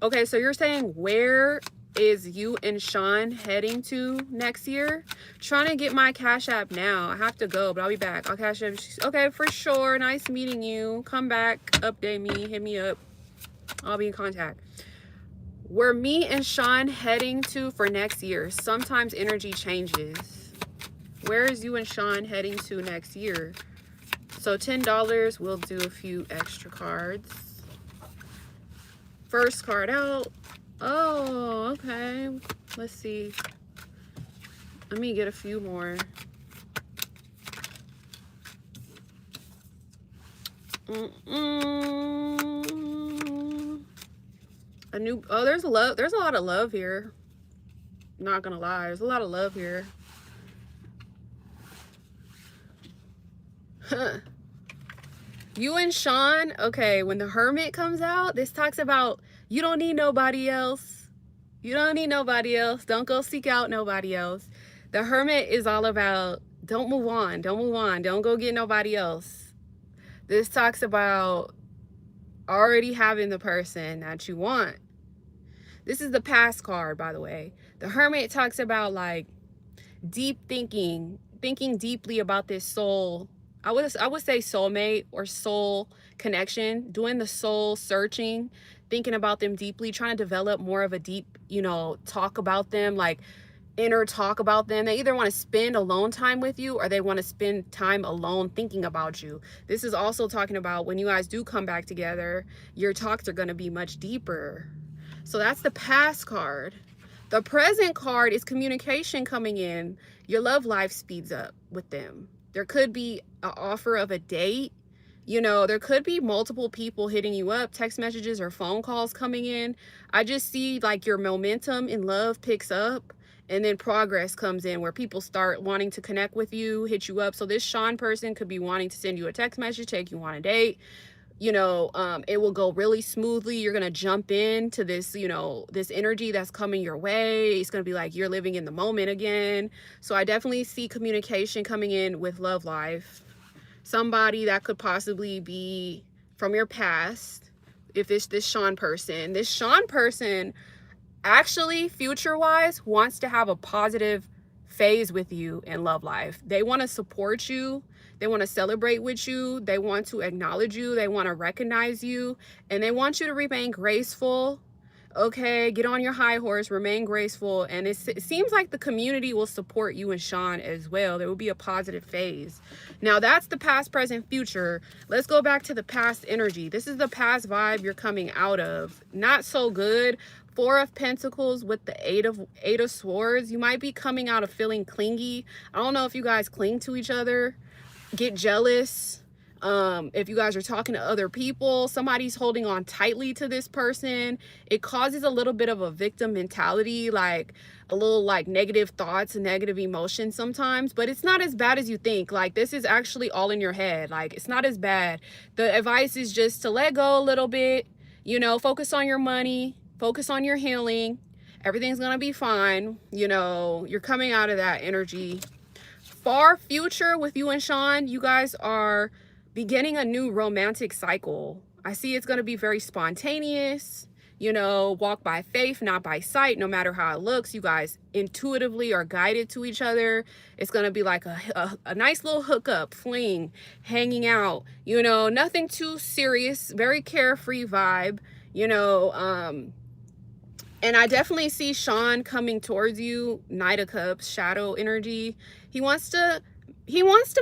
Okay, so you're saying where is you and Sean heading to next year? Trying to get my Cash App now. I have to go, but I'll be back. I'll Cash App. Okay, for sure. Nice meeting you. Come back, update me, hit me up. I'll be in contact. Where me and Sean heading to for next year? Sometimes energy changes. Where is you and Sean heading to next year? So $10, we'll do a few extra cards. First card out. Oh, okay. Let's see. Let me get a few more. There's a lot of love here. Not gonna lie, there's a lot of love here. You and Sean, okay, when the Hermit comes out, this talks about you don't need nobody else. You don't need nobody else. Don't go seek out nobody else. The Hermit is all about don't move on. Don't move on. Don't go get nobody else. This talks about already having the person that you want. This is the past card, by the way. The Hermit talks about like deep thinking deeply about this soul. I would say soulmate or soul connection, doing the soul searching, thinking about them deeply, trying to develop more of a deep, you know, talk about them, like inner talk about them. They either want to spend alone time with you or they want to spend time alone thinking about you. This is also talking about when you guys do come back together, your talks are going to be much deeper. So that's the past card. The present card is communication coming in. Your love life speeds up with them. There could be an offer of a date. You know, there could be multiple people hitting you up, text messages or phone calls coming in. I just see like your momentum in love picks up and then progress comes in where people start wanting to connect with you, hit you up. So this Sean person could be wanting to send you a text message, take you on a date. You know, it will go really smoothly. You're going to jump into this, you know, this energy that's coming your way. It's going to be like you're living in the moment again. So I definitely see communication coming in with love life. Somebody that could possibly be from your past. If it's this Sean person actually future wise wants to have a positive phase with you in love life. They want to support you. They want to celebrate with you. They want to acknowledge you. They want to recognize you. And they want you to remain graceful. Okay, get on your high horse, remain graceful. And it seems like the community will support you and Sean as well. There will be a positive phase. Now, that's the past, present, future. Let's go back to the past energy. This is the past vibe you're coming out of. Not so good. Four of Pentacles with the Eight of Swords. You might be coming out of feeling clingy. I don't know if you guys cling to each other. Get jealous. If you guys are talking to other people, somebody's holding on tightly to this person. It causes a little bit of a victim mentality, like a little like negative thoughts and negative emotions sometimes, but it's not as bad as you think. Like this is actually all in your head. Like it's not as bad. The advice is just to let go a little bit, you know, focus on your money, focus on your healing. Everything's gonna be fine. You know, you're coming out of that energy. Far future with you and Sean, you guys are beginning a new romantic cycle. I see it's going to be very spontaneous, you know, walk by faith, not by sight, no matter how it looks. You guys intuitively are guided to each other. It's going to be like a nice little hookup, fling, hanging out, you know, nothing too serious, very carefree vibe, you know, and I definitely see Sean coming towards you, Knight of Cups, shadow energy. He wants to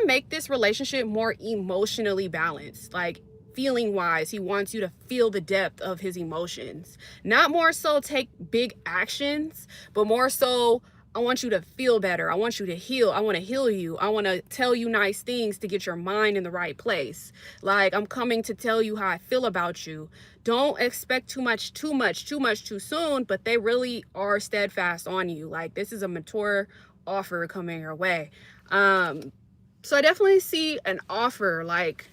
make this relationship more emotionally balanced, like feeling wise. He wants you to feel the depth of his emotions. Not more so take big actions, but more so I want you to feel better. I want you to heal. I want to heal you. I want to tell you nice things to get your mind in the right place. Like I'm coming to tell you how I feel about you. Don't expect too much too soon, but they really are steadfast on you. Like this is a mature offer coming your way. So I definitely see an offer, like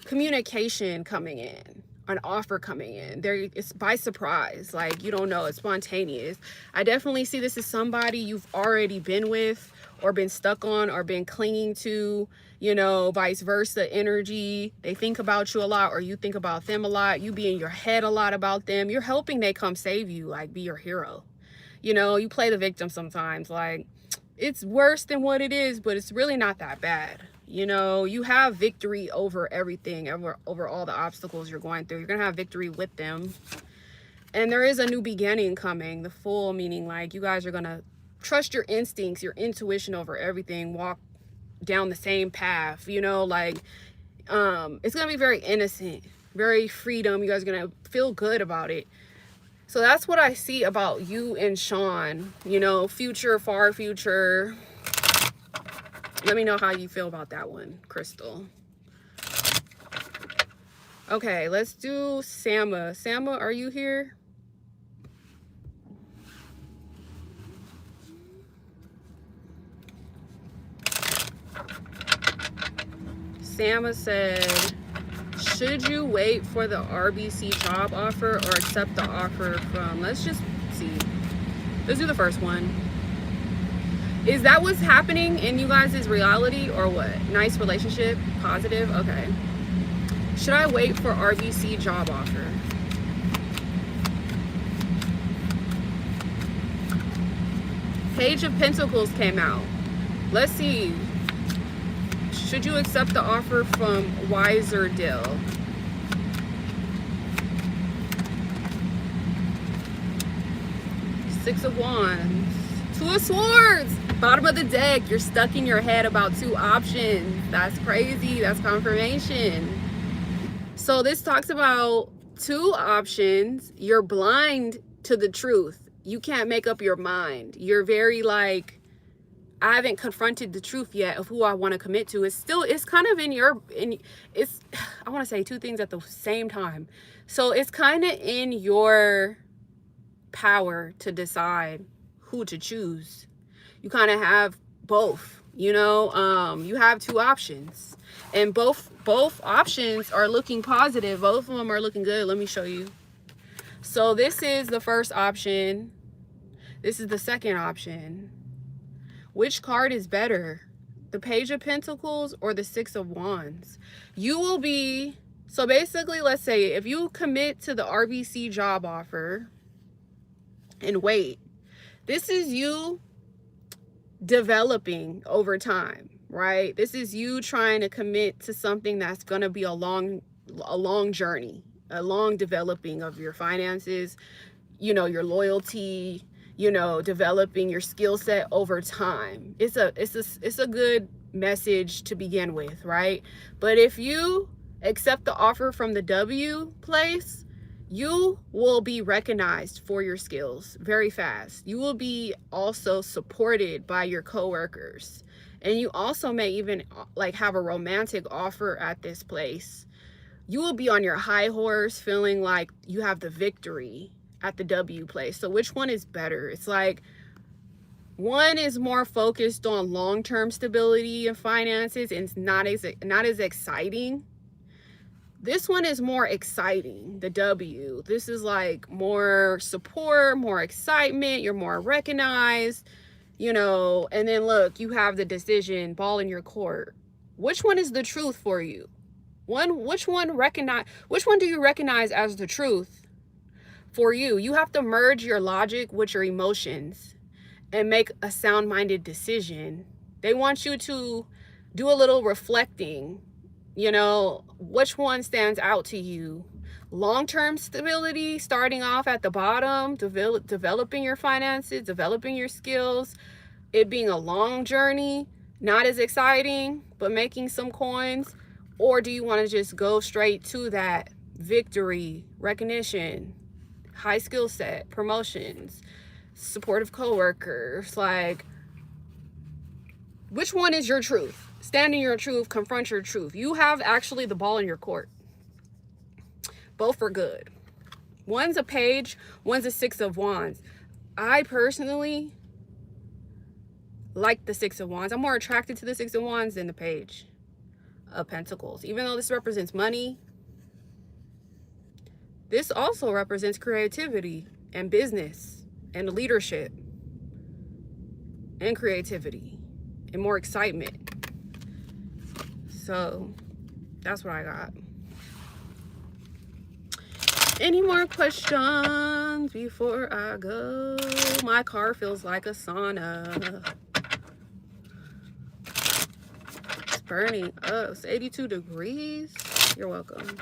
communication coming in, an offer coming in. It's by surprise, like you don't know, it's spontaneous. I definitely see this as somebody you've already been with or been stuck on or been clinging to, you know, vice versa energy. They think about you a lot or you think about them a lot. You be in your head a lot about them. You're hoping they come save you, like be your hero. You know, you play the victim sometimes, like it's worse than what it is, but it's really not that bad. You know, you have victory over everything, over all the obstacles you're going through. You're gonna have victory with them. And there is a new beginning coming, the full, meaning like you guys are gonna trust your instincts, your intuition over everything, walk down the same path, you know, like it's gonna be very innocent, very freedom. You guys are gonna feel good about it. So that's what I see about you and Sean, you know, future, far future. Let me know how you feel about that one, Crystal. Okay, let's do Sama. Sama, are you here? Sama said, should you wait for the RBC job offer or accept the offer from, let's just see. Let's do the first one. Is that what's happening in you guys' reality or what? Nice relationship, positive, okay. Should I wait for RBC job offer? Page of Pentacles came out. Let's see. Should you accept the offer from Wiser Dill? Six of Wands. Two of Swords. Bottom of the deck. You're stuck in your head about two options. That's crazy. That's confirmation. So this talks about two options. You're blind to the truth. You can't make up your mind. You're very like, I haven't confronted the truth yet of who I want to commit to. It's kind of it's, I want to say two things at the same time. So it's kind of in your power to decide who to choose. You kind of have both, you know, you have two options and both options are looking positive. Both of them are looking good. Let me show you. So this is the first option. This is the second option. Which card is better? The Page of Pentacles or the Six of Wands? You will be, so basically, let's say if you commit to the RBC job offer and wait, this is you developing over time, right? This is you trying to commit to something that's going to be a long journey, a long developing of your finances, you know, your loyalty, you know, developing your skill set over time. It's a good message to begin with, right? But if you accept the offer from the W place, you will be recognized for your skills very fast. You will be also supported by your coworkers. And you also may even like have a romantic offer at this place. You will be on your high horse feeling like you have the victory at the W place. So which one is better? It's like one is more focused on long-term stability and finances and it's not as exciting. This one is more exciting, the W. This is like more support, more excitement, you're more recognized, you know, and then look, you have the decision, ball in your court. Which one is the truth for you? Which one do you recognize as the truth? For you, you have to merge your logic with your emotions and make a sound-minded decision. They want you to do a little reflecting, you know, which one stands out to you. Long-term stability, starting off at the bottom, developing your finances, developing your skills, it being a long journey, not as exciting, but making some coins. Or do you want to just go straight to that victory, recognition, high skill set, promotions, supportive coworkers? Like, which one is your truth? Stand in your truth, confront your truth. You have actually the ball in your court. Both are good. One's a page, one's a Six of Wands. I personally like the Six of Wands. I'm more attracted to the Six of Wands than the Page of Pentacles. Even though this represents money, this also represents creativity and business and leadership and creativity and more excitement. So that's what I got. Any more questions before I go? My car feels like a sauna. It's burning up. It's 82 degrees. You're welcome.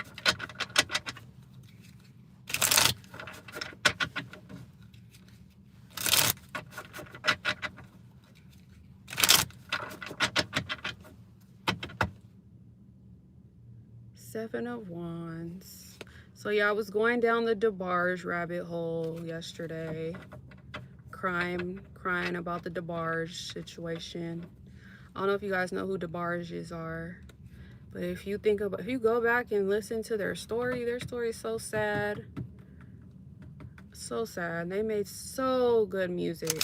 Seven of Wands. So yeah, I was going down the DeBarge rabbit hole yesterday, crying about the DeBarge situation. I don't know if you guys know who DeBarges are. But if you think about, if you go back and listen to their story is so sad. So sad. They made so good music.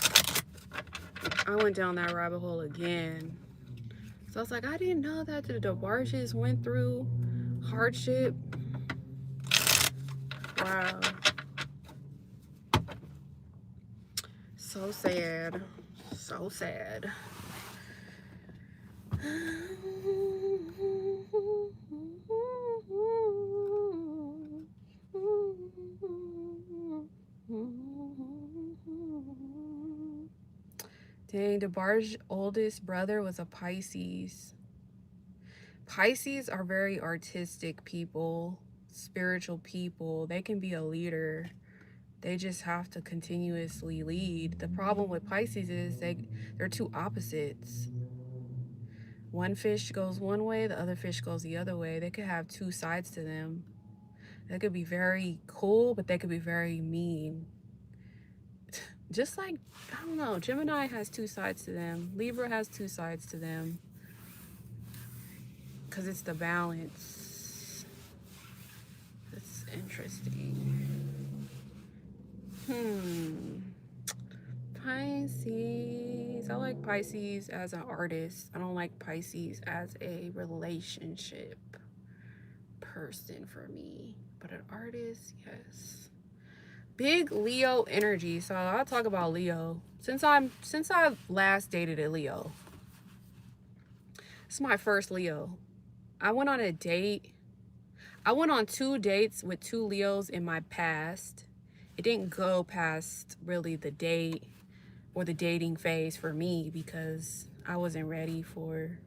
I went down that rabbit hole again. So I was like, I didn't know that the DeBarges went through hardship. Wow. So sad. So sad. Dang, DeBarge's oldest brother was a Pisces. Pisces are very artistic people, spiritual people. They can be a leader. They just have to continuously lead. The problem with Pisces is they're two opposites. One fish goes one way, the other fish goes the other way. They could have two sides to them. They could be very cool, but they could be very mean. Just like, I don't know, Gemini has two sides to them. Libra has two sides to them. Because it's the balance. That's interesting. Pisces. I like Pisces as an artist. I don't like Pisces as a relationship person for me. But an artist, yes. Big Leo energy. So I'll talk about Leo. Since I last dated a Leo. It's my first Leo. I went on a date. I went on 2 dates with 2 Leos in my past. It didn't go past really the date or the dating phase for me because I wasn't ready for...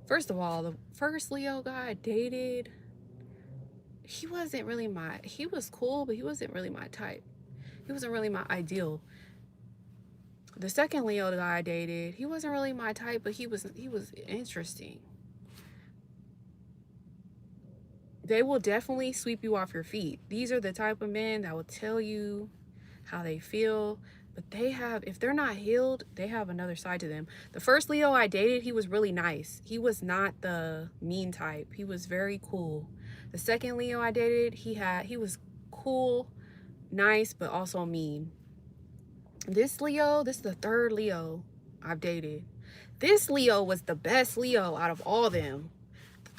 First of all, the first Leo guy I dated, he wasn't really my... He was cool, but he wasn't really my type. He wasn't really my ideal. The second Leo guy I dated, he wasn't really my type, but he was interesting. They will definitely sweep you off your feet. These are the type of men that will tell you how they feel, but they have, if they're not healed, they have another side to them. The first Leo I dated, he was really nice. He was not the mean type. He was very cool. The second Leo I dated, he was cool, nice, but also mean. This Leo, this is the third Leo I've dated. This Leo was the best Leo out of all them,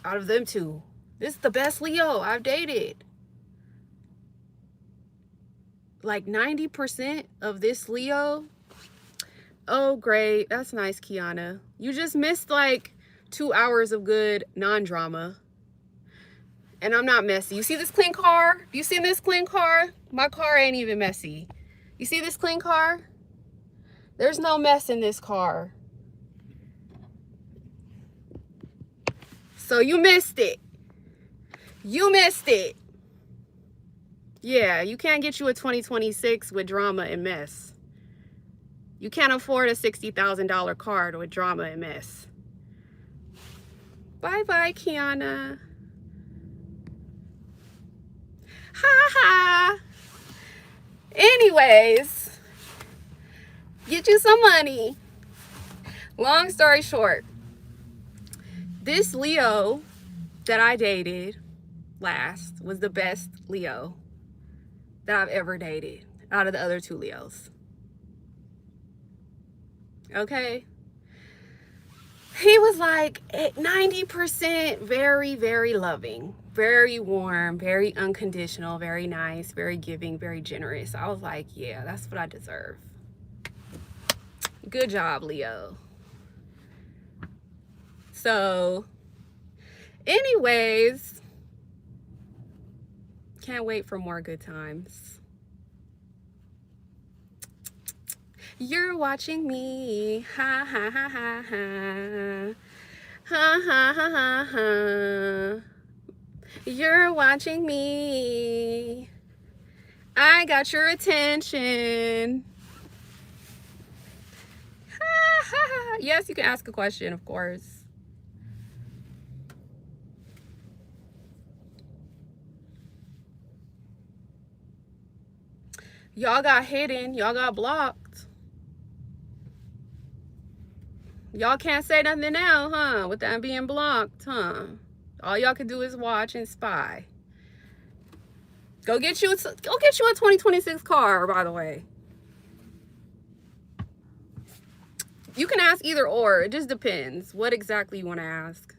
out of them 2. This is the best Leo I've dated. Like 90% of this Leo. Oh, great. That's nice, Kiana. You just missed like 2 hours of good non-drama. And I'm not messy. You see this clean car? You see this clean car? My car ain't even messy. You see this clean car? There's no mess in this car. So you missed it. You missed it. Yeah, you can't get you a 2026 with drama and mess. You can't afford a $60,000 car with drama and mess. Bye-bye, Kiana. Ha ha. Anyways, get you some money. Long story short, this Leo that I dated last was the best Leo that I've ever dated out of the other 2 Leos. Okay? He was like 90% very, very loving, very warm, very unconditional, very nice, very giving, very generous. I was like, yeah, that's what I deserve. Good job, Leo. So, anyways, can't wait for more good times. You're watching me. Ha ha ha ha ha. Ha ha ha ha ha. You're watching me. I got your attention. Ha ha ha. Yes, you can ask a question, of course. Y'all got hidden. Y'all got blocked. Y'all can't say nothing now, huh? With that being blocked, huh? All y'all can do is watch and spy. Go get you a 2026 car, by the way. You can ask either or. It just depends what exactly you want to ask.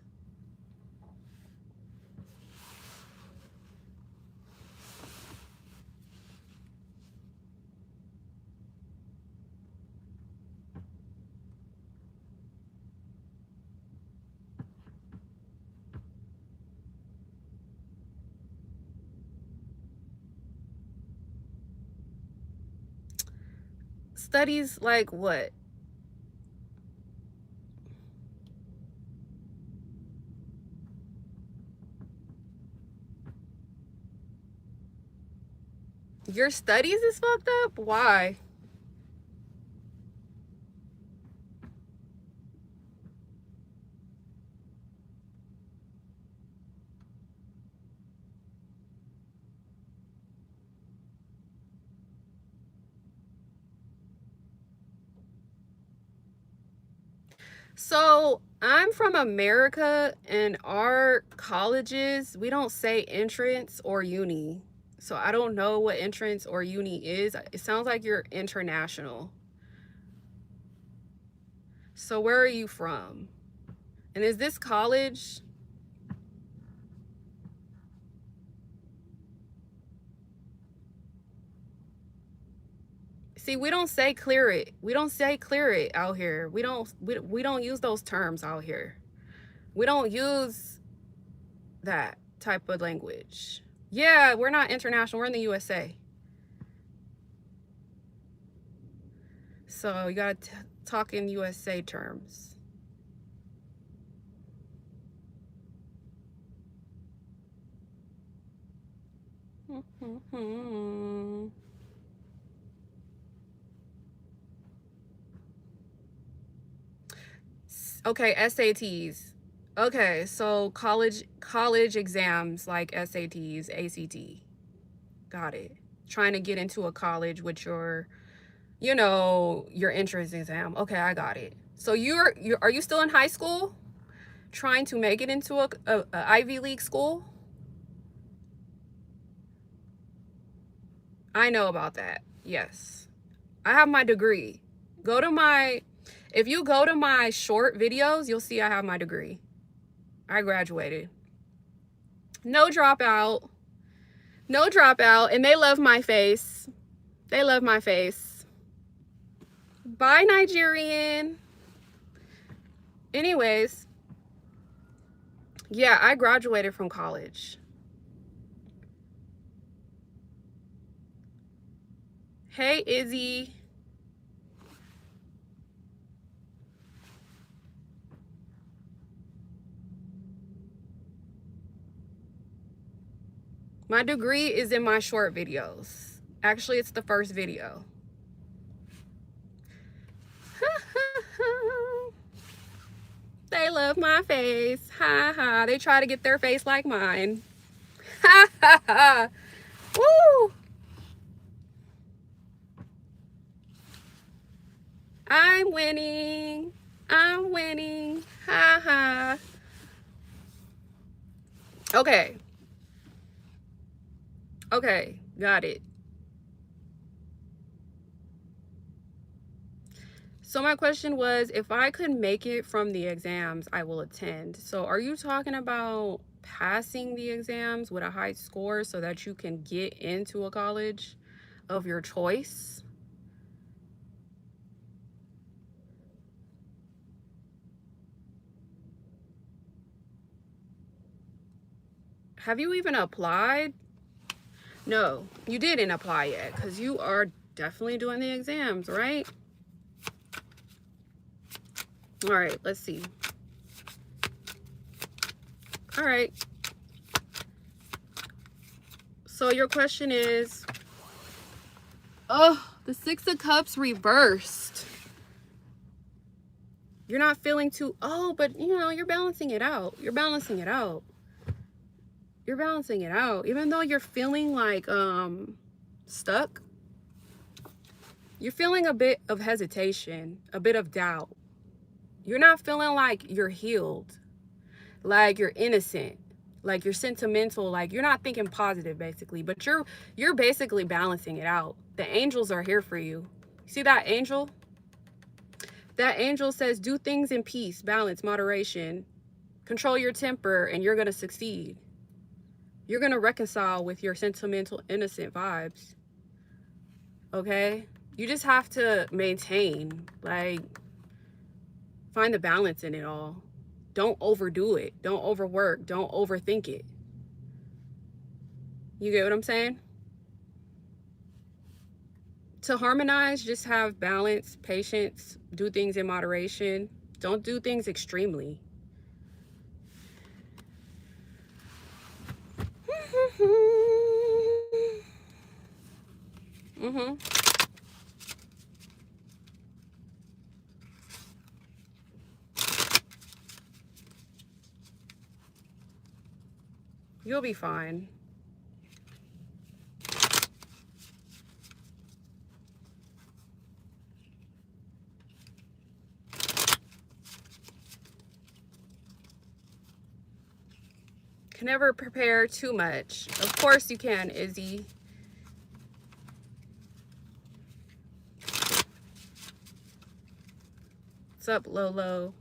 Studies like what? Your studies is fucked up? Why? So I'm from America, and our colleges, we don't say entrance or uni. So I don't know what entrance or uni is. It sounds like you're international. So where are you from? And is this college? See, we don't say clear it. We don't say clear it out here. We don't use those terms out here. We don't use that type of language. Yeah, we're not international. We're in the USA. So you gotta talk in USA terms. Okay, SATs. Okay, so college exams like SATs, ACT. Got it. Trying to get into a college with your, you know, your entrance exam. Okay, I got it. So are you still in high school? Trying to make it into a Ivy League school? I know about that. Yes. I have my degree. If you go to my short videos, you'll see I have my degree. I graduated. No dropout. No dropout. And they love my face. They love my face. Bye, Nigerian. Anyways. Yeah, I graduated from college. Hey, Izzy. My degree is in my short videos. Actually, it's the first video. They love my face. Ha ha. They try to get their face like mine. Ha ha ha. Woo! I'm winning. I'm winning. Ha ha. Okay. Okay, got it. So my question was, if I could make it from the exams, I will attend. So are you talking about passing the exams with a high score so that you can get into a college of your choice? Have you even applied? No, you didn't apply yet because you are definitely doing the exams, right? All right, let's see. All right. So your question is, oh, the Six of Cups reversed. You're not feeling too, oh, but you know, you're balancing it out. You're balancing it out. You're balancing it out. Even though you're feeling like stuck, you're feeling a bit of hesitation, a bit of doubt. You're not feeling like you're healed, like you're innocent, like you're sentimental, like you're not thinking positive basically, but you're basically balancing it out. The angels are here for you. See that angel? That angel says do things in peace, balance, moderation, control your temper, and you're going to succeed. You're going to reconcile with your sentimental, innocent vibes. Okay? You just have to maintain, like, find the balance in it all. Don't overdo it. Don't overwork. Don't overthink it. You get what I'm saying? To harmonize, just have balance, patience, do things in moderation. Don't do things extremely. Mm-hmm. You'll be fine. Can never prepare too much. Of course you can, Izzy. What's up, Lolo?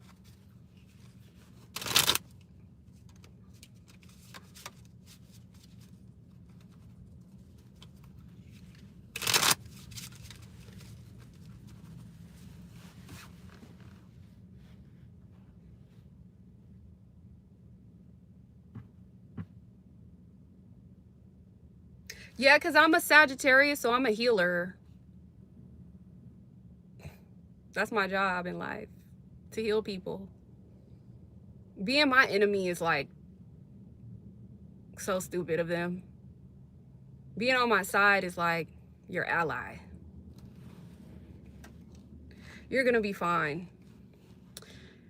Yeah, because I'm a Sagittarius, so I'm a healer. That's my job in life, to heal people. Being my enemy is like so stupid of them. Being on my side is like your ally. You're gonna be fine.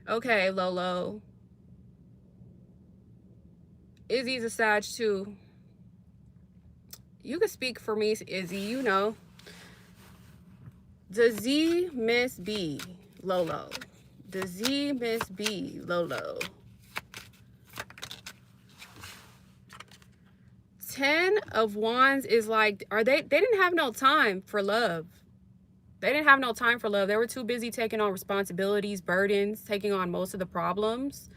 Okay, Lolo. Izzy's a Sag too. You can speak for me, Izzy, you know. The Z Miss B, Lolo. The Z Miss B, Lolo. 10 of Wands is like, they didn't have no time for love. They didn't have no time for love. They were too busy taking on responsibilities, burdens, taking on most of the problems.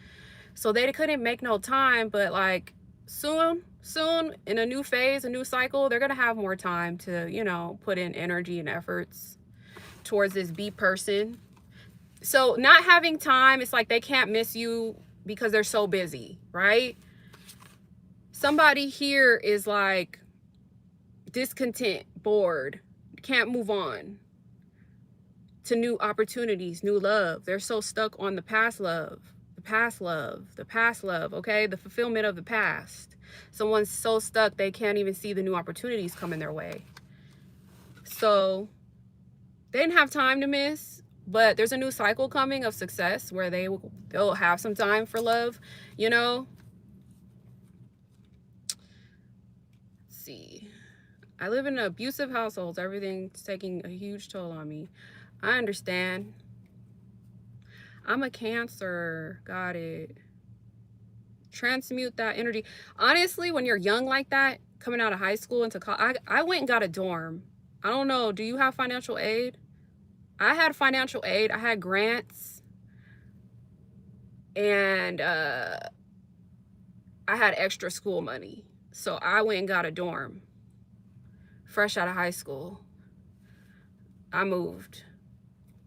So they couldn't make no time, but like soon in a new phase, a new cycle, they're going to have more time to, you know, put in energy and efforts towards this B person. So not having time, it's like they can't miss you because they're so busy, right? Somebody here is like discontent, bored, can't move on to new opportunities, new love. They're so stuck on the past love, okay? The fulfillment of the past. Someone's so stuck they can't even see the new opportunities coming their way. So they didn't have time to miss, but there's a new cycle coming of success where they'll have some time for love, you know? Let's see. I live in an abusive household. Everything's taking a huge toll on me. I understand. I'm a Cancer. Got it. Transmute that energy. Honestly, when you're young like that, coming out of high school into college, I went and got a dorm. I don't know. Do you have financial aid? I had financial aid. I had grants. And I had extra school money. So I went and got a dorm. Fresh out of high school. I moved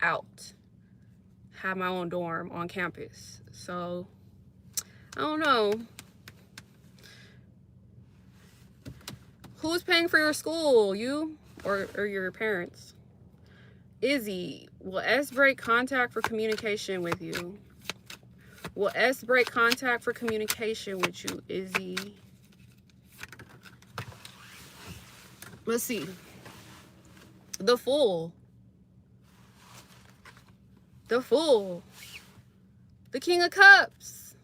out. Had my own dorm on campus. So I don't know. Who's paying for your school? You or your parents? Izzy, will S break contact for communication with you? Will S break contact for communication with you, Izzy? Let's see. The Fool. The Fool. The King of Cups.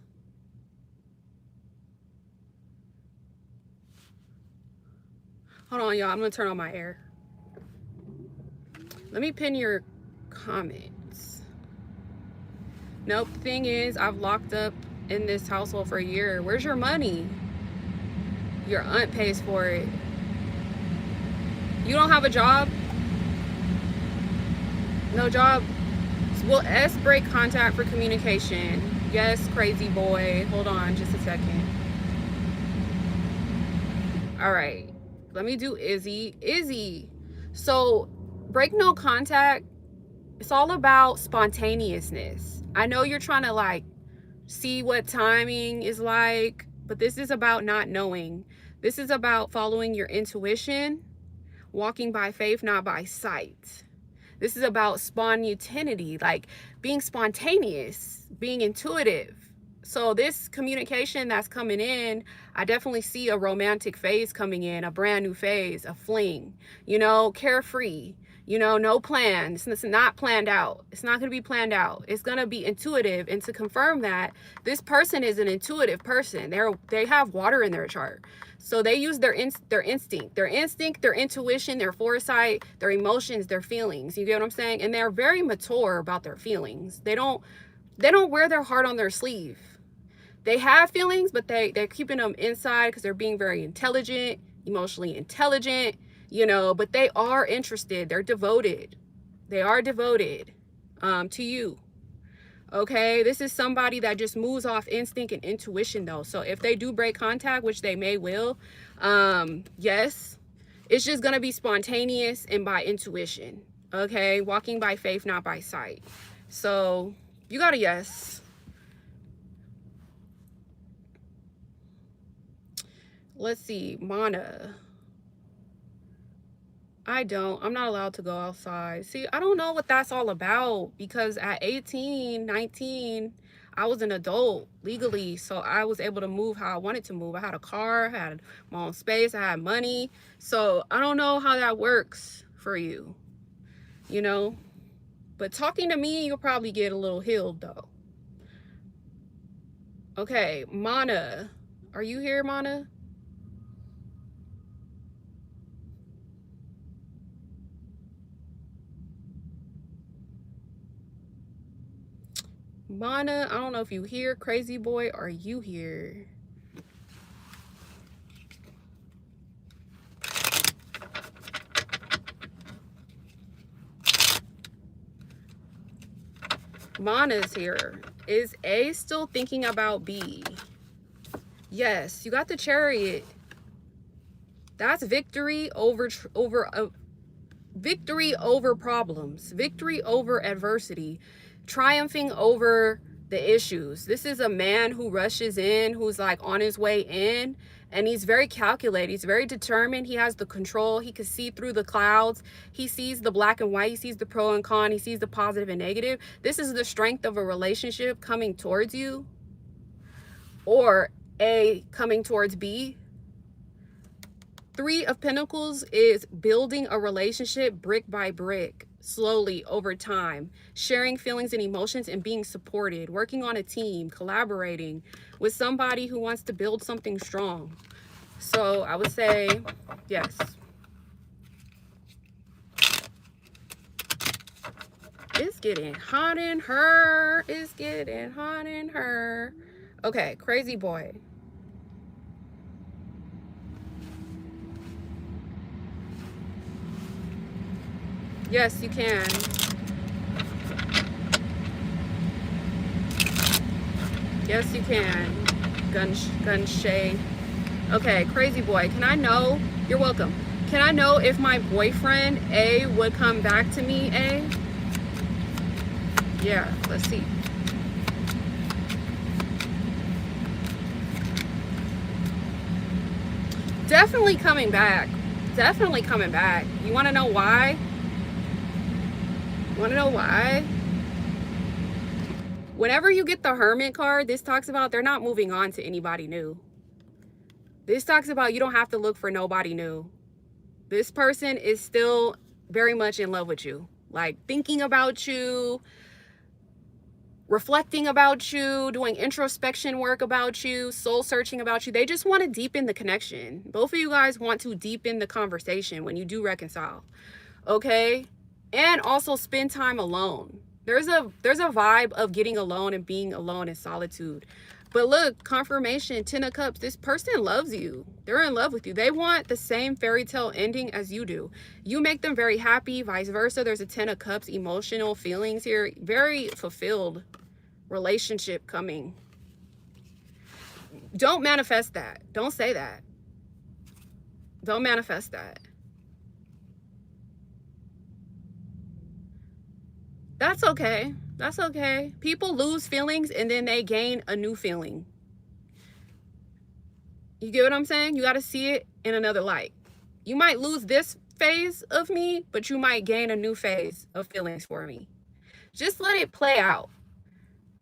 Hold on, y'all. I'm going to turn on my air. Let me pin your comments. Nope. The thing is, I've locked up in this household for a year. Where's your money? Your aunt pays for it. You don't have a job? No job? Will S break contact for communication? Yes, crazy boy. Hold on just a second. All right. Let me do Izzy. Izzy. So, break no contact, it's all about spontaneousness. I know you're trying to like see what timing is like, but this is about not knowing. This is about following your intuition, walking by faith, not by sight. This is about spontaneity, like being spontaneous, being intuitive. So this communication that's coming in, I definitely see a romantic phase coming in, a brand new phase, a fling, you know, carefree, you know, no plans. It's not planned out. It's not going to be planned out. It's going to be intuitive. And to confirm that, this person is an intuitive person. They have water in their chart. So they use their instinct, their intuition, their foresight, their emotions, their feelings. You get what I'm saying? And they're very mature about their feelings. They don't wear their heart on their sleeve. They have feelings, but they're keeping them inside because they're being very intelligent, emotionally intelligent, you know, but they are interested. They're devoted. They are devoted to you. Okay, this is somebody that just moves off instinct and intuition though. So if they do break contact, which they will, yes, it's just gonna be spontaneous and by intuition. Okay, walking by faith, not by sight. So you got a yes. Let's see, Mana. I'm not allowed to go outside. See, I don't know what that's all about because at 18, 19, I was an adult legally. So I was able to move how I wanted to move. I had a car, I had my own space, I had money. So I don't know how that works for you, you know? But talking to me, you'll probably get a little healed though. Okay, Mana. Are you here, Mana? Mana, I don't know if you here, crazy boy. Are you here? Mana's here. Is A still thinking about B? Yes, you got the Chariot. That's victory over victory over problems, victory over adversity, triumphing over the issues. This is a man who rushes in, who's like on his way in, and he's very calculated. He's very determined. He has the control. He can see through the clouds. He sees the black and white. He sees the pro and con. He sees the positive and negative. This is the strength of a relationship coming towards you, or A coming towards B. Three of Pentacles is building a relationship brick by brick, slowly over time, sharing feelings and emotions and being supported, working on a team, collaborating with somebody who wants to build something strong. So I would say yes. It's getting hot in her. It's getting hot in her. Okay, crazy boy. Yes, you can. Yes, you can. Gun shade. Okay, crazy boy. Can I know? You're welcome. Can I know if my boyfriend, A, would come back to me, A? Yeah, let's see. Definitely coming back. Definitely coming back. You want to know why? Want to know why? Whenever you get the Hermit card, this talks about they're not moving on to anybody new. This talks about you don't have to look for nobody new. This person is still very much in love with you. Like thinking about you, reflecting about you, doing introspection work about you, soul searching about you. They just want to deepen the connection. Both of you guys want to deepen the conversation when you do reconcile. Okay? And also spend time alone. There's a vibe of getting alone and being alone in solitude. But look, confirmation, 10 of Cups. This person loves you. They're in love with you. They want the same fairy tale ending as you do. You make them very happy, vice versa. There's a 10 of Cups, emotional feelings here. Very fulfilled relationship coming. Don't manifest that. Don't say that. Don't manifest that. That's okay. That's okay. People lose feelings and then they gain a new feeling. You get what I'm saying? You got to see it in another light. You might lose this phase of me, but you might gain a new phase of feelings for me. Just let it play out.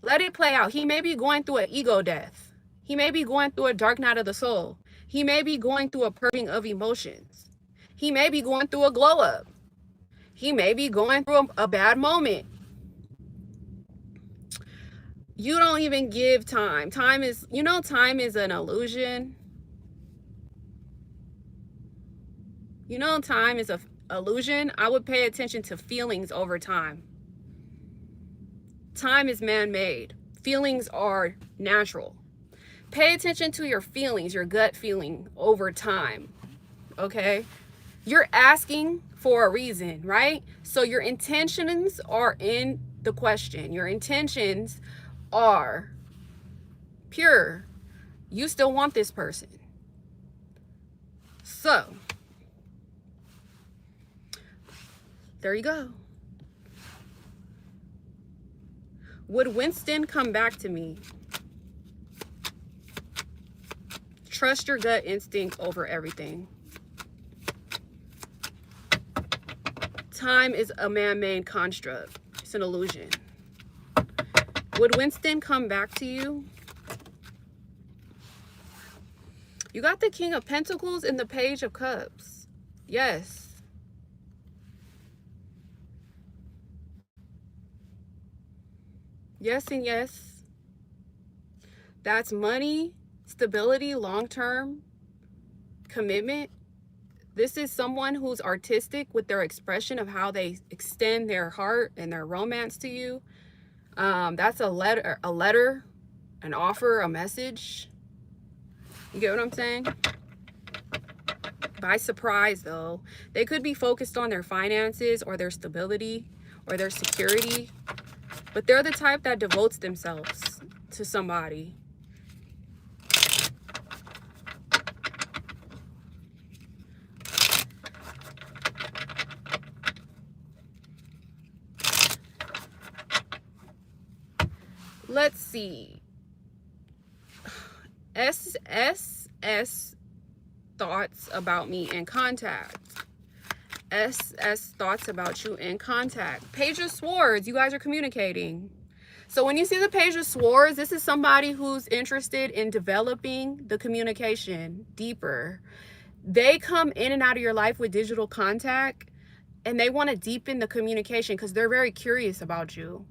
Let it play out. He may be going through an ego death. He may be going through a dark night of the soul. He may be going through a purging of emotions. He may be going through a glow up. He may be going through a bad moment. You don't even give time. Time is, you know, time is an illusion. You know, time is an illusion. I would pay attention to feelings over time. Time is man-made. Feelings are natural. Pay attention to your feelings, your gut feeling over time, okay? You're asking for a reason, right? So your intentions are in the question. Your intentions are pure. You still want this person. So, there you go. Would Winston come back to me? Trust your gut instinct over everything. Time is a man-made construct. It's an illusion. Would Winston come back to you? You got the King of Pentacles and the Page of Cups. Yes. Yes and yes. That's money, stability, long-term commitment. This is someone who's artistic with their expression of how they extend their heart and their romance to you. That's a letter, an offer, a message. You get what I'm saying? By surprise, though. They could be focused on their finances or their stability or their security, but they're the type that devotes themselves to somebody. Let's see. SS thoughts about me in contact. SS thoughts about you in contact. Page of Swords, you guys are communicating. So when you see the Page of Swords, this is somebody who's interested in developing the communication deeper. They come in and out of your life with digital contact, and they want to deepen the communication because they're very curious about you.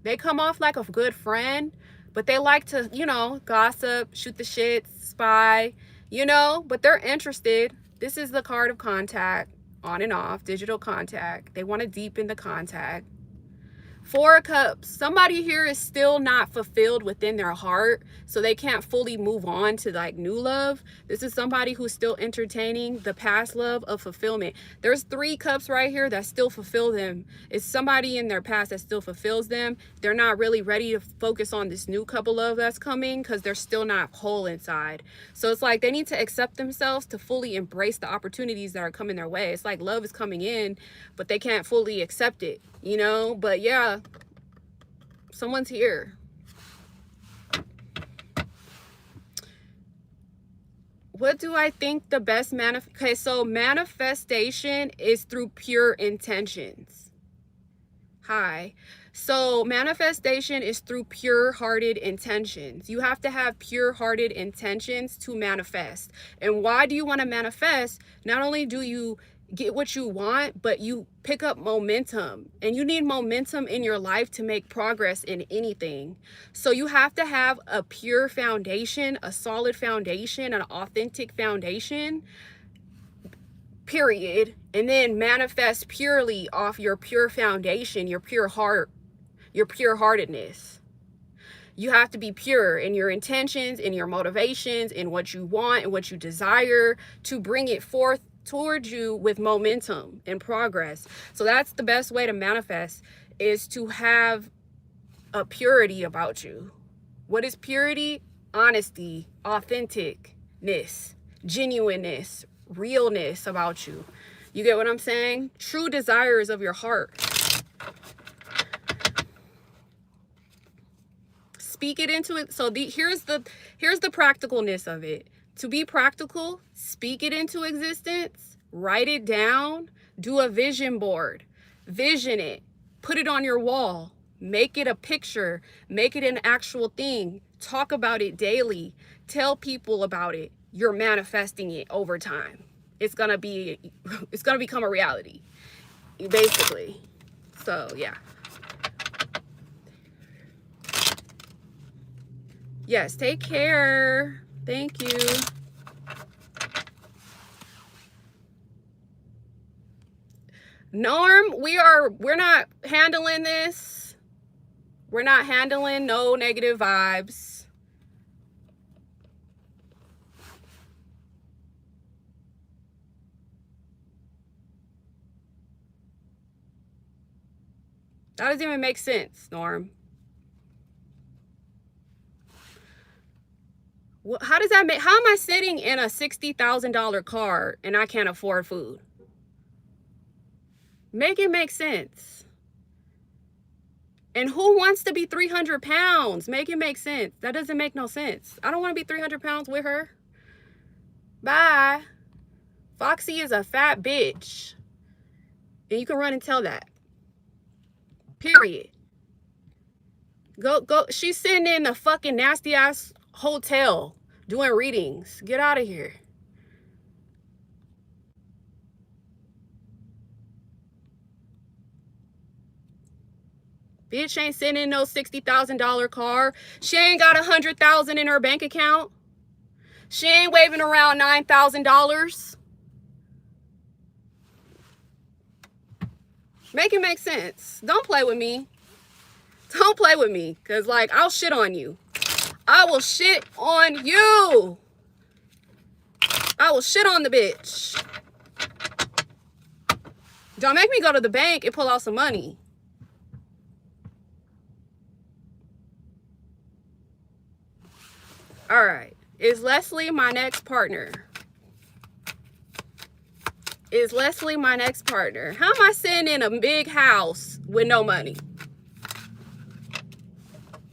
They come off like a good friend, but they like to, you know, gossip, shoot the shit, spy, you know, but they're interested. This is the card of contact, on and off, digital contact. They want to deepen the contact. Four of Cups. Somebody here is still not fulfilled within their heart, so they can't fully move on to like new love. This is somebody who's still entertaining the past love of fulfillment. There's 3 cups right here that still fulfill them. It's somebody in their past that still fulfills them. They're not really ready to focus on this new couple love that's coming because they're still not whole inside. So it's like they need to accept themselves to fully embrace the opportunities that are coming their way. It's like love is coming in, but they can't fully accept it, you know? But yeah, someone's here. What do I think the best okay, so manifestation is through pure intentions. Hi. So manifestation is through pure-hearted intentions. You have to have pure-hearted intentions to manifest. And why do you want to manifest? Not only do you get what you want, but you pick up momentum, and you need momentum in your life to make progress in anything. So you have to have a pure foundation, a solid foundation, an authentic foundation, period, and then manifest purely off your pure foundation, your pure heart your pure-heartedness. You have to be pure in your intentions, in your motivations, in what you want and what you desire, to bring it forth towards you with momentum and progress. So that's the best way to manifest, is to have a purity about you. What is purity? Honesty, authenticness, genuineness, realness about you. You get what I'm saying? True desires of your heart. Speak it into it. So here's the practicalness of it. To be practical, speak it into existence, write it down, do a vision board, vision it, put it on your wall, make it a picture, make it an actual thing, talk about it daily, tell people about it. You're manifesting it over time. It's gonna become a reality, basically. So yeah. Yes, take care. Thank you. Norm, we're not handling this. We're not handling no negative vibes. That doesn't even make sense, Norm. How does that make, how am I sitting in a $60,000 car and I can't afford food? Make it make sense. And who wants to be 300 pounds? Make it make sense. That doesn't make no sense. I don't want to be 300 pounds with her. Bye. Foxy is a fat bitch. And you can run and tell that. Period. Go. She's sitting in the fucking nasty ass hotel doing readings. Get out of here. Bitch ain't sitting in no $60,000 car. She ain't got $100,000 in her bank account. She ain't waving around $9,000. Make it make sense. Don't play with me. Don't play with me. Because, like, I'll shit on you. I will shit on you. I will shit on the bitch. Don't make me go to the bank and pull out some money. All right. Is Leslie my next partner? Is Leslie my next partner? How am I sitting in a big house with no money?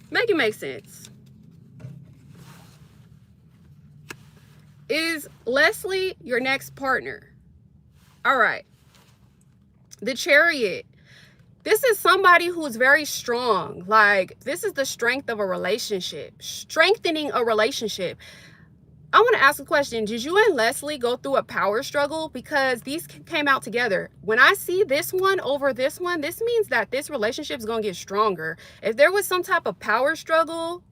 Make it make sense. Is Leslie your next partner? All right. The Chariot. This is somebody who's very strong. Like, this is the strength of a relationship. Strengthening a relationship. I want to ask a question. Did you and Leslie go through a power struggle? Because these came out together. When I see this one over this one, this means that this relationship is going to get stronger. If there was some type of power struggle,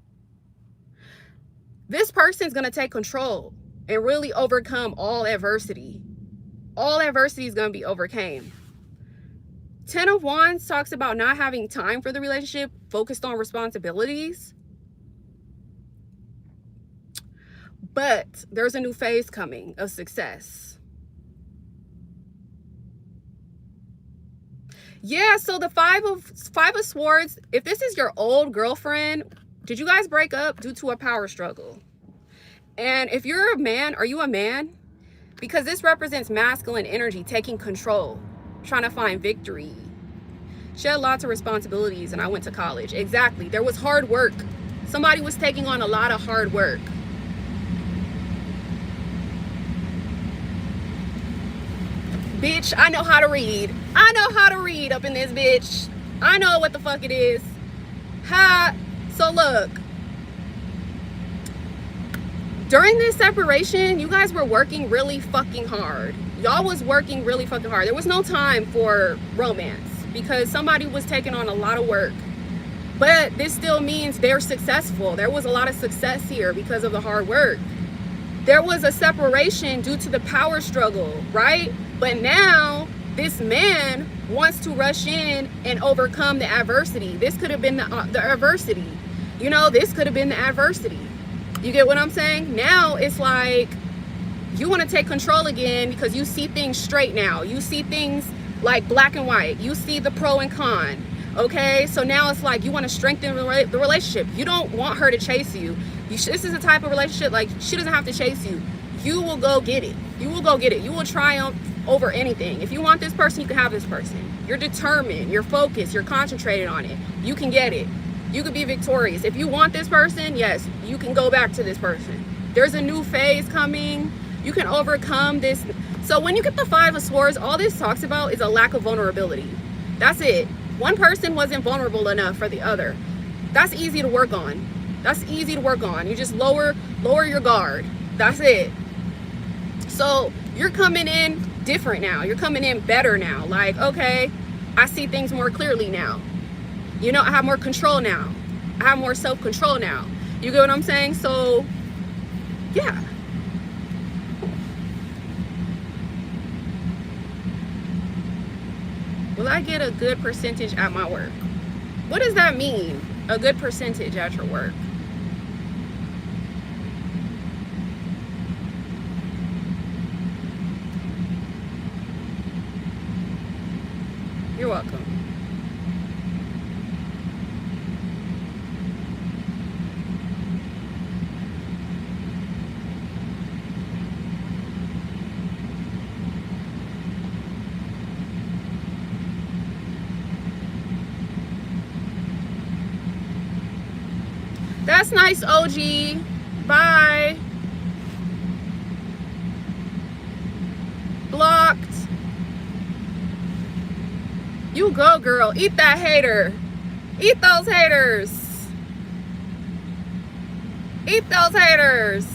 this person's going to take control and really overcome all adversity. All adversity is going to be overcame. 10 of Wands talks about not having time for the relationship, focused on responsibilities. But there's a new phase coming of success. Yeah, so the five of Swords, if this is your old girlfriend, did you guys break up due to a power struggle? And if you're a man, are you a man? Because this represents masculine energy, taking control, trying to find victory. She had lots of responsibilities and I went to college. Exactly. There was hard work. Somebody was taking on a lot of hard work. Bitch, I know how to read. I know how to read up in this bitch. I know what the fuck it is. Ha. So look. During this separation, you guys were working really fucking hard. Y'all was working really fucking hard. There was no time for romance because somebody was taking on a lot of work. But this still means they're successful. There was a lot of success here because of the hard work. There was a separation due to the power struggle, right? But now this man wants to rush in and overcome the adversity. This could have been the adversity. You know, this could have been the adversity. You get what I'm saying? Now it's like you want to take control again because you see things straight now. You see things like black and white. You see the pro and con. Okay, so now it's like you want to strengthen the relationship. You don't want her to chase you. This is a type of relationship like she doesn't have to chase you. You will go get it. You will go get it. You will triumph over anything. If you want this person, you can have this person. You're determined. You're focused. You're concentrated on it. You can get it. You could be victorious. If you want this person, yes, you can go back to this person. There's a new phase coming. You can overcome this. So when you get the 5 of Swords, all this talks about is a lack of vulnerability. That's it. One person wasn't vulnerable enough for the other. That's easy to work on. That's easy to work on. You just lower your guard. That's it. So you're coming in different now. You're coming in better now. Like, okay, I see things more clearly now. You know, I have more control now. I have more self-control now. You get what I'm saying? So, yeah. Will I get a good percentage at my work? What does that mean? A good percentage at your work? You're welcome. That's nice, OG. Bye. Blocked. You go, girl. Eat that hater. Eat those haters. Eat those haters.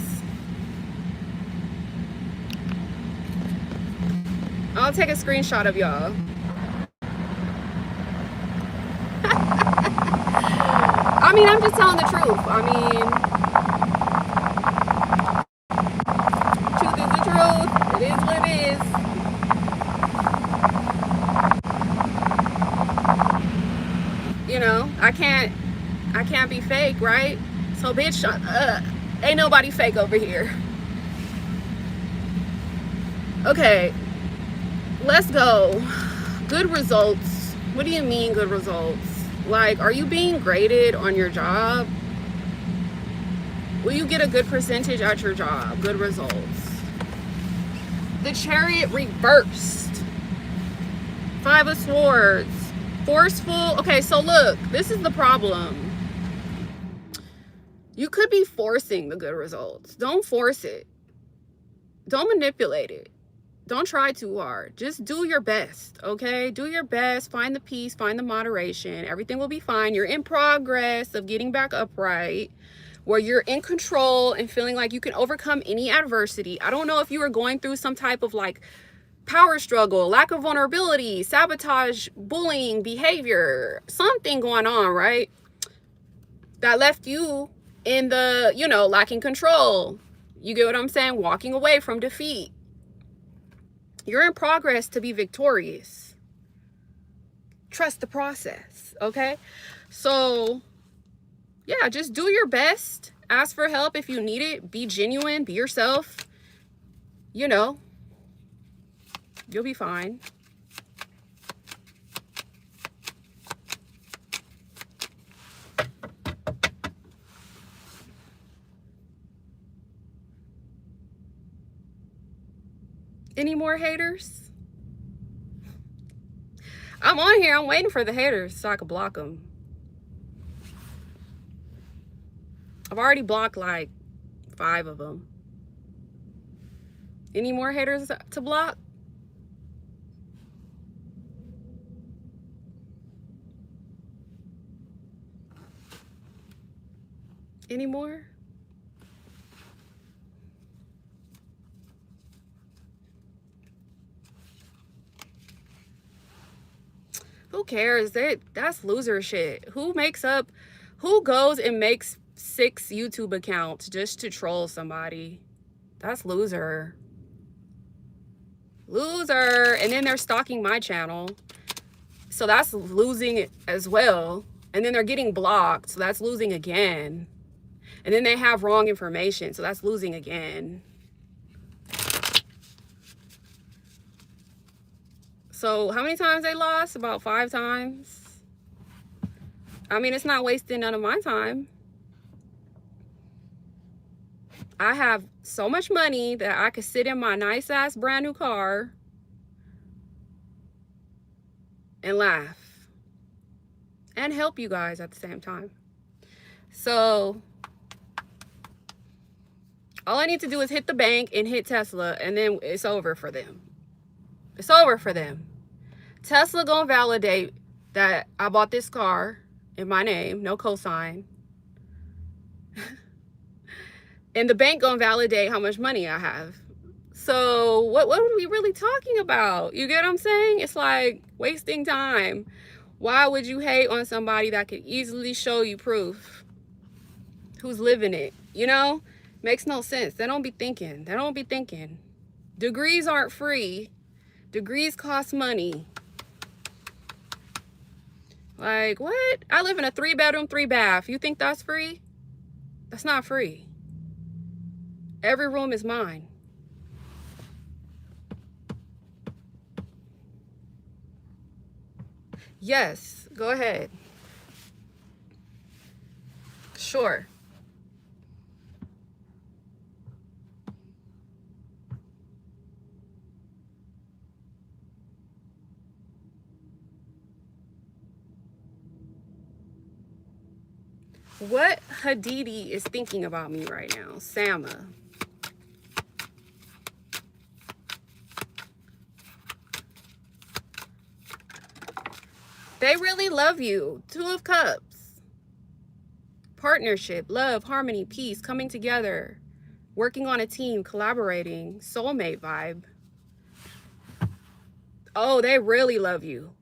I'll take a screenshot of y'all. I mean, I'm just telling the truth. I mean, truth is the truth. It is what it is. You know, I can't be fake, right? So, bitch, ain't nobody fake over here. Okay, let's go. Good results. What do you mean good results? Like, are you being graded on your job? Will you get a good percentage at your job? Good results. The Chariot reversed. 5 of Swords. Forceful. Okay, so look, this is the problem. You could be forcing the good results. Don't force it. Don't manipulate it. Don't try too hard. Just do your best, okay? Do your best. Find the peace. Find the moderation. Everything will be fine. You're in progress of getting back upright, where you're in control and feeling like you can overcome any adversity. I don't know if you were going through some type of like power struggle, lack of vulnerability, sabotage, bullying behavior, something going on, right? That left you in the, you know, lacking control. You get what I'm saying? Walking away from defeat. You're in progress to be victorious. Trust the process, okay? So, yeah, just do your best. Ask for help if you need it. Be genuine. Be yourself. You know, you'll be fine. Any more haters? I'm on here. I'm waiting for the haters so I can block them. I've already blocked like 5 of them. Any more haters to block? Any more? Who cares? That's loser shit. Who goes and makes 6 YouTube accounts just to troll somebody? That's loser. Loser. And then they're stalking my channel. So that's losing it as well. And then they're getting blocked, so that's losing again. And then they have wrong information, so that's losing again. So how many times they lost? About 5 times. I mean, it's not wasting none of my time. I have so much money that I could sit in my nice ass brand new car and laugh and help you guys at the same time. So all I need to do is hit the bank and hit Tesla, and then it's over for them. It's over for them. Tesla gonna validate that I bought this car in my name, no cosign. And the bank gonna validate how much money I have. So what are we really talking about? You get what I'm saying? It's like wasting time. Why would you hate on somebody that could easily show you proof? Who's living it? You know? Makes no sense. They don't be thinking. They don't be thinking. Degrees aren't free. Degrees cost money. Like, what? I live in a 3-bedroom, 3-bath. You think that's free? That's not free. Every room is mine. Yes, go ahead. Sure. What Hadidi is thinking about me right now? Sama. They really love you. 2 of Cups. Partnership, love, harmony, peace, coming together, working on a team, collaborating, soulmate vibe. Oh, they really love you.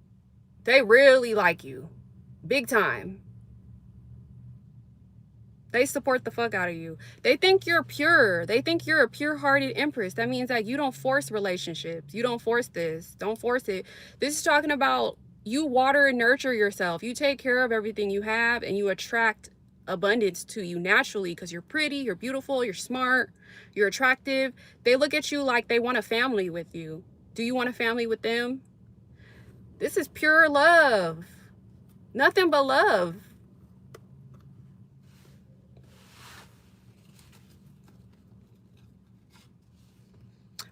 They really like you. Big time. They support the fuck out of you. They think you're pure. They think you're a pure-hearted empress. That means that you don't force relationships. You don't force this. Don't force it. This is talking about you water and nurture yourself. You take care of everything you have, and you attract abundance to you naturally because you're pretty, you're beautiful, you're smart, you're attractive. They look at you like they want a family with you. Do you want a family with them? This is pure love. Nothing but love.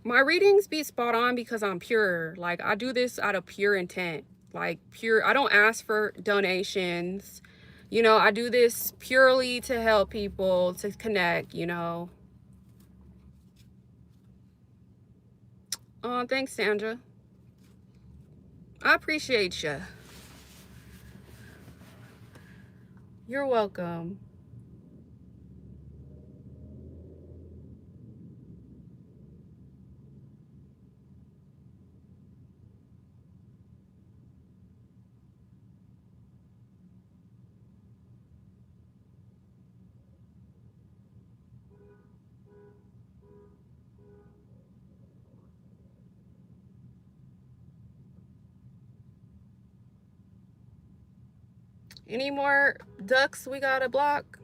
My readings be spot on because I'm pure. Like, I do this out of pure intent. Like, pure. I don't ask for donations. You know, I do this purely to help people, to connect, you know. Oh, thanks, Sandra. I appreciate you. You're welcome. Any more ducks we gotta block?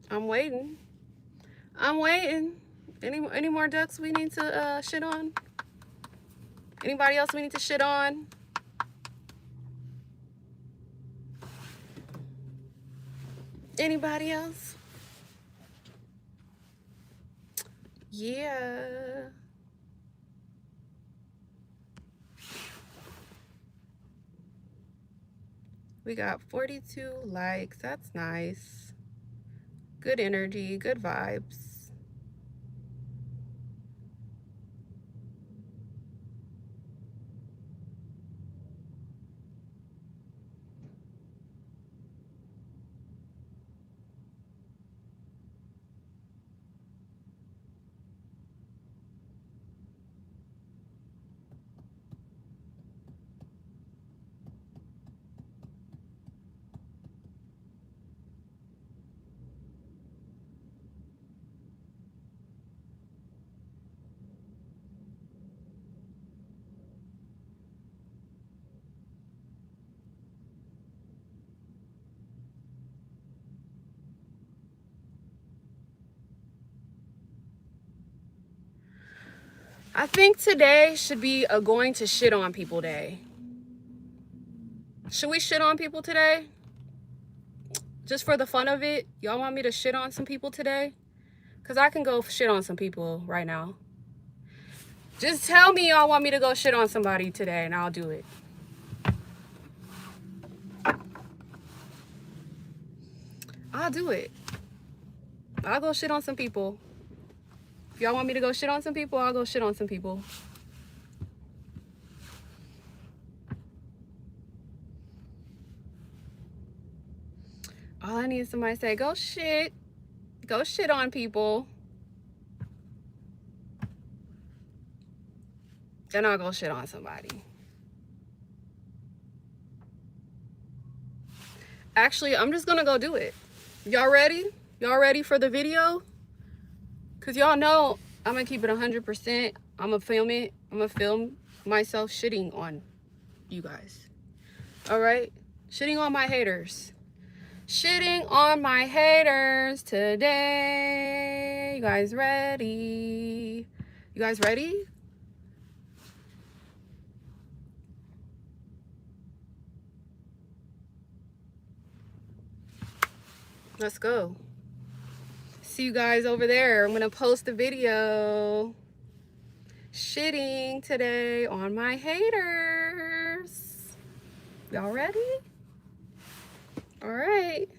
I'm waiting. I'm waiting. Any more ducks we need to shit on? Anybody else we need to shit on? Anybody else? Yeah. We got 42 likes. That's nice. Good energy, good vibes. I think today should be a going to shit on people day. Should we shit on people today? Just for the fun of it? Y'all want me to shit on some people today? Because I can go shit on some people right now. Just tell me y'all want me to go shit on somebody today and I'll do it. I'll do it. I'll go shit on some people. If y'all want me to go shit on some people, I'll go shit on some people. All I need is somebody to say, go shit on people. Then I'll go shit on somebody. Actually, I'm just gonna go do it. Y'all ready? Y'all ready for the video? Cause y'all know I'm gonna keep it 100%. I'm gonna film it. I'm gonna film myself shitting on you guys. All right? Shitting on my haters. Shitting on my haters today. You guys ready? You guys ready? Let's go. See you guys over there. I'm gonna post a video shitting today on my haters. Y'all ready? All right.